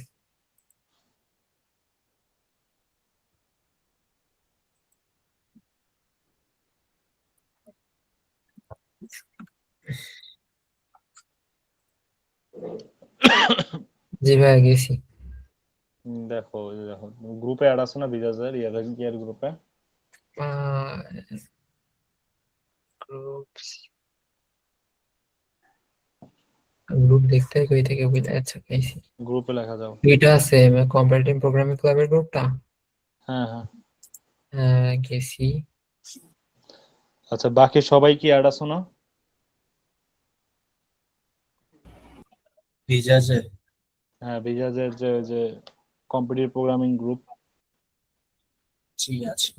জি ভাইয়া গেছি। দেখো এই যে দেখো গ্রুপে অ্যাড আছো না বিজাজের ইয়ার গ্রুপে? গ্রুপ দেখতে হয় কই থেকে বুঝতে, আচ্ছা পেয়েছি। গ্রুপে লেখা যাও। এটা আছে কম্পারেটিভ প্রোগ্রামিং ক্লাবের গ্রুপটা। হ্যাঁ হ্যাঁ। হ্যাঁ গেছি। আচ্ছা বাকি সবাই কি অ্যাড আছো না? ভিজাজে হ্যাঁ বিজাজের যে কম্পিটিটিভ প্রোগ্রামিং গ্রুপ, ঠিক আছে।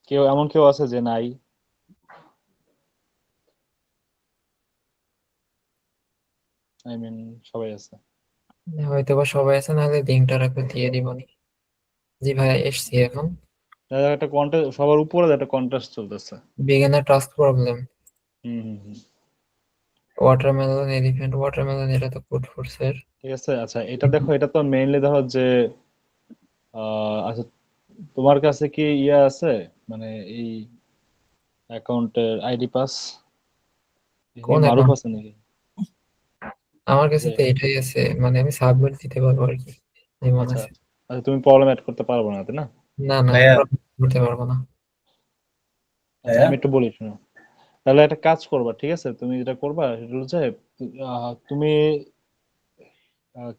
কেউ আছে যে নাই? আই মিন সবাই আছে? হয়তো বা সবাই আছে, নাহলে লিঙ্কটা রাখলে দিয়ে দিবনি। জি ভাইয়া এসছি এখন। দেখো একটা কন্টেস্ট সবার উপরে একটা কন্টেস্ট চলতেছে। বিগিনার টাস্ক প্রবলেম, হুম। ওয়াটারমেলন এলিফ্যান্ট ওয়াটারমেলন, এটা তো কোড ফোর্সের। ঠিক আছে। আচ্ছা এটা দেখো, এটা তো মেইনলি ধরো যে আচ্ছা তোমার কাছে কি ইয়ে আছে, মানে এই অ্যাকাউন্টের আইডি পাস কোন মারুফ অ্যাকাউন্ট? আছে নাকি? আমার কাছে যে তো এটাই আছে, মানে আমি সাবমিট দিতে পারবো আর কি, যেমন আচ্ছা আছে। আচ্ছা তুমি প্রবলেম অ্যাড করতে পারবো না তাই না? না না, ভাইয়া করতে পারবো না। আচ্ছা ভাইয়া আমি একটু বলি শোনো। তাহলে একটা কাজ করবা, ঠিক আছে? তুমি যেটা করবা সেটা হচ্ছে তুমি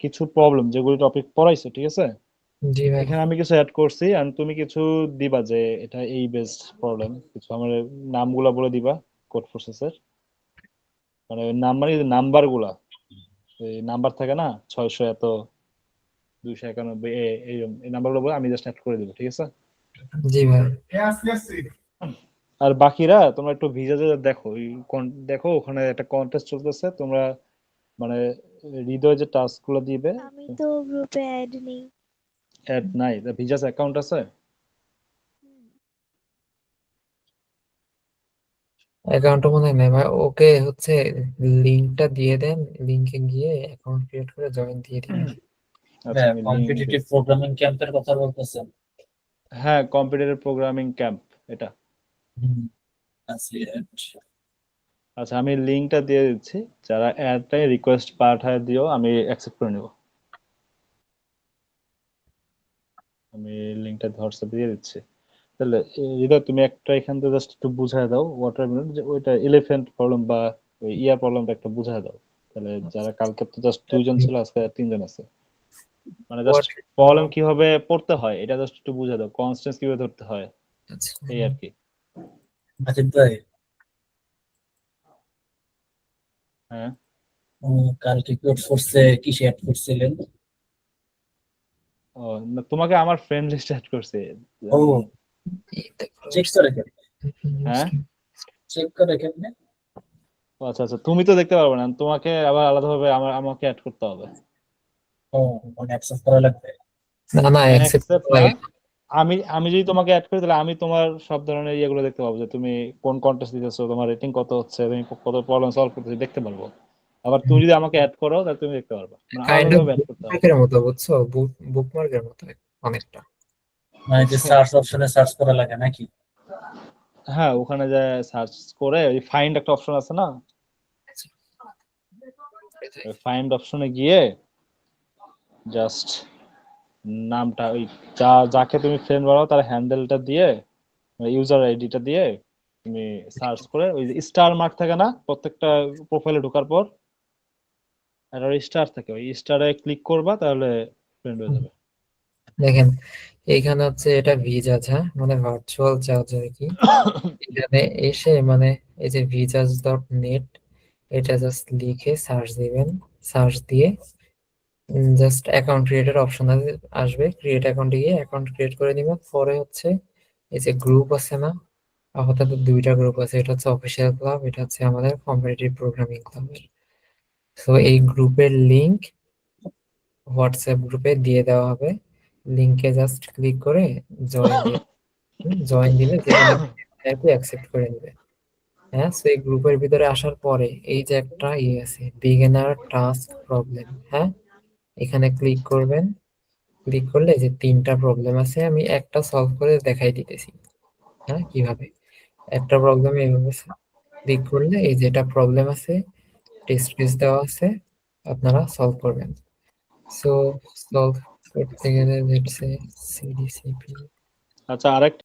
কিছু প্রবলেম যেগুলো টপিক পড়াইছো, ঠিক আছে, জি ভাই। এখানে আমি কিছু অ্যাড করছি আর তুমি কিছু দিবা যে এটা এই বেসড প্রবলেম, কিছু আমার নামগুলা বলে দিবা কোড প্রসেসের, মানে নাম মানে নাম্বার গুলা, এই নাম্বার থাকে না 600 এত 291 এই নাম্বারগুলো বলে আমি জাস্ট অ্যাড করে দিব, ঠিক আছে? জি ভাই। আর বাকিরা তোমরা একটু ভিজাজে দেখো, দেখো ওখানে একটা কন্টেস্ট চলতেছে, তোমরা মানে হৃদয় যে টাস্ক গুলো দিবে। আমি তো গ্রুপে অ্যাড নেই। অ্যাড নাই? ভিজাজ অ্যাকাউন্ট আছে? অ্যাকাউন্টটা মনে হয় নাই ভাই, ওকে হচ্ছে লিঙ্কটা দিয়ে দেন, লিঙ্কে গিয়ে অ্যাকাউন্ট ক্রিয়েট করে জয়েন দিয়ে দিবেন। আচ্ছা ভাইয়া আমি লিংক কম্পিটিটিভ প্রোগ্রামিং ক্যাম্পের কথা বলতেছেন? হ্যাঁ কম্পিটিটিভ প্রোগ্রামিং ক্যাম্প এটা। হুম, আছে। আচ্ছা আমি লিংকটা দিয়ে দিচ্ছি, যারা অ্যাডটাই রিকোয়েস্ট পাঠায় দিও আমি অ্যাকসেপ্ট করে নেব। আমি লিংকটা হোয়াটসঅ্যাপে দিয়ে দিচ্ছি। তাহলে হৃদয় তুমি একটা এখান থেকে জাস্ট একটু বুঝায় দাও ওয়াটারমেলন যে ওইটা এলিফ্যান্ট প্রবলেম বা ওই ইয়ার প্রবলেমটা একটা বুঝায় দাও। তাহলে যারা কালকে তো জাস্ট 2 জন ছিল, আজকে 3 জন আছে, মানে জাস্ট What- প্রবলেম কিভাবে পড়তে হয় এটা জাস্ট একটু বুঝায় দাও, কনস্ট্যান্স কিভাবে ধরতে হয় আচ্ছা, এই আর কি। আজিব ভাই হ্যাঁ কালকে কোড ফোর্সে কিসে অ্যাড করছিলেন? ও না, তোমাকে আমার ফ্রেন্ড লিস্টে অ্যাড করছে। ও চেক করে কেন? হ্যাঁ চেক করে কেমনে? ও আচ্ছা আচ্ছা তুমি তো দেখতে পারবে না, তোমাকে আবার আলাদাভাবে আমাকে অ্যাড করতে হবে। ও মানে অ্যাক্সেস করা লাগবে। না না, অ্যাকসেপ্ট অ্যাকসেপ্ট না, লাগে। আমি যদি তোমাকে অ্যাড করি তাহলে আমি তোমার সব ধরনের ইয়েগুলো দেখতে পাবো, যে তুমি কোন কন্টেস্ট দিতেছো, তোমার রেটিং কত হচ্ছে, তুমি কত প্রবলেম সলভ করতেছো দেখতে পারবো। আবার তুমি যদি আমাকে অ্যাড করো তাহলে তুমি দেখতে পারবা, মানে কাইন্ড অফ আলাদাভাবে অ্যাড করতে হবে। বুকমার্কের মতো, বুঝছো? বুকমার্কের মতো অনেকটা। মানে যে সার্চ অপশনে সার্চ করা লাগে নাকি? হ্যাঁ ওখানে যে সার্চ করে ওই ফাইন্ড একটা অপশন আছে না, ওই ফাইন্ড অপশনে গিয়ে জাস্ট নামটা ওই যাকে তুমি ফ্রেন্ড বানাও তার হ্যান্ডেলটা দিয়ে, ইউজার আইডিটা দিয়ে তুমি সার্চ করে ওই যে স্টার মার্ক থাকে না প্রত্যেকটা প্রোফাইলে ঢোকার পর, একটা স্টার থাকে, ওই স্টারে ক্লিক করবা তাহলে ফ্রেন্ড হয়ে যাবে। দেখেন এইখানে হচ্ছে এটা ভিজাজ, হ্যাঁ মানে ভার্চুয়াল চার্জ আর কি। এখানে এসে মানে এই যে ভিজাজ.নেট, এটা জাস্ট লিখে সার্চ দিবেন। সার্চ দিয়ে জাস্ট অ্যাকাউন্ট ক্রিয়েটের অপশন আসবে, ক্রিয়েট অ্যাকাউন্টে গিয়ে অ্যাকাউন্ট ক্রিয়েট করে দিবেন। পরে হচ্ছে এই যে গ্রুপ আছে না, আপাতত দুইটা গ্রুপ আছে, এটা হচ্ছে অফিসিয়াল ক্লাব, এটা হচ্ছে আমাদের কম্পিটিটিভ প্রোগ্রামিং ক্লাবের। তো এই গ্রুপের লিংক হোয়াটসঅ্যাপ গ্রুপে দিয়ে দেওয়া হবে। লিংকে জাস্ট ক্লিক করে জয়েন দিয়ে, জয়েন দিলে যে কোনো অ্যাকসেপ্ট করে নেবে। হ্যাঁ, তো এই গ্রুপের ভিতরে আসার পরে এই যে একটা ইয়ে আছে, বিগিনার টাস্ক প্রবলেম, হ্যাঁ এখানে ক্লিক করবেন। ক্লিক করলে এই যে তিনটা প্রবলেম আছে, আমি একটা সলভ করে দেখাই দিতেছি। হ্যাঁ কিভাবে একটা প্রবলেম এইভাবে ক্লিক করলে এই যেটা প্রবলেম আছে, টেস্ট কেস দেওয়া আছে, আপনারা সলভ করবেন। সো সলভ করতে গেলে লেটস সে সিডিসিপি আচ্ছা আরেকটা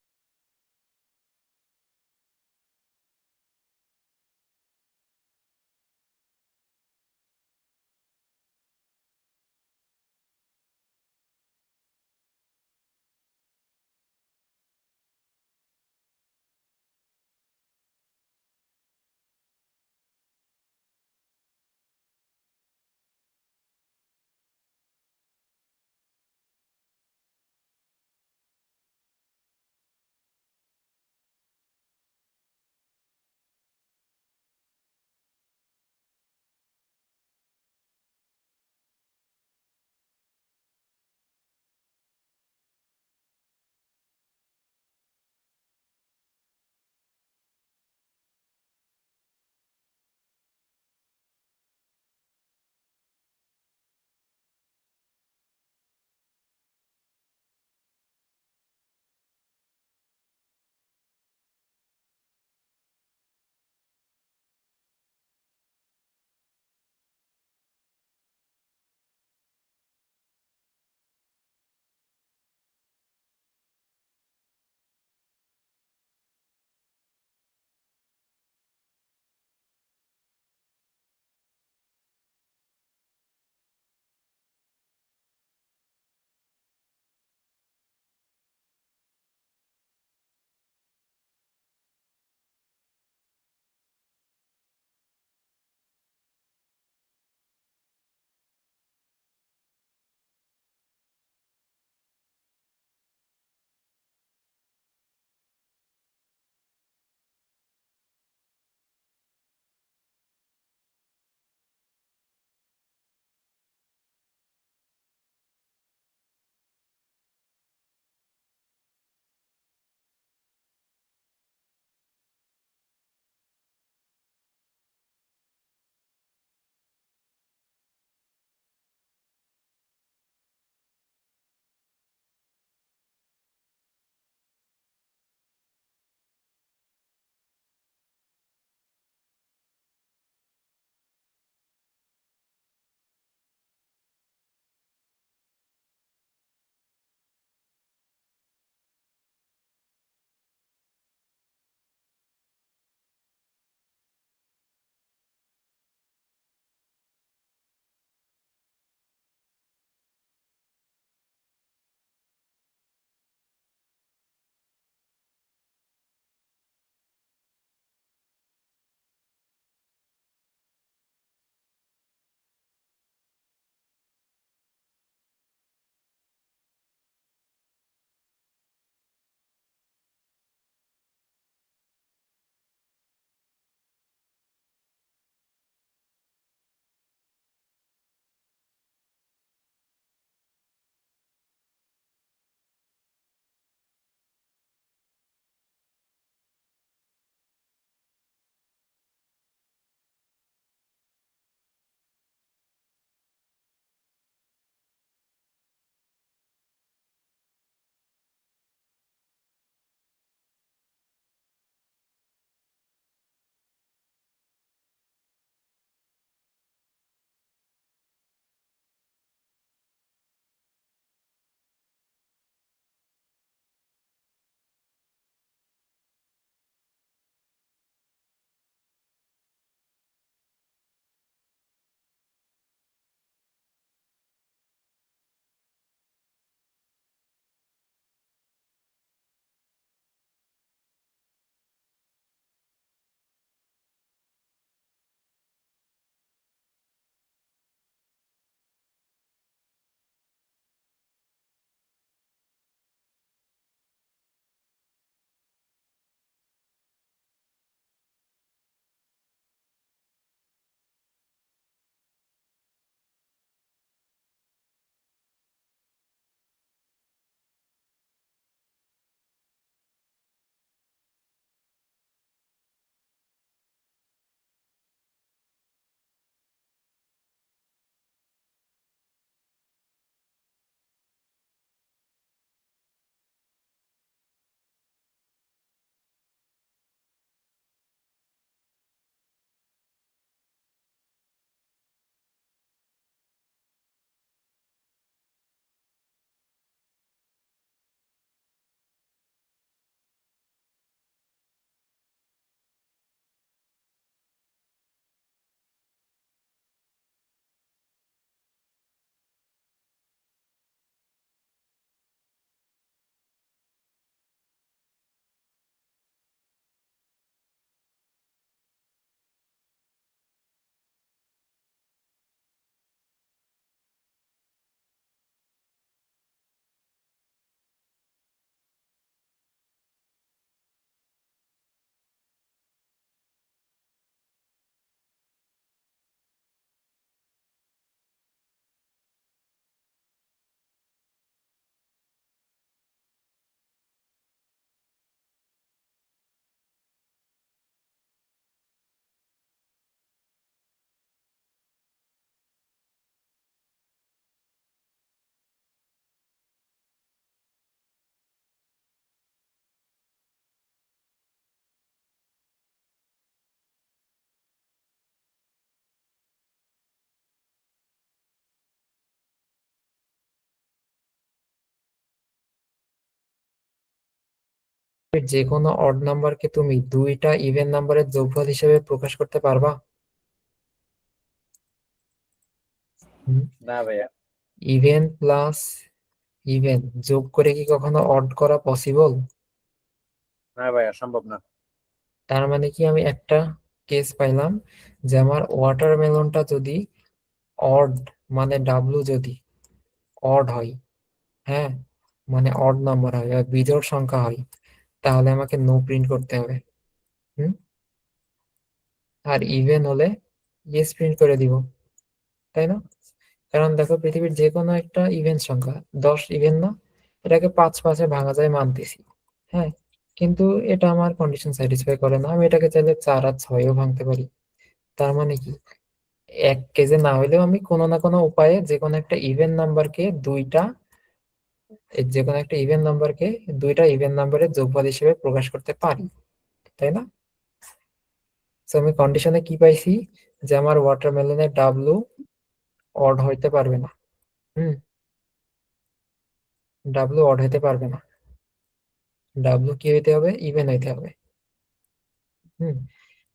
যে কোনো অড নাম্বারকে তুমি দুইটা ইভেন নাম্বারের যোগফল হিসেবে প্রকাশ করতে পারবা? না ভাইয়া। ইভেন প্লাস ইভেন যোগ করে কি কখনো অড করা পসিবল? না ভাইয়া, সম্ভব না। তার মানে কি আমি একটা কেস পাইলাম যে আমার ওয়াটারমেলনটা যদি অড মানে ডাব্লু যদি অড হয়, হ্যাঁ, মানে অড নাম্বার হয় আর বিজোড় সংখ্যা হয়, তাহলে আমাকে নো প্রিন্ট করতে হবে। হুম, আর ইভেন হলে ইয়েস প্রিন্ট করে দিব, তাই না? কারণ দেখো পৃথিবীর যে কোনো একটা ইভেন সংখ্যা 10 ইভেন না, এটাকে 5 ভাঙা যায় মানতেছি, হ্যাঁ, কিন্তু এটা আমার কন্ডিশন স্যাটিসফাই করে না। আমি এটাকে চাইলে 4 আর 6ও ভাঙতে পারি। তার মানে কি এক কেজে না হইলেও আমি কোনো না কোনো উপায়ে যে কোনো একটা ইভেন নাম্বারকে দুইটা ইভেন নাম্বারের যোগফল হিসেবে প্রকাশ করতে পারি, তাই না? তো আমি কন্ডিশনে কি পাইছি যে আমার ওয়াটারমেলনের ডাব্লু অড হইতে পারবে না। ডাব্লু অড হইতে পারবে না, ডাব্লু কি হইতে হবে? ইভেন হইতে হবে। হুম,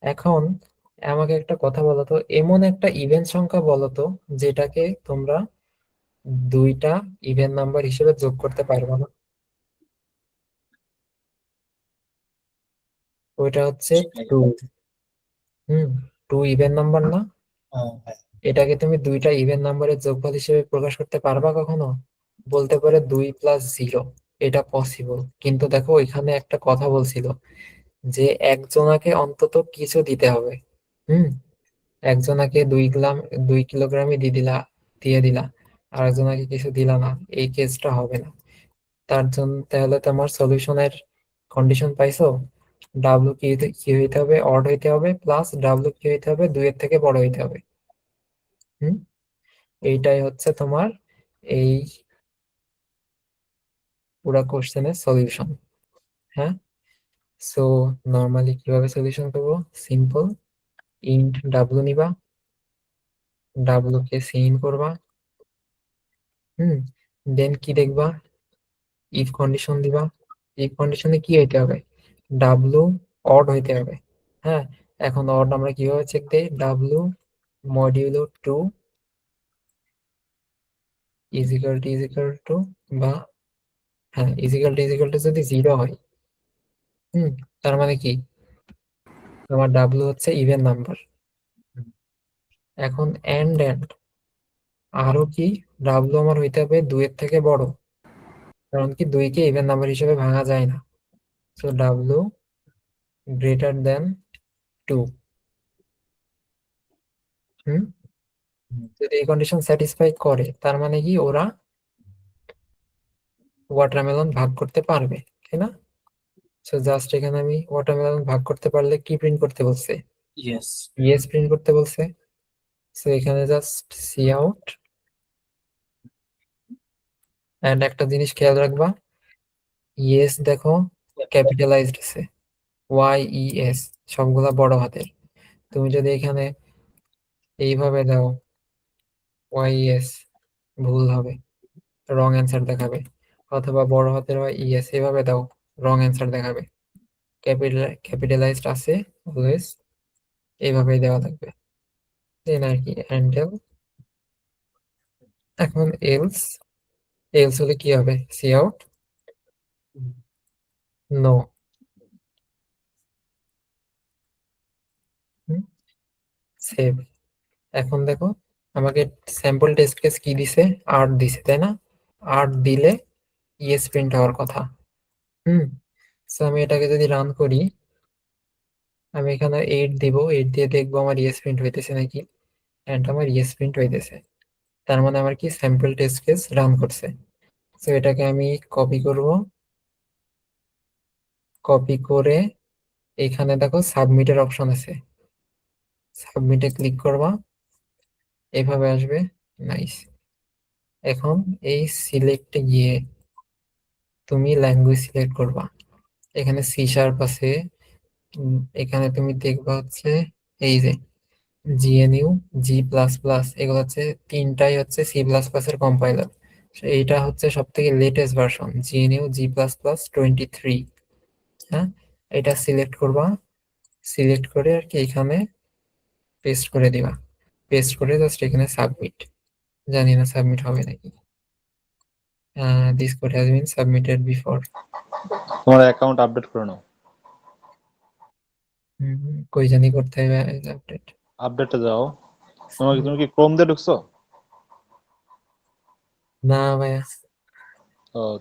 এখন আমাকে একটা কথা বলো তো, এমন একটা ইভেন সংখ্যা বলো তো যেটাকে তোমরা দুইটা ইভেন নাম্বার হিসেবে যোগ করতে পারবে না। ওইটা হচ্ছে টু। টু ইভেন নাম্বার না? হ্যাঁ। এটাকে তুমি দুইটা ইভেন নাম্বারের যোগফল হিসেবে প্রকাশ করতে পারবা কখনো? বলতে পারে 2 + 0, এটা পসিবল, কিন্তু দেখো এখানে একটা কথা বলছিল যে একজনাকে অন্তত কিছু দিতে হবে। হুম, একজনাকে 2 কিলোগ্রামই দিয়ে দিলা, আর একজনাকে কিছু দিলা না, এই কেসটা হবে না। তার জন্য তাহলে তোমার সলিউশনের কন্ডিশন পাইছো, ডাব্লু কি হইতে হবে? অড হইতে হবে, প্লাস ডাব্লু কি হইতে হবে? 2-এর থেকে বড় হইতে হবে। হুম, এইটাই হচ্ছে তোমার এই পুরা কোশ্চেনের সলিউশন। হ্যাঁ, সো নর্মালি কিভাবে সলিউশন করবো? সিম্পল, ইন্ট ডাব্লু নিবা, ডাব্লু কে সিন করবা, দেন কি দেখবা? ইফ কন্ডিশন দিবা। ইফ কন্ডিশনে কি হইতে হবে? ডাব্লু অড হইতে হবে। হ্যাঁ, এখন অড আমরা কিভাবে চেক দেই? W modulo 2 is equal two বা হ্যাঁ ইজ ইকুয়াল টু যদি 0 হয়, হুম, তার মানে কি তোমার ডাব্লু হচ্ছে ইভেন নাম্বার। এখন এন্ড আরো কি? ডাব্লু আমার হইতে হবে 2-এর থেকে বড়, কারণ কি 2 কে ইভেন নাম্বার হিসেবে ভাঙা যায় না। So W greater than 2। হুম, যদি এই কন্ডিশন স্যাটিসফাই করে তার মানে কি ওরা ওয়াটারমেলন ভাগ করতে পারবে, তাই না? সো জাস্ট এখানে আমি ওয়াটারমেলন ভাগ করতে পারলে কি প্রিন্ট করতে বলছে? ইয়েস। ইয়েস প্রিন্ট করতে বলছে। সো এখানে জাস্ট সি আউট, এন্ড একটা জিনিস খেয়াল রাখবা, ইয়েস দেখো ক্যাপিটালাইজড আছে, YES সবগুলা বড় হাতের। তুমি যদি এখানে এইভাবে দাও YES, ভুল হবে, রং অ্যান্সার দেখাবে। অথবা বড় হাতের YES এভাবে দাও, রং অ্যান্সার দেখাবে। ক্যাপিটালাইজড আছে অলওয়েজ, এইভাবেই দেওয়া থাকবে, দেন আর কি হ্যান্ডেল। এখন এলস হলে কি হবে? Cout no, save. এখন দেখো আমাকে স্যাম্পল টেস্ট কেস কি দিছে? 8 দিছে, তাই না? 8 দিলে ইয়েস প্রিন্ট হওয়ার কথা। সো আমি এটাকে যদি রান করি, আমি এখানে 8 দিব, 8 দিয়ে দেখবো আমার ইয়েস প্রিন্ট হইতেছে নাকি, এন্ড আমার ইয়েস প্রিন্ট হইতেছে। তার মানে আমার কি স্যাম্পল টেস্ট কেস রান করছে। সো এটাকে আমি কপি করব, কপি করে এখানে দেখো সাবমিটের অপশন আছে, সাবমিটে ক্লিক করবা, এভাবে আসবে। নাইস। এখন এই সিলেক্টে গিয়ে তুমি ল্যাঙ্গুয়েজ সিলেক্ট করবা। এখানে C# আছে, এখানে তুমি দেখবা হচ্ছে এই যে GNU, G++, এগুলো হচ্ছে তিনটাই হচ্ছে C++ এর কম্পাইলার। এইটা হচ্ছে সব থেকে লেটেস্ট ভার্সন, GNU G++ 23। হ্যাঁ, এটা সিলেক্ট করবা, সিলেক্ট করে আর কি এখানে পেস্ট করে দিবা, পেস্ট করে জাস্ট এখানে সাবমিট। জানি না সাবমিট হবে নাকি। This code has been submitted before. তোমার অ্যাকাউন্ট আপডেট করে নাও। কই জানি করতে হবে আপডেট। আপডেটে যাও। তুমি কি ক্রোম দিয়ে ঢুকছো? না ভাইয়া,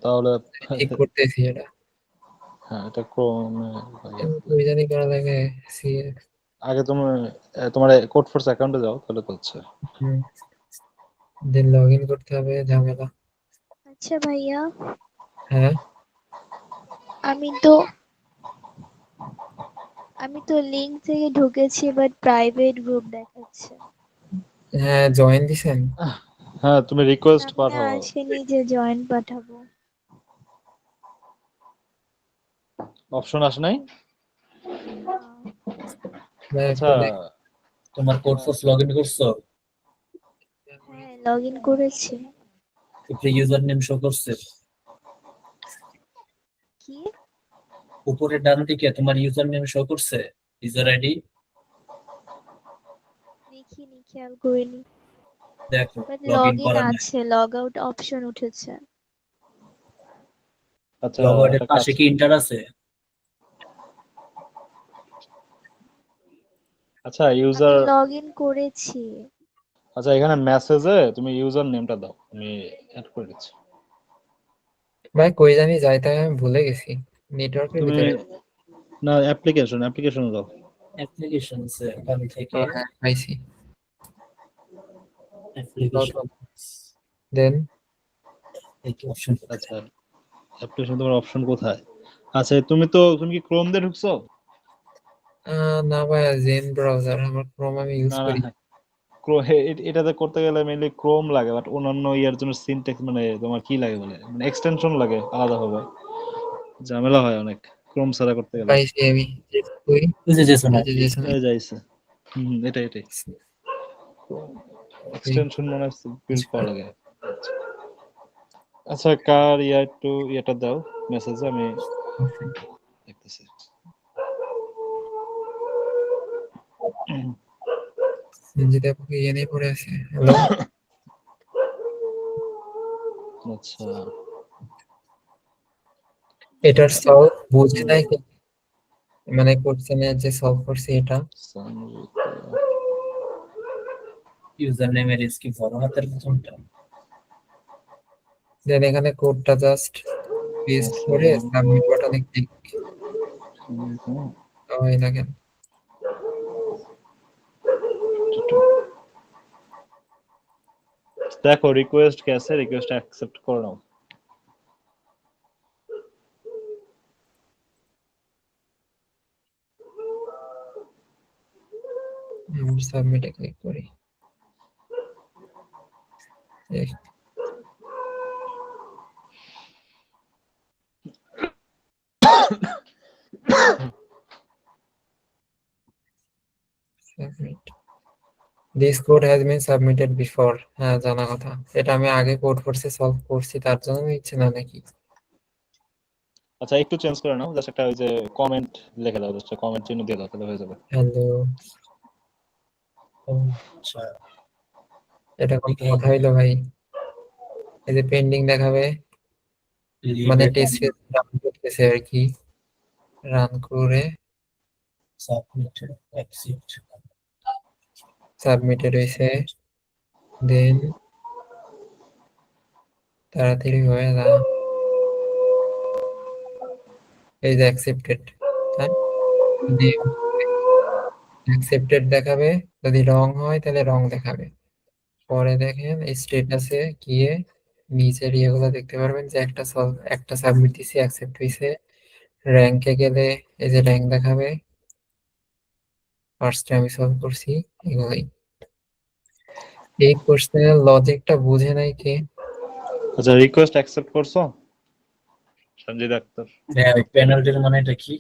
তাহলে ঠিক করতেছি এটা। হ্যাঁ, এটা ক্রোম। কই জানি করা লাগে। আগে তোমার কোড ফোর্স অ্যাকাউন্টে যাও, তাহলে তো হচ্ছে। দেন লগ ইন করতে হবে, ঝামেলা। আচ্ছা ভাইয়া, হ্যাঁ, আমি তো লিংক থেকে ঢুকেছি, বাট প্রাইভেট গ্রুপ দেখাচ্ছে। হ্যাঁ জয়েন দিছেন? হ্যাঁ, তুমি রিকোয়েস্ট সামনে পাঠাও। আসেনি যে জয়েন পাঠাবো। অপশন আসে নাই? আচ্ছা, তোমার কোড ফোর্স লগ ইন করছো? হ্যাঁ, লগ ইন করেছি। উপরে ইউজার নেম শো করছে? কি? উপরে ডান দিকে তোমার ইউজার নেম শো করছে? ইউজার আইডি দেখিনি, খেয়াল করিনি। দেখো, but log log in in করা নাই। আছে, লগ আউট অপশন উঠেছে। আচ্ছা, লগ আউটের একটা পাশে কাজ- কি ইন্টার আছে? আচ্ছা আমি ইউজার লগ ইন করেছি। আচ্ছা, এখানে মেসেজে তুমি ইউজার নেমটা দাও, আমি অ্যাড করে দিচ্ছি। ভাই কই জানি যাইতে হবে, আমি ভুলে গেছি নেটওয়ার্কের তুমি ভিতরে। না, অ্যাপ্লিকেশন দাও। অ্যাপ্লিকেশনস এখান থেকে হ্যাঁ পাইছি। অ্যাপ্লিকেশন দেন এই কি অপশন? আচ্ছা, অ্যাপ্লিকেশন তোমার অপশন কোথায়? আচ্ছা, তুমি কি ক্রোম দিয়ে ঢুকছো? না ভাই, জেন ব্রাউজার, আমার ক্রোম আমি ইউজ না না, করি। এটাতে করতে গেলে মেইনলি ক্রোম লাগে, বাট অন্যান্য ইয়ার জন্য সিনট্যাক্স মানে তোমার কি লাগে বলে, মানে এক্সটেনশন লাগে আলাদা হবে, ঝামেলা হয় অনেক ক্রোম ছাড়া করতে গেলে। পাইছি আমি। কই? বুঝে যেছো না? এই যে জেসন। এই যাইছে। এটাই এক্সটেনশন মনে হয় বিল্ড করা লাগে। আচ্ছা, কার একটু এটা দাও মেসেজে, আমি দেখতেছি। সঞ্জিতা আপু কি ইয়ে নিয়ে পড়ে আছে? হ্যালো। আচ্ছা, এটার সলভ বুঝে নাই কি? মানে কোশ্চেনের যে সলভ করছি এটা। সঞ্জিতা। ইউজার নেমের কি বড় হাতের প্রথমটা? দেন এখানে কোডটা জাস্ট পেস্ট করে সাবমিট বাটনে ক্লিক। হয় না কেন? দেখো রিকোয়েস্ট গেছে, রিকোয়েস্ট অ্যাকসেপ্ট করে নাও। সাবমিটে ক্লিক করি। Submit. This code has been submitted before. হ্যাঁ জানা কথা, এটা আমি আগে কোড ফোর্সে সলভ করছি, তার জন্য নিচ্ছে না নাকি? আচ্ছা, একটু চেঞ্জ করে নাও, জাস্ট একটা ওই যে কমেন্ট লিখে দাও, জাস্ট কমেন্ট চিহ্ন দিয়ে দাও, তাহলে হয়ে যাবে। হ্যালো। আচ্ছা, এটা কোন কথা হইলো ভাই? এই যে পেন্ডিং দেখাবে, মানে টেস্ট রান করতেছে আর কি, রান করে সাবমিট অ্যাকসেপ্ট। সাবমিটেড হয়েছে। দেন তাড়াতাড়ি হয়ে যা, এই যে অ্যাকসেপ্টেড। হ্যাঁ, অ্যাকসেপ্টেড দেখাবে, যদি রং হয় তাহলে রং দেখাবে। পরে দেখেন স্ট্যাটাসে গিয়ে নিচের ইয়েগুলো দেখতে পারবেন যে একটা সাবমিট দিছি, অ্যাকসেপ্ট হয়েছে। র্যাঙ্কে গেলে এই যে র্যাঙ্ক দেখাবে, ফার্স্টে আমি সলভ করছি, এগুলোই। এই কোশ্চেনের লজিকটা বুঝে নাই কে? আচ্ছা, রিকোয়েস্ট অ্যাকসেপ্ট করছো সঞ্জিত আক্তার? হ্যাঁ, ওই পেনাল্টির মানে এটা কি?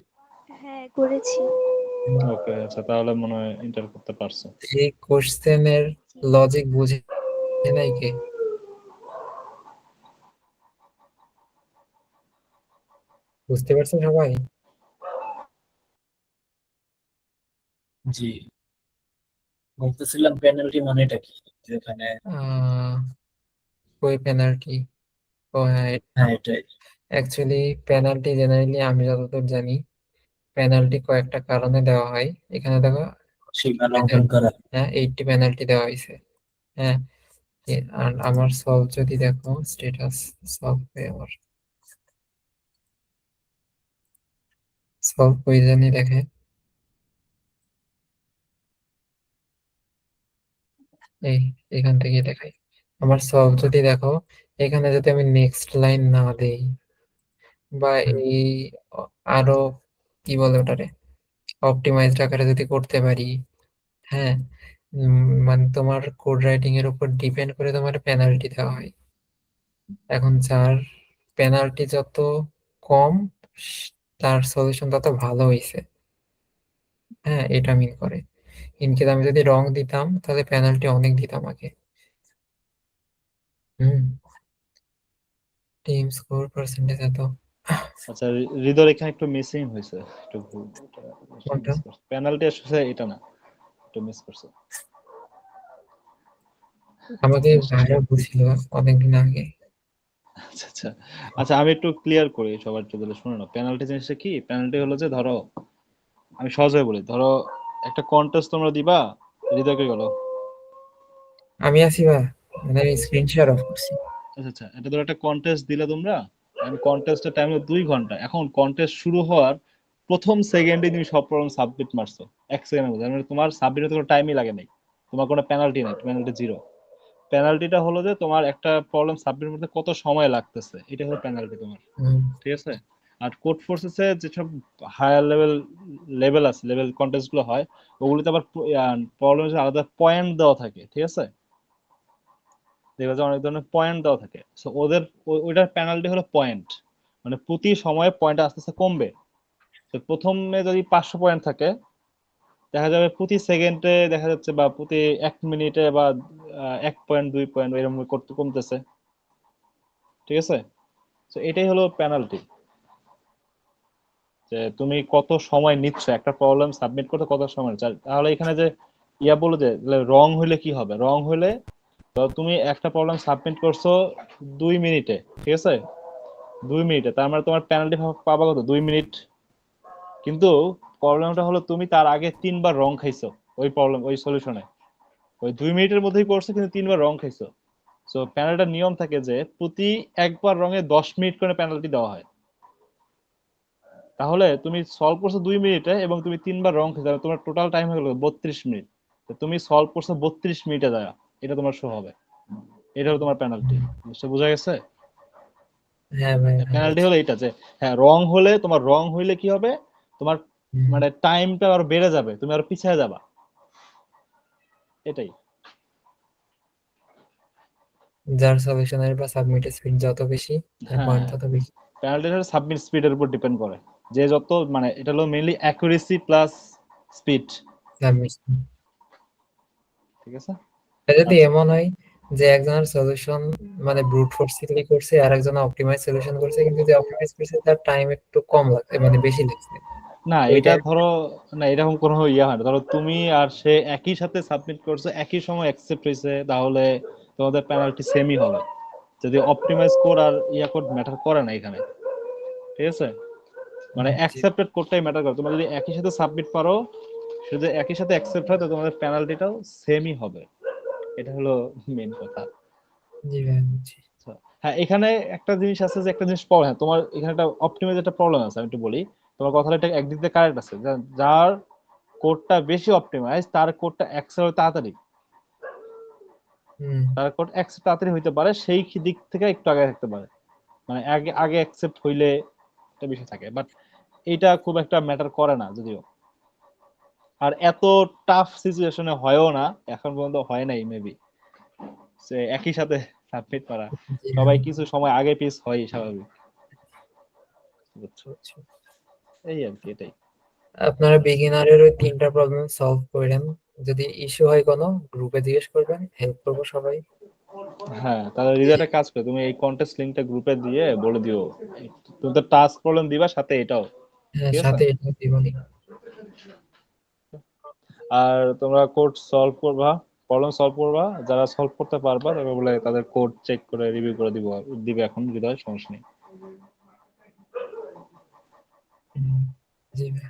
হ্যাঁ, করেছি। ওকে, আচ্ছা, তাহলে মনে হয় এন্টার করতে পারছো। এই কোশ্চেনের লজিক বুঝে নাই কে? বুঝতে পারছেন সবাই? জি, বলতেছিলাম পেনাল্টি মানেটা কি, যেখানে ওই পেনাল্টি, ও হ্যাঁ, হ্যাঁ এটাই অ্যাকচুয়ালি পেনাল্টি জেনারেলি আমি যতদূর জানি পেনাল্টি কয়েকটা কারণে দেওয়া হয়। এখানে দেখো, সীমা লঙ্ঘন করা। হ্যাঁ 80 পেনাল্টি দেওয়া হয়েছে। হ্যাঁ, আর আমার সলভ যদি দেখো, স্ট্যাটাস সলভ হয়ে আমার সলভ হয়ে জানি দেখে, এই এখান থেকে দেখাই আমার সলভ যদি দেখো, এখানে যদি আমি নেক্সট লাইন না দেই বা এই আরো কি বলে ওটারে অপটিমাইজড আকারে যদি করতে পারি, হ্যাঁ, মানে তোমার কোড রাইটিং এর উপর ডিপেন্ড করে তোমার পেনাল্টি দেওয়া হয়। এখন যার পেনাল্টি যত কম, তার সলিউশন তত ভালো হয়েছে। হ্যাঁ, এটা মিন করে। ইনকেস আমি যদি রং দিতাম তাহলে পেনাল্টি অনেক দিতাম আগে। টিম স্কোর পার্সেন্টেজ এত। আচ্ছা, হৃদয় এখানে একটু মিসিং হয়েছে, একটু ভুল, কোনটা? পেনাল্টি আসলে এটা না, একটু মিস করছে। আমাকে ভাইরা বলছিল অনেকদিন আগে। আচ্ছা আচ্ছা আচ্ছা, আমি একটু ক্লিয়ার করি সবার জন্য, শুনে নাও। পেনাল্টি জিনিসটা কি? পেনাল্টি হলো যে, ধরো আমি সহজভাবে বলি, ধরো একটা কন্টেস্ট তোমরা দিবা, হৃদয়কে গেল। আমি আছি বা, মানে আমি স্ক্রিন শেয়ার অফ করছি। আচ্ছা আচ্ছা, এটা ধরো একটা কন্টেস্ট দিলে তোমরা, কন্টেস্টের টাইম হলো 2 ঘন্টা। এখন কন্টেস্ট শুরু হওয়ার প্রথম সেকেন্ডে তুমি সব প্রবলেম সাবমিট মারছো, 1 সেকেন্ডের মধ্যে, মানে তোমার সাবমিট হতে কোনো টাইমই লাগে নাই, তোমার কোনো পেনাল্টি নাই, পেনাল্টি জিরো। পেনাল্টিটা হলো যে তোমার একটা প্রবলেম সাবমিট করতে কত সময় লাগতেছে, এটা হলো পেনাল্টি তোমার, ঠিক আছে? আর কোড ফোর্সেসে যেসব হায়ার লেভেল আছে, লেভেল কন্টেস্ট গুলো হয়, ওগুলোতে আবার প্রবলেম আলাদা পয়েন্ট দেওয়া থাকে, ঠিক আছে? দেখবে যে অনেক ধরনের পয়েন্ট দেওয়া থাকে, সো ওদের ওইটার পেনাল্টি হলো পয়েন্ট, মানে প্রতি সময়ে পয়েন্ট আস্তে আস্তে কমবে। তো প্রথমে যদি 500 পয়েন্ট থাকে, দেখা যাবে প্রতি সেকেন্ডে দেখা যাচ্ছে, বা প্রতি 1 মিনিটে, বা 1 পয়েন্ট 2 পয়েন্ট এরকম করতে কমতেছে, ঠিক আছে? তো এটাই হলো পেনাল্টি, যে তুমি কত সময় নিচ্ছ একটা প্রবলেম সাবমিট করতে, কত সময় নিচ্ছ। তাহলে এখানে যে বলো যে রং হইলে কি হবে, রং হইলে তো তুমি একটা প্রবলেম সাবমিট করছো 2 মিনিটে, ঠিক আছে? 2 মিনিটে, তার মানে তোমার পেনাল্টি পাবা কত, 2 মিনিট। কিন্তু প্রবলেমটা হলো তুমি তার আগে 3বার রং খাইছো, ওই প্রবলেম ওই সলিউশনে, ওই 2 মিনিটের মধ্যেই করছো, কিন্তু 3বার রং খাইছো। সো পেনাল্টির নিয়ম থাকে যে প্রতি একবার রঙে 10 মিনিট করে পেনাল্টি দেওয়া হয়। তাহলে তুমি সলভ করছো 2 মিনিটে এবং তুমি 3বার রং খেতে, তোমার টোটাল টাইম হয়ে গেল 32 মিনিট। তো তুমি সলভ করছো 32 মিনিটে দেওয়া, এটা তোমার শো হবে, এটা হলো তোমার পেনাল্টি। বুঝতে বোঝা গেছে? হ্যাঁ ভাই, পেনাল্টি হলো এটা, যে হ্যাঁ, রং হলে, তোমার রং হইলে কি হবে, তোমার মানে টাইমটা আরো বেড়ে যাবে, তুমি আরো পিছিয়ে যাবা, এটাই। যার সলিউশনের বা সাবমিটের স্পিড যত বেশি, তার হ্যাঁ, পয়েন্ট তত বেশি। পেনাল্টিটা সাবমিট স্পিডের উপর ডিপেন্ড করে, যে যত, মানে এটা হলো mainly accuracy plus speed, submit. ঠিক আছে? যদি আচ্ছা, এমন হয় যে একজনের সলিউশন মানে ব্রুট ফোর্সিংলি করছে আর একজন অপটিমাইজ সলিউশন করছে, কিন্তু যে অপটিমাইজ করছে তার টাইম একটু কম লাগছে, মানে বেশি লাগছে, না ওই এটা টাইম। ধরো, না এরকম কোনো ইয়ে হয় না। ধরো তুমি আর সে একই সাথে সাবমিট করছো, একই সময় অ্যাকসেপ্ট হয়েছে, তাহলে তোমাদের পেনাল্টি সেমই হবে, যদি অপটিমাইজ কোড আর ইয়া কোড ম্যাটার করে না এখানে, ঠিক আছে? মানে অ্যাকসেপ্টেড কোডটাই ম্যাটার করে। তোমরা যদি একই সাথে সাবমিট পারো, শুধু একই সাথে অ্যাকসেপ্ট হয়, তো তোমাদের পেনাল্টিটাও সেমই হবে, এটা হলো মেইন কথা। জি ভাই, বুঝছি। আচ্ছা, হ্যাঁ, এখানে একটা জিনিস আছে, যে একটা জিনিস প্রবলেম, তোমার এখানে একটা অপটিমাইজ একটা প্রবলেম আছে, আমি একটু বলি। তোমার কথাটা এটা একদিক দিয়ে কারেক্ট আছে, যার কোডটা বেশি অপটিমাইজ, তার কোডটা অ্যাক্সেপ্ট তাড়াতাড়ি, তার কোড অ্যাক্সেপ্ট তাড়াতাড়ি হইতে পারে, সেই দিক থেকে একটু আগে থাকতে পারে, মানে আগে আগে অ্যাকসেপ্ট হইলে একটা বিষয় থাকে, বাট এটা খুব একটা ম্যাটার করে না যদিও। আর এত টাফ সিচুয়েশনে হয়ও না, এখন পর্যন্ত হয় নাই মেবি, সে একই সাথে সাবমিট করা, জি ভাই, সবাই কিছু সময় আগে পিছ হয় স্বাভাবিক, বুঝছো? বুঝছি। এই আর কি, এটাই। আপনারা বিগিনারের ওই 3টা প্রবলেম সলভ করেন, যদি ইস্যু হয় কোনো গ্রুপে জিজ্ঞেস করবেন, হেল্প করবো সবাই। হ্যাঁ, তাহলে রিদাটা কাজ করে, তুমি এই কন্টেস্ট লিংকটা গ্রুপে দিয়ে বলে দিও, তুমি তো টাস্ক প্রবলেম দিবা সাথে এটাও, হ্যাঁ, ঠিক আছে? সাথে এটা দিবনি। আর তোমরা কোড সলভ করবা, প্রবলেম সলভ করবা, যারা সলভ করতে পারবা তারপর বলে তাদের কোড চেক করে রিভিউ করে দিবে এখন হৃদয়, সমস্যা নেই। জি ভাই।